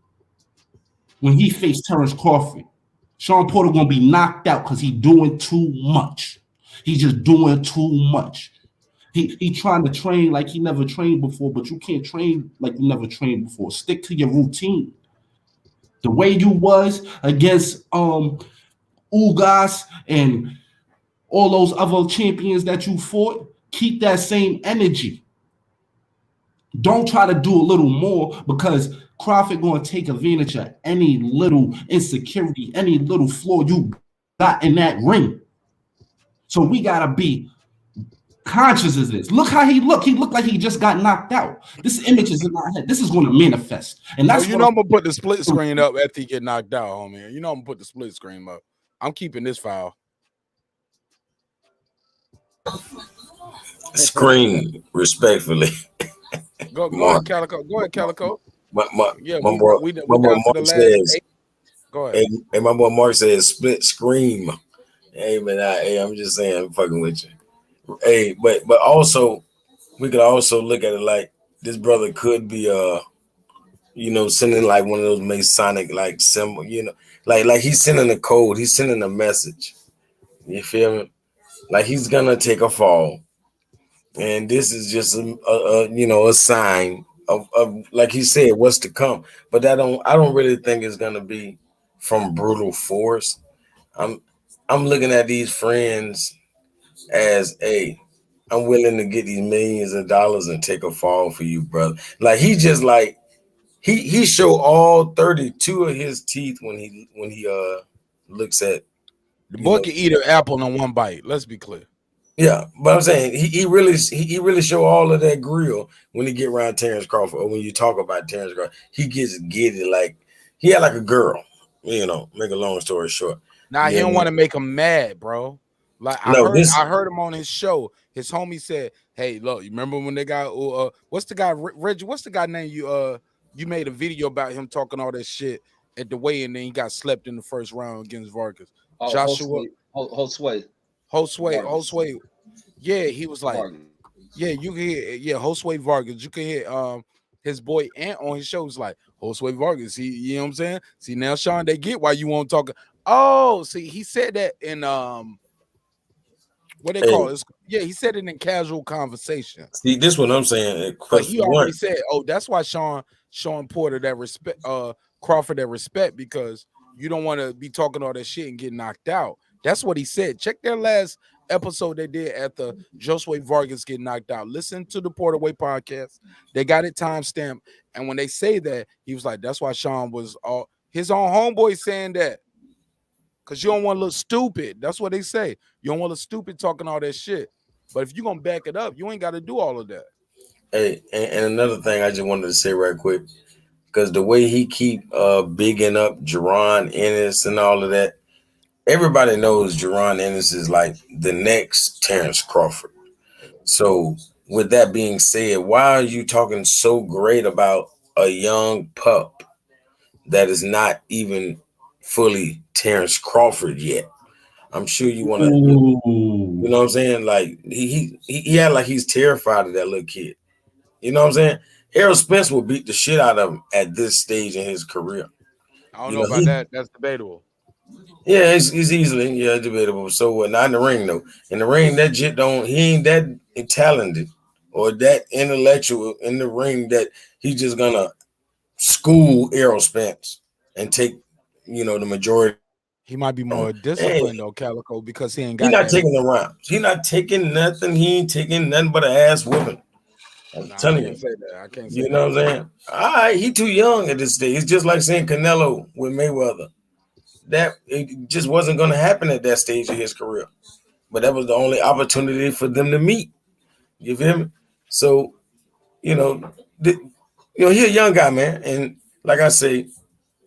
when he faced Terrence Crawford. Sean Porter going to be knocked out because he's doing too much. He's just doing too much. He trying to train like he never trained before, but you can't train like you never trained before. Stick to your routine. The way you was against Ugas and all those other champions that you fought, keep that same energy. Don't try to do a little more because Crawford going to take advantage of any little insecurity, any little flaw you got in that ring. So we got to be conscious of this. Look how he looked. He looked like he just got knocked out. This image is in our head. This is going to manifest. And that's you know I'm going to put the split screen up after he get knocked out, homie. You know I'm going to put the split screen up. I'm keeping this file. Scream respectfully. Go ahead, Calico. Go ahead, Calico. My boy Mark says. Go ahead. Hey, my boy Mark says split scream. Hey man, I'm just saying, I'm fucking with you. Hey, but also we could also look at it like this brother could be sending like one of those Masonic like symbol, like he's sending a code, he's sending a message. You feel me? Like he's gonna take a fall, and this is just a sign of like he said what's to come. But I don't really think it's gonna be from brutal force. I'm looking at these friends as I'm willing to get these millions of dollars and take a fall for you, brother. Like he just like he showed all 32 of his teeth when he looks at the boy can eat an apple in one bite. Let's be clear. Yeah, but I'm saying he really show all of that grill when he get around Terrence Crawford, or when you talk about Terrence Crawford, he gets giddy like he had like a girl. Make a long story short. Nah, he don't want to make him mad, bro. Like I heard him on his show. His homie said, "Hey, look, you remember when they got what's the guy Reggie? What's the guy name you made a video about him talking all that shit at the weigh-in, and then he got slept in the first round against Vargas? Joshua Josue. Yeah, he was like, Vargas. Yeah, you can hear Josue Vargas. You can hear his boy Ant on his show was like Josue Vargas. You know what I'm saying? See now, Sean, they get why you won't talk. Oh, see, he said that in what they call it? Yeah, he said it in casual conversation. See, this what I'm saying. But he already said, "Oh, that's why Sean Porter that respect, Crawford that respect, because you don't want to be talking all that shit and get knocked out." That's what he said. Check their last episode they did at the Josue Vargas get knocked out. Listen to the Porter Way podcast. They got it timestamped, and when they say that, he was like, "That's why Sean was all his own homeboy saying that." Because you don't want to look stupid. That's what they say. You don't want to look stupid talking all that shit. But if you're going to back it up, you ain't got to do all of that. Hey, and another thing I just wanted to say right quick, because the way he keep bigging up Jaron Ennis and all of that, everybody knows Jaron Ennis is like the next Terrence Crawford. So with that being said, why are you talking so great about a young pup that is not even fully Terrence Crawford yet? I'm sure you want to, you know what I'm saying? Like he had like he's terrified of that little kid. You know what I'm saying? Errol Spence will beat the shit out of him at this stage in his career. I don't know about that. That's debatable. Yeah, it's easily debatable. So not in the ring though. In the ring, that shit he ain't that talented or that intellectual in the ring that he's just gonna school Errol Spence and take the majority. He might be more disciplined though, Calico, because he ain't got. He's not taking the rounds. He's not taking nothing. He ain't taking nothing but an ass whooping. I'm telling you. I can't say you know what I'm saying? All right, he too young at this stage. It's just like saying Canelo with Mayweather. That it just wasn't going to happen at that stage of his career. But that was the only opportunity for them to meet. You feel me? So, he a young guy, man. And like I say,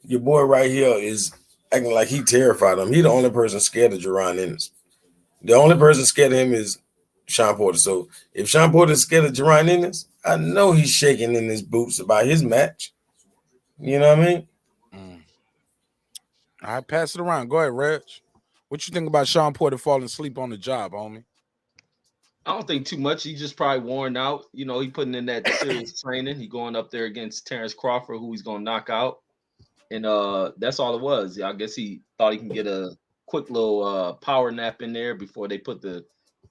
your boy right here is acting like he terrified him. He the only person scared of Jaron Ennis. The only person scared of him is Sean Porter. So if Sean Porter is scared of Jaron Ennis, I know he's shaking in his boots about his match. You know what I mean? All right, pass it around. Go ahead, Reg. What you think about Sean Porter falling asleep on the job, homie? I don't think too much. He's just probably worn out. You know, he putting in that serious training. He going up there against Terrence Crawford, who he's gonna knock out. And that's all it was. I guess he thought he can get a quick little power nap in there before they put the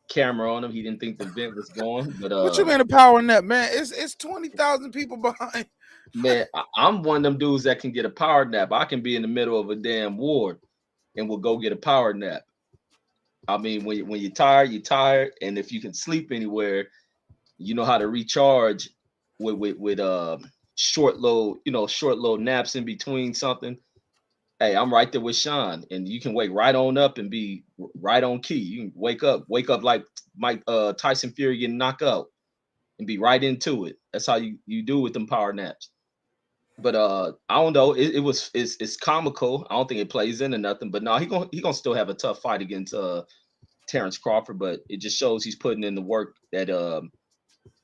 camera on him. He didn't think the vent was going. But what you mean a power nap, man? It's 20,000 people behind. man, I'm one of them dudes that can get a power nap. I can be in the middle of a damn ward and will go get a power nap. I mean, when you're tired, you're tired. And if you can sleep anywhere, you know how to recharge with short little naps in between something. Hey, I'm right there with Sean, and you can wake right on up and be right on key. You can wake up like Mike Tyson Fury getting knocked out and be right into it. That's how you do with them power naps. But I don't know. It's comical. I don't think it plays into nothing. But no, he gonna still have a tough fight against Terrence Crawford. But it just shows he's putting in the work that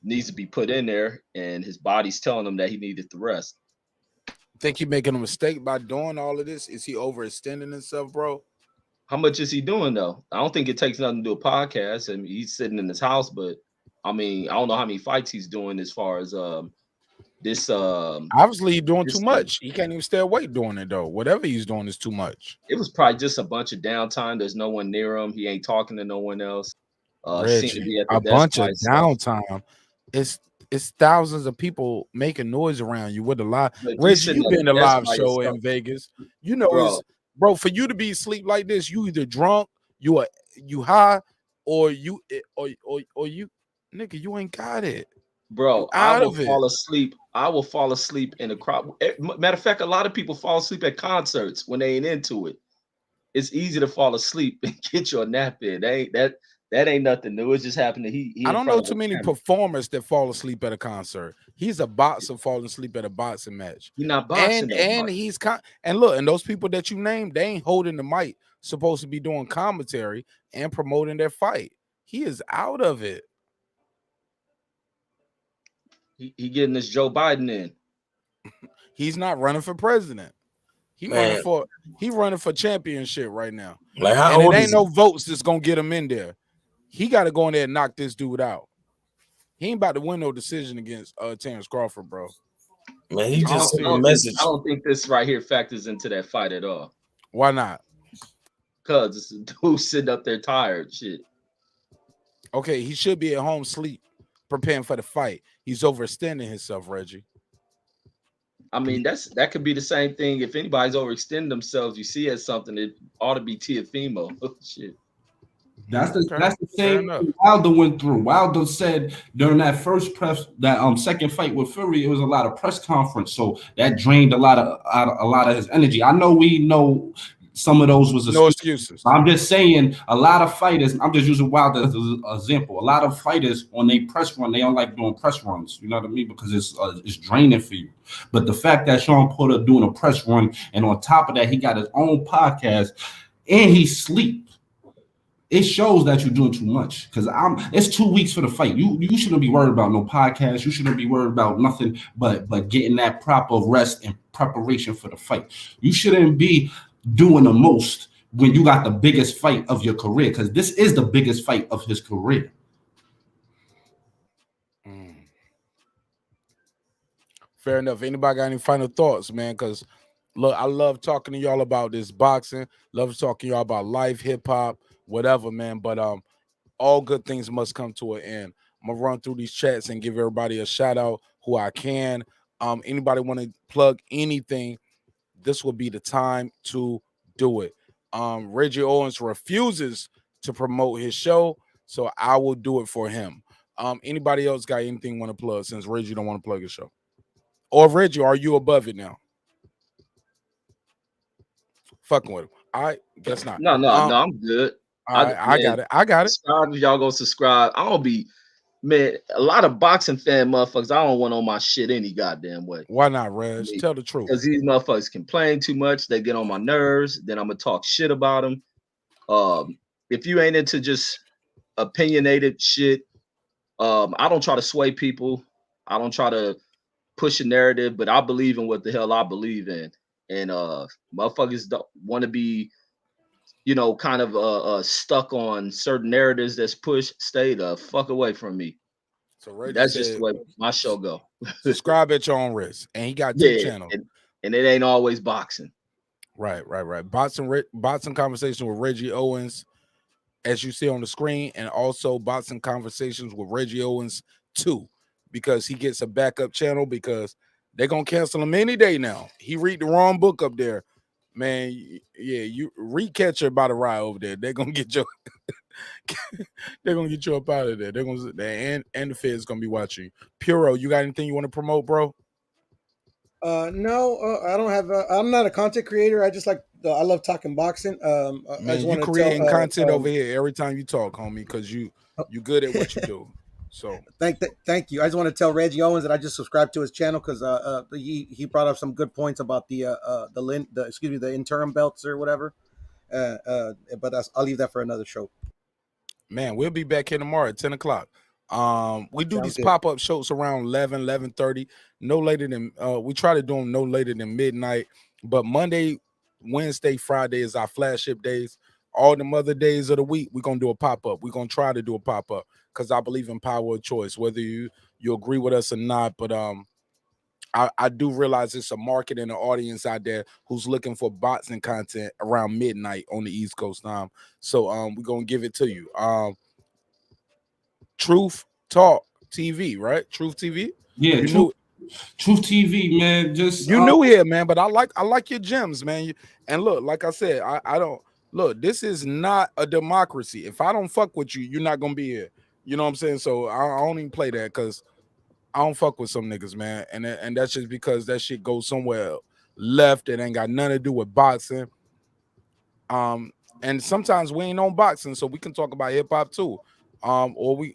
needs to be put in there, and his body's telling him that he needed the rest. Think he making a mistake by doing all of this? Is he overextending himself, bro? How much is he doing though? I don't think it takes nothing to do a podcast. I mean, he's sitting in his house, but I mean, I don't know how many fights he's doing as far as this. Obviously, he's doing too much. He can't even stay awake doing it though. Whatever he's doing is too much. It was probably just a bunch of downtime. There's no one near him. He ain't talking to no one else. Reggie, a bunch of downtime. It's thousands of people making noise around you with a live. Reggie, you've been in a live show in Vegas. You know, bro, for you to be asleep like this, you either drunk, you high, or you nigga, you ain't got it. Bro, I will fall asleep. I will fall asleep in a crowd. Matter of fact, a lot of people fall asleep at concerts when they ain't into it. It's easy to fall asleep and get your nap in. That ain't nothing new. It just happened that I don't know too many performers that fall asleep at a concert. He's a boxer falling asleep at a boxing match. He's not boxing, and he's and look, and those people that you named, they ain't holding the mic, supposed to be doing commentary and promoting their fight. He is out of it. He getting this Joe Biden in. He's not running for president. He running for championship right now. Like how old it ain't no votes that's gonna get him in there. He got to go in there and knock this dude out. He ain't about to win no decision against Terrence Crawford, bro. Man, he just sent a message. I don't think this right here factors into that fight at all. Why not? Because it's a dude sitting up there tired. Shit. Okay, he should be at home sleep, preparing for the fight. He's overextending himself, Reggie. I mean, that could be the same thing. If anybody's overextending themselves, you see as something, it ought to be Teofimo. Shit. That's the same thing Wilder went through. Wilder said during that second fight with Fury, it was a lot of press conference, so that drained a lot of his energy. I know we know some of those was no excuses. I'm just saying a lot of fighters. I'm just using Wilder as an example. A lot of fighters on their press run, they don't like doing press runs. You know what I mean? Because it's draining for you. But the fact that Sean Porter doing a press run, and on top of that, he got his own podcast and he sleep. It shows that you're doing too much because it's 2 weeks for the fight. You shouldn't be worried about no podcast. You shouldn't be worried about nothing but getting that proper rest and preparation for the fight. You shouldn't be doing the most when you got the biggest fight of your career, because this is the biggest fight of his career. Fair enough. Anybody got any final thoughts, man? Because look, I love talking to y'all about this boxing. Love talking to y'all about life, hip hop, whatever, man. But all good things must come to an end. I'm gonna run through these chats and give everybody a shout out who I can. Anybody want to plug anything, this will be the time to do it. Reggie Owens refuses to promote his show, so I will do it for him. Anybody else got anything want to plug since Reggie don't want to plug his show? Or Reggie, are you above it now? Fucking with him. I guess not. No, I'm good. All right, I got it. Subscribe if y'all go subscribe. I don't be, man, a lot of boxing fan motherfuckers, I don't want on my shit any goddamn way. Why not, Reg? Tell the truth. Because these motherfuckers complain too much. They get on my nerves. Then I'm going to talk shit about them. If you ain't into just opinionated shit, I don't try to sway people. I don't try to push a narrative, but I believe in what the hell I believe in. And motherfuckers don't want to be you know, kind of stuck on certain narratives that's pushed, stay the fuck away from me. So Reggie That's just the said, way my show go. subscribe at your own risk, and he got 2 Yeah, channels. and it ain't always boxing. Right. Boxing conversation with Reggie Owens, as you see on the screen, and also boxing conversations with Reggie Owens 2, because he gets a backup channel because they're gonna cancel him any day now. He read the wrong book up there, man. Yeah, you read Catcher by the Rye over there. They're gonna get you. They're gonna get you up out of there. They're gonna and the Fed's gonna be watching you. Puro, you got anything you want to promote, bro? No, I don't have. I'm not a content creator. I just like. I love talking boxing. I Man, just you want to creating tell. content over here every time you talk, homie, because you good at what you do. So thank you. I just want to tell Reggie Owens that I just subscribed to his channel because he brought up some good points about the interim belts or whatever. But I'll leave that for another show. Man, we'll be back here tomorrow at 10 o'clock. We do Sounds these good. pop-up shows around 11:30. No later than we try to do them no later than midnight. But Monday, Wednesday, Friday is our flagship days. All the other days of the week, we're gonna do a pop-up. We're gonna try to do a pop-up because I believe in power of choice, whether you agree with us or not. But I do realize it's a market and an audience out there who's looking for boxing content around midnight on the East Coast time. So we're gonna give it to you. Truth Talk TV, right? Truth TV. Yeah, You Truth TV, man. Just you new here, man, but I like your gems, man. And look, like I said, I don't look. This is not a democracy. If I don't fuck with you, you're not gonna be here. You know what I'm saying? So I don't even play that because I don't fuck with some niggas, man. And that's just because that shit goes somewhere left. It ain't got nothing to do with boxing. And sometimes we ain't on boxing, so we can talk about hip hop too. Or we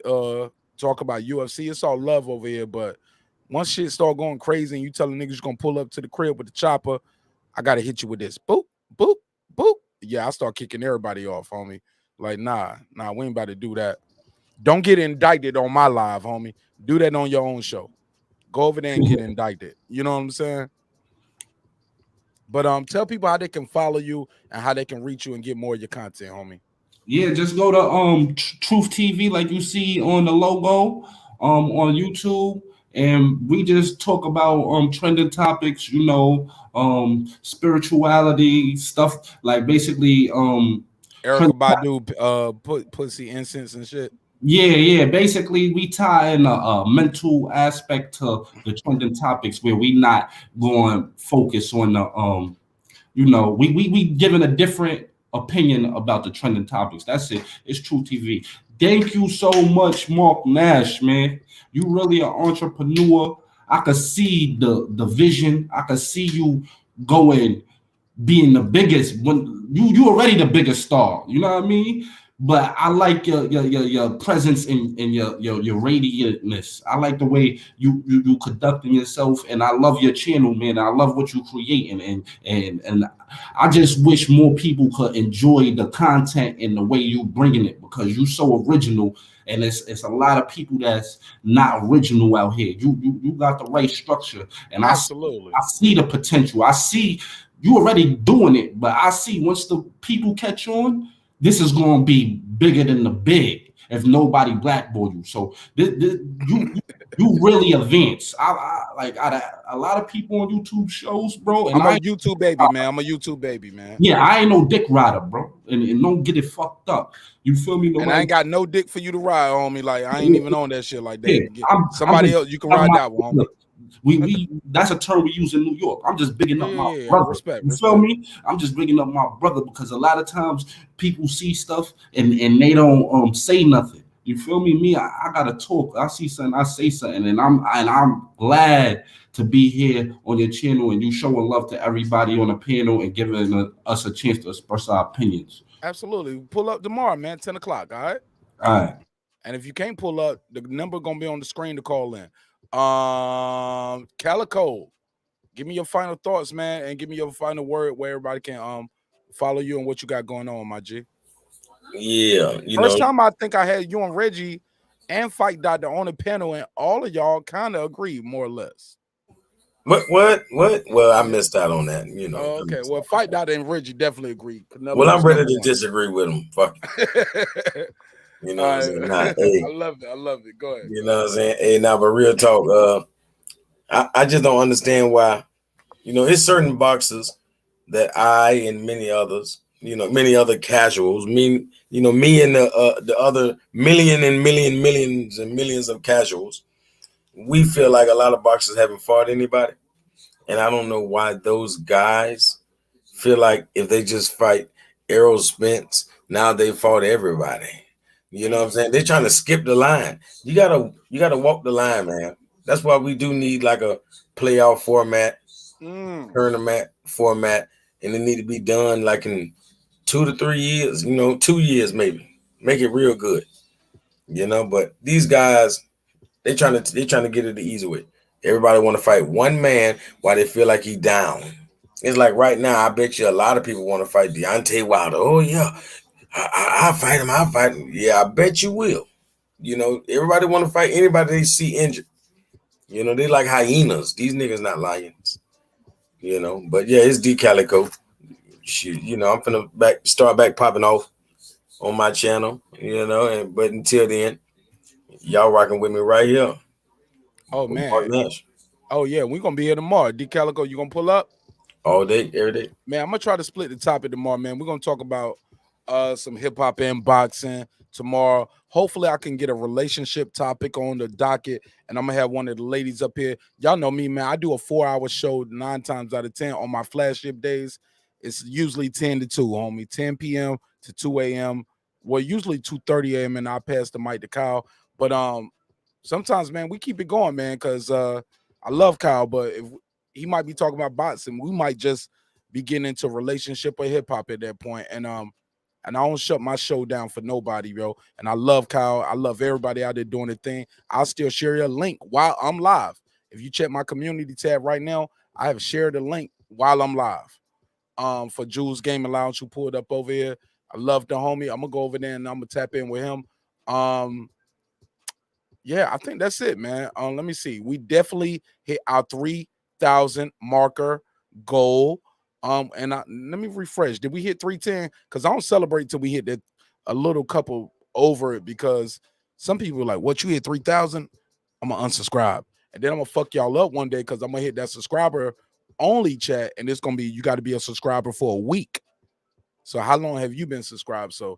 talk about UFC. It's all love over here, but once shit start going crazy and you telling niggas you're gonna pull up to the crib with the chopper, I gotta hit you with this. Boop, boop, boop. Yeah, I start kicking everybody off, homie. Like, nah, we ain't about to do that. Don't get indicted on my live, homie. Do that on your own show. Go over there and get indicted. You know what I'm saying? But tell people how they can follow you and how they can reach you and get more of your content, homie. Yeah, just go to Truth TV, like you see on the logo, on YouTube, and we just talk about trending topics, you know, spirituality stuff, like basically Erica Badu, put pussy incense and shit. yeah. Basically, we tie in a mental aspect to the trending topics where we not going to focus on the you know, we giving a different opinion about the trending topics. That's it. It's True TV. Thank you so much, Mark Nash, man. You really an entrepreneur. I could see the vision. I could see you going, being the biggest. When you already the biggest star. You know what I mean? But I like your presence and your radiantness. I like the way you conducting yourself, and I love your channel, man. I love what you creating, and I just wish more people could enjoy the content and the way you bringing it, because you so original, and it's a lot of people that's not original out here. You got the right structure, and Absolutely. I see the potential. I see you already doing it, but I see once the people catch on, this is going to be bigger than the big if nobody blackball you. So you really advance. I like a lot of people on YouTube shows, bro. And I'm a YouTube baby, man. I'm a YouTube baby, man. Yeah, I ain't no dick rider, bro. And don't get it fucked up. You feel me? And I ain't got no dick for you to ride on me. Like, I ain't even on that shit like that. Yeah, Somebody else, you can ride that one, homie. We that's a term we use in New York. I'm just bigging up my brother. Respect. You feel me? I'm just bigging up my brother, because a lot of times people see stuff and they don't say nothing. You feel me? Me, I gotta talk. I see something, I say something, and I'm glad to be here on your channel, and you showing love to everybody on the panel and giving us a chance to express our opinions. Absolutely. Pull up tomorrow, man. 10 o'clock. All right. All right. And if you can't pull up, the number gonna be on the screen to call in. Calico, give me your final thoughts, man, and give me your final word where everybody can follow you and what you got going on, my G. Yeah, First time I think I had you and Reggie and Fight Doctor on the panel, and all of y'all kind of agreed, more or less. What? Well, I missed out on that. You know. Oh, okay. Well, Fight Dot and Reggie definitely agree. Canelo Well, I'm was ready to #1. disagree with him. Fuck it. You know what I'm saying? Nah, I hey, love it. I love it. Go ahead. you know what I'm saying? Hey, now, but real talk, I just don't understand why. You know, it's certain boxers that I and many others, you know, many other casuals, me and the other millions and millions of casuals, we feel like a lot of boxers haven't fought anybody. And I don't know why those guys feel like if they just fight Errol Spence, now they fought everybody. You know what I'm saying? They're trying to skip the line. You gotta walk the line, man. That's why we do need like a playoff format, tournament format, and it need to be done like in 2 to 3 years, 2 years maybe. Make it real good. But these guys, they trying to get it the easy way. Everybody want to fight one man while they feel like he down. It's like right now, I bet you a lot of people want to fight Deontay Wilder. Oh yeah, I'll fight him. I'll fight him. Yeah, I bet you will. Everybody want to fight anybody they see injured. They like hyenas. These niggas not lions. But yeah, it's D Calico. Shit, I'm finna start back popping off on my channel. But until then, y'all rocking with me right here. Oh man. Oh yeah, we're gonna be here tomorrow. D Calico, you gonna pull up? All day, every day. Man, I'm gonna try to split the topic tomorrow, man. We're gonna talk about some hip-hop and boxing tomorrow. Hopefully, I can get a relationship topic on the docket, and I'm gonna have one of the ladies up here. Y'all know me, man. I do a 4-hour show 9 times out of 10 on my flagship days. It's usually 10 to 2, homie. 10 p.m. to 2 a.m. Well, usually 2:30 a.m. and I pass the mic to Kyle. But sometimes, man, we keep it going, man, because I love Kyle, but if he might be talking about boxing, we might just be getting into relationship or hip hop at that point. And I don't shut my show down for nobody, yo. And I love Kyle. I love everybody out there doing their thing. I'll still share your link while I'm live. If you check my community tab right now, I have shared a link while I'm live. For Jules Gaming Lounge, who pulled up over here. I love the homie. I'm gonna go over there and I'm gonna tap in with him. Yeah, I think that's it, man. Let me see. We definitely hit our 3,000 marker goal. And let me refresh. Did we hit 310? Because I don't celebrate till we hit that a little couple over it, because some people are like, what, you hit 3,000? I'm gonna unsubscribe. And then I'm gonna fuck y'all up one day because I'm gonna hit that subscriber only chat, and it's gonna be you got to be a subscriber for a week. So how long have you been subscribed? So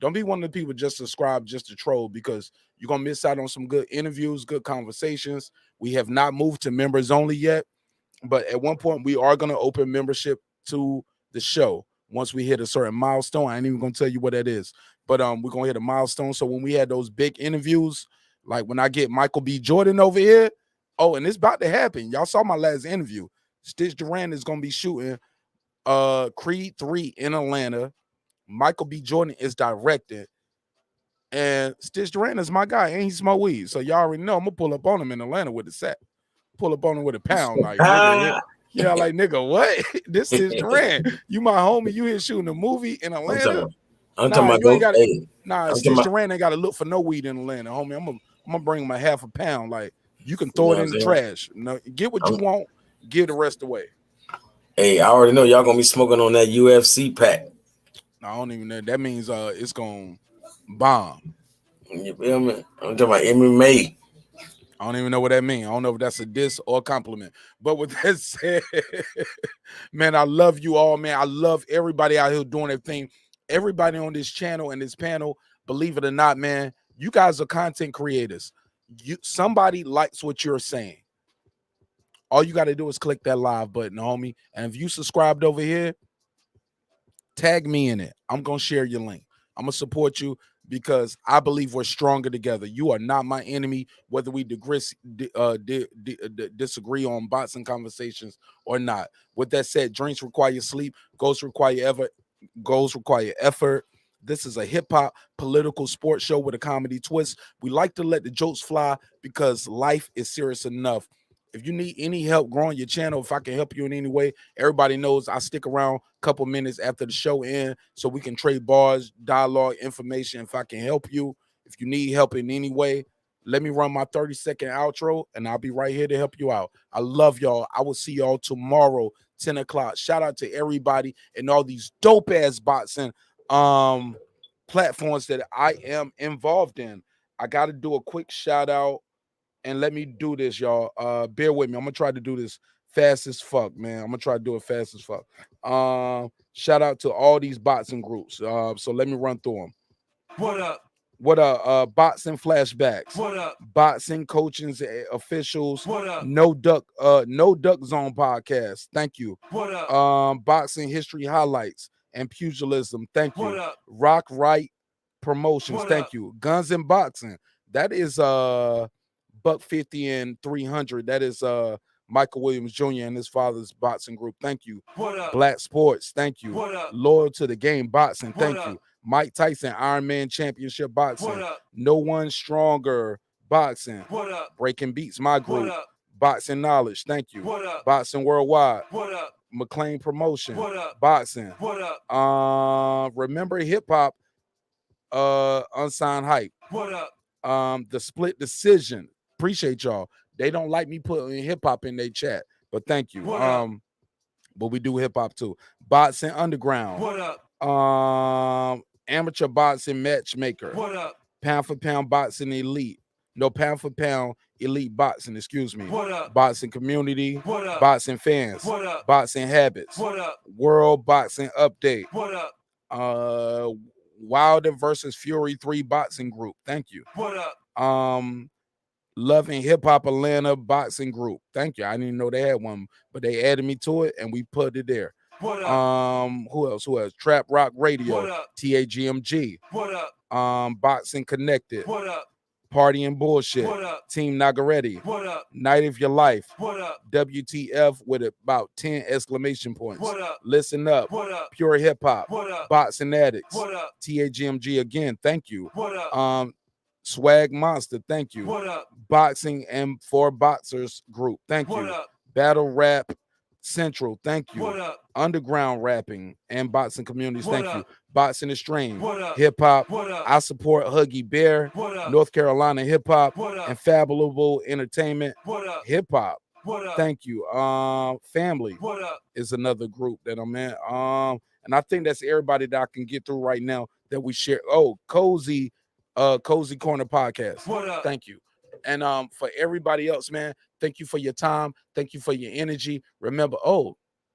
don't be one of the people just subscribe just to troll, because you're gonna miss out on some good interviews, good conversations. We have not moved to members only yet, but at one point we are gonna open membership to the show once we hit a certain milestone. I ain't even gonna tell you what that is, but we're gonna hit a milestone. So when we had those big interviews, like when I get Michael B. Jordan over here, oh, and it's about to happen. Y'all saw my last interview. Stitch Duran is gonna be shooting Creed 3 in Atlanta. Michael B. Jordan is directing, and Stitch Duran is my guy, and he smoke weed. So y'all already know I'm gonna pull up on him in Atlanta with the set. Pull up on him with a pound, like nigga. Yeah, like nigga, what? This is Duran. You my homie. You here shooting a movie in Atlanta? I'm talking about you ain't gotta, Stitch Duran ain't got to look for no weed in Atlanta, homie. I'm gonna bring him a half a pound. Like you can throw it in the trash. No, get what you want. Give the rest away. Hey, I already know y'all gonna be smoking on that UFC pack. I don't even know. That means it's gonna bomb. You feel me? I'm talking about MMA. I don't even know what that means. I don't know if that's a diss or a compliment. But with that said, man, I love you all, man. I love everybody out here doing their thing. Everybody on this channel and this panel, believe it or not, man, you guys are content creators. Somebody likes what you're saying. All you got to do is click that live button, homie. And if you subscribed over here, tag me in it. I'm going to share your link. I'm going to support you because I believe we're stronger together. You are not my enemy, whether we disagree on boxing conversations or not. With that said, drinks require sleep, goals require effort. This is a hip-hop political sports show with a comedy twist. We like to let the jokes fly because life is serious enough. If you need any help growing your channel, if I can help you in any way, everybody knows I stick around a couple minutes after the show ends so we can trade bars, dialogue, information. If I can help you, if you need help in any way, Let me run my 30-second outro, and I'll be right here to help you out. I love y'all. I will see y'all tomorrow, 10 o'clock. Shout out to everybody and all these dope-ass boxing platforms that I am involved in. I got to do a quick shout-out, and let me do this, y'all. Bear with me. I'm going to try to do this fast as fuck, man. I'm going to try to do it fast as fuck. Shout out to all these boxing groups. So let me run through them. What up? What up? Boxing flashbacks. What up? Boxing coaching officials. What up? No Duck Zone podcast. Thank you. What up? Boxing history highlights and pugilism. Thank you. What up? Rock Right Promotions. What Thank up? you. Guns and Boxing. That is $150 and 300. That is Michael Williams Jr. and his father's boxing group. Thank you. What up? Black Sports. Thank you. What up? Loyal to the Game Boxing. Thank What you. up? Mike Tyson Ironman Championship Boxing. What up? No One Stronger Boxing. What up? Breaking Beats, my What group. up? Boxing Knowledge. Thank you. What up? Boxing Worldwide. What up? McLean Promotion. What up? Boxing. What up? Remember Hip Hop. Unsigned Hype. What up? The Split Decision. Appreciate y'all. They don't like me putting hip hop in their chat, but thank you. What up? But we do hip hop too. Boxing Underground. What up? Amateur Boxing Matchmaker. What up? Pound for Pound Boxing Elite. No, Pound for Pound Elite Boxing, excuse me. What up? Boxing Community. What up? Boxing Fans. What up? Boxing Habits. What up? World Boxing Update. What up? Wilder versus Fury 3 Boxing Group. Thank you. What up? Love and Hip Hop Atlanta Boxing Group. Thank you. I didn't even know they had one, but they added me to it and we put it there. What up? Who else? Trap Rock Radio. What up? TAGMG. What up? Boxing Connected. What up? Party and Bullshit. What up? Team Nagaretti. What up? Night of Your Life. What up? WTF with about 10 exclamation points. What up? Listen Up. What up? Pure Hip Hop. What up? Boxing Addicts. What up? TAGMG again. Thank you. What up? Swag Monster. Thank you. What up? Boxing and For Boxers Group. Thank What you. up? Battle Rap Central. Thank you. What up? Underground Rapping and Boxing Communities. What Thank up? you. Boxing Extreme. What up? Hip Hop. What up? I support Huggy Bear. What up? North Carolina Hip Hop. What up? And Fabulable Entertainment. What up? Hip Hop. What up? Thank you. Family What up? is another group that I'm in. And I think that's everybody that I can get through right now that we share. Oh, Cozy Corner Podcast. What up? Thank you. And for everybody else, man, thank you for your time. Thank you for your energy. Remember,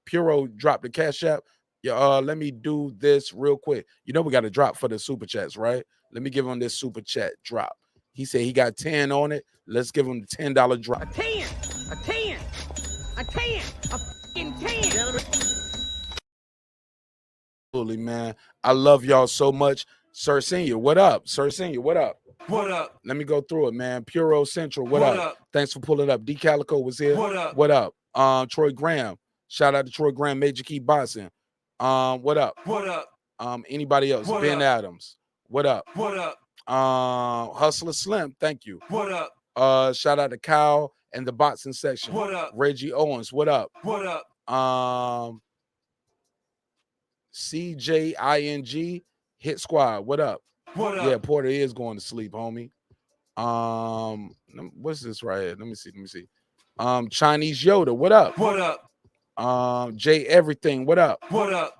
Puro dropped the Cash App. Yeah, let me do this real quick. You know we got to drop for the super chats, right? Let me give him this super chat drop. He said he got 10 on it. Let's give him the $10 drop. A 10, a 10, a 10, a fucking 10. Absolutely, man. I love y'all so much. Sir Senior, what up? Sir Senior, what up? What up? Let me go through it, man. Puro Central, what up? Thanks for pulling up. D Calico was here. What up? What up? Troy Graham. Shout out to Troy Graham, Major Key Boxing. What up? What up? Anybody else? What Ben up? Adams. What up? What up? Hustler Slim, thank you. What up? Shout out to Kyle and the boxing section. What up? Reggie Owens, what up? What up? CJING Hit Squad, what up? What up? Yeah, Porter is going to sleep, homie. What's this right here? Let me see. Chinese Yoda, what up? What up? Jay Everything, what up? What up?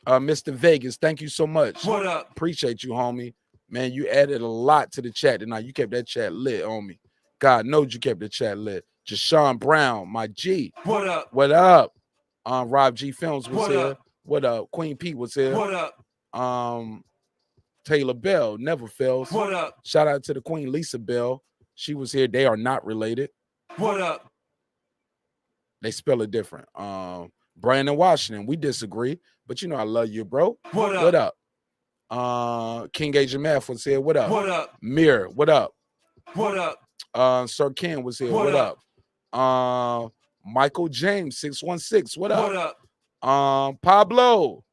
Mr. Vegas, thank you so much. What up? Appreciate you, homie. Man, you added a lot to the chat tonight. You kept that chat lit, homie. God knows you kept the chat lit. Jashawn Brown, my G. What up? What up? Rob G Films was What here. up? What up? Queen Pete was here. What up? Taylor Bell never fails. What up? Shout out to the Queen Lisa Bell. She was here. They are not related. What up? They spell it different. Brandon Washington, we disagree, but you know I love you, bro. What up? What up? King Agent Math was here. What up? What up? Mirror, what up? What up? Sir Ken was here. What What up? Michael James 616. What up? What up? Pablo.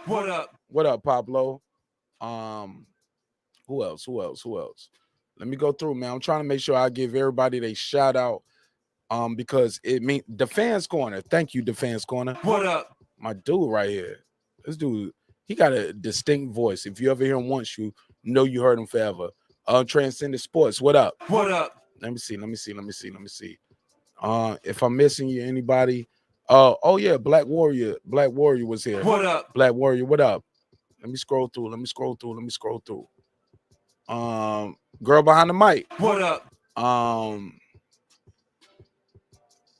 What up? What up, Pablo? Who else? Let me go through, man. I'm trying to make sure I give everybody they shout out. Because it means the Fans Corner. Thank you, the Fans Corner. What up? My dude right here. This dude, he got a distinct voice. If you ever hear him once, you know you heard him forever. Transcendent Sports. What up? What up? Let me see. If I'm missing you, anybody? Oh yeah, Black Warrior was here. What up? Black Warrior, what up? Let me scroll through. Girl behind the mic. What up?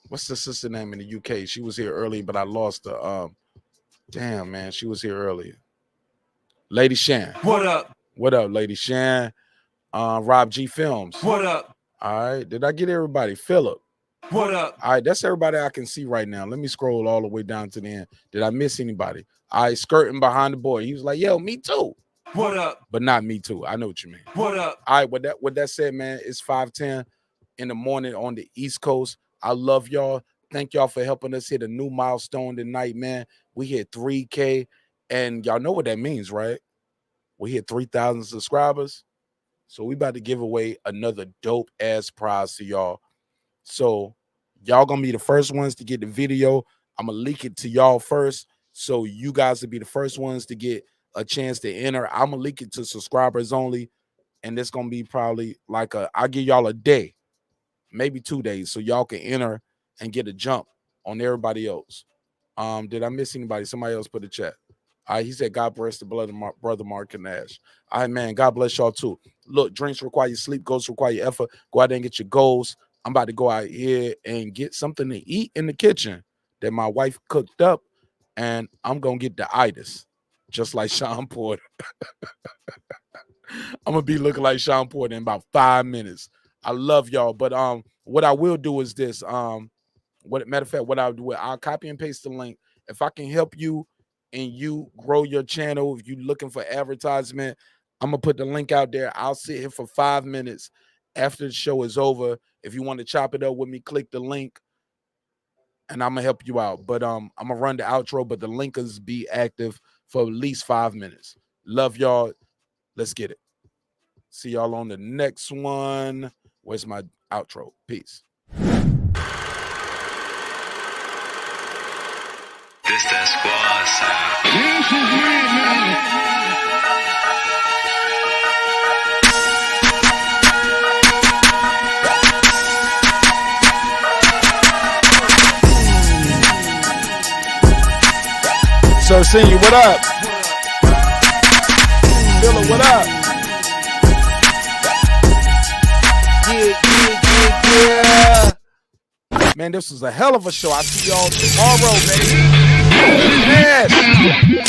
What's the sister name in the UK? She was here early, but I lost her. Damn, man, she was here earlier. Lady Shan. What up? What up, Lady Shan? Rob G Films. What up? All right, did I get everybody? Philip. What up? All right, that's everybody I can see right now. Let me scroll all the way down to the end. Did I miss anybody? I skirting behind the boy. He was like, yo, me too. What up? But not me too. I know what you mean. What up? All right, with that said, man, it's 5:10 in the morning on the East Coast. I love y'all. Thank y'all for helping us hit a new milestone tonight, man. We hit 3K, and y'all know what that means, right? We hit 3,000 subscribers. So we about to give away another dope ass prize to y'all. So y'all gonna be the first ones to get the video. I'm gonna leak it to y'all first, so you guys will be the first ones to get a chance to enter. I'm gonna leak it to subscribers only, and it's gonna be probably like I'll give y'all a day, maybe 2 days, so y'all can enter and get a jump on everybody else. Did I miss anybody? Somebody else put a chat. He said, God bless the brother Mark and Nash. All right, man, God bless y'all too. Look, drinks require your sleep, goals require your effort. Go out there and get your goals. I'm about to go out here and get something to eat in the kitchen that my wife cooked up, and I'm going to get the itis, just like Sean Porter. I'm going to be looking like Sean Porter in about 5 minutes. I love y'all, but what I will do is this. Matter of fact, what I'll do, I'll copy and paste the link. If I can help you and you grow your channel, if you're looking for advertisement, I'm going to put the link out there. I'll sit here for 5 minutes after the show is over. If you want to chop it up with me, click the link, and I'm going to help you out. But I'm going to run the outro, but the link is be active for at least 5 minutes. Love y'all. Let's get it. See y'all on the next one. Where's my outro? Peace. This that squad sound. This is me, man. Sir Senior, what up? Philip, what up? Yeah. Man, this was a hell of a show. I'll see y'all tomorrow, baby. Man.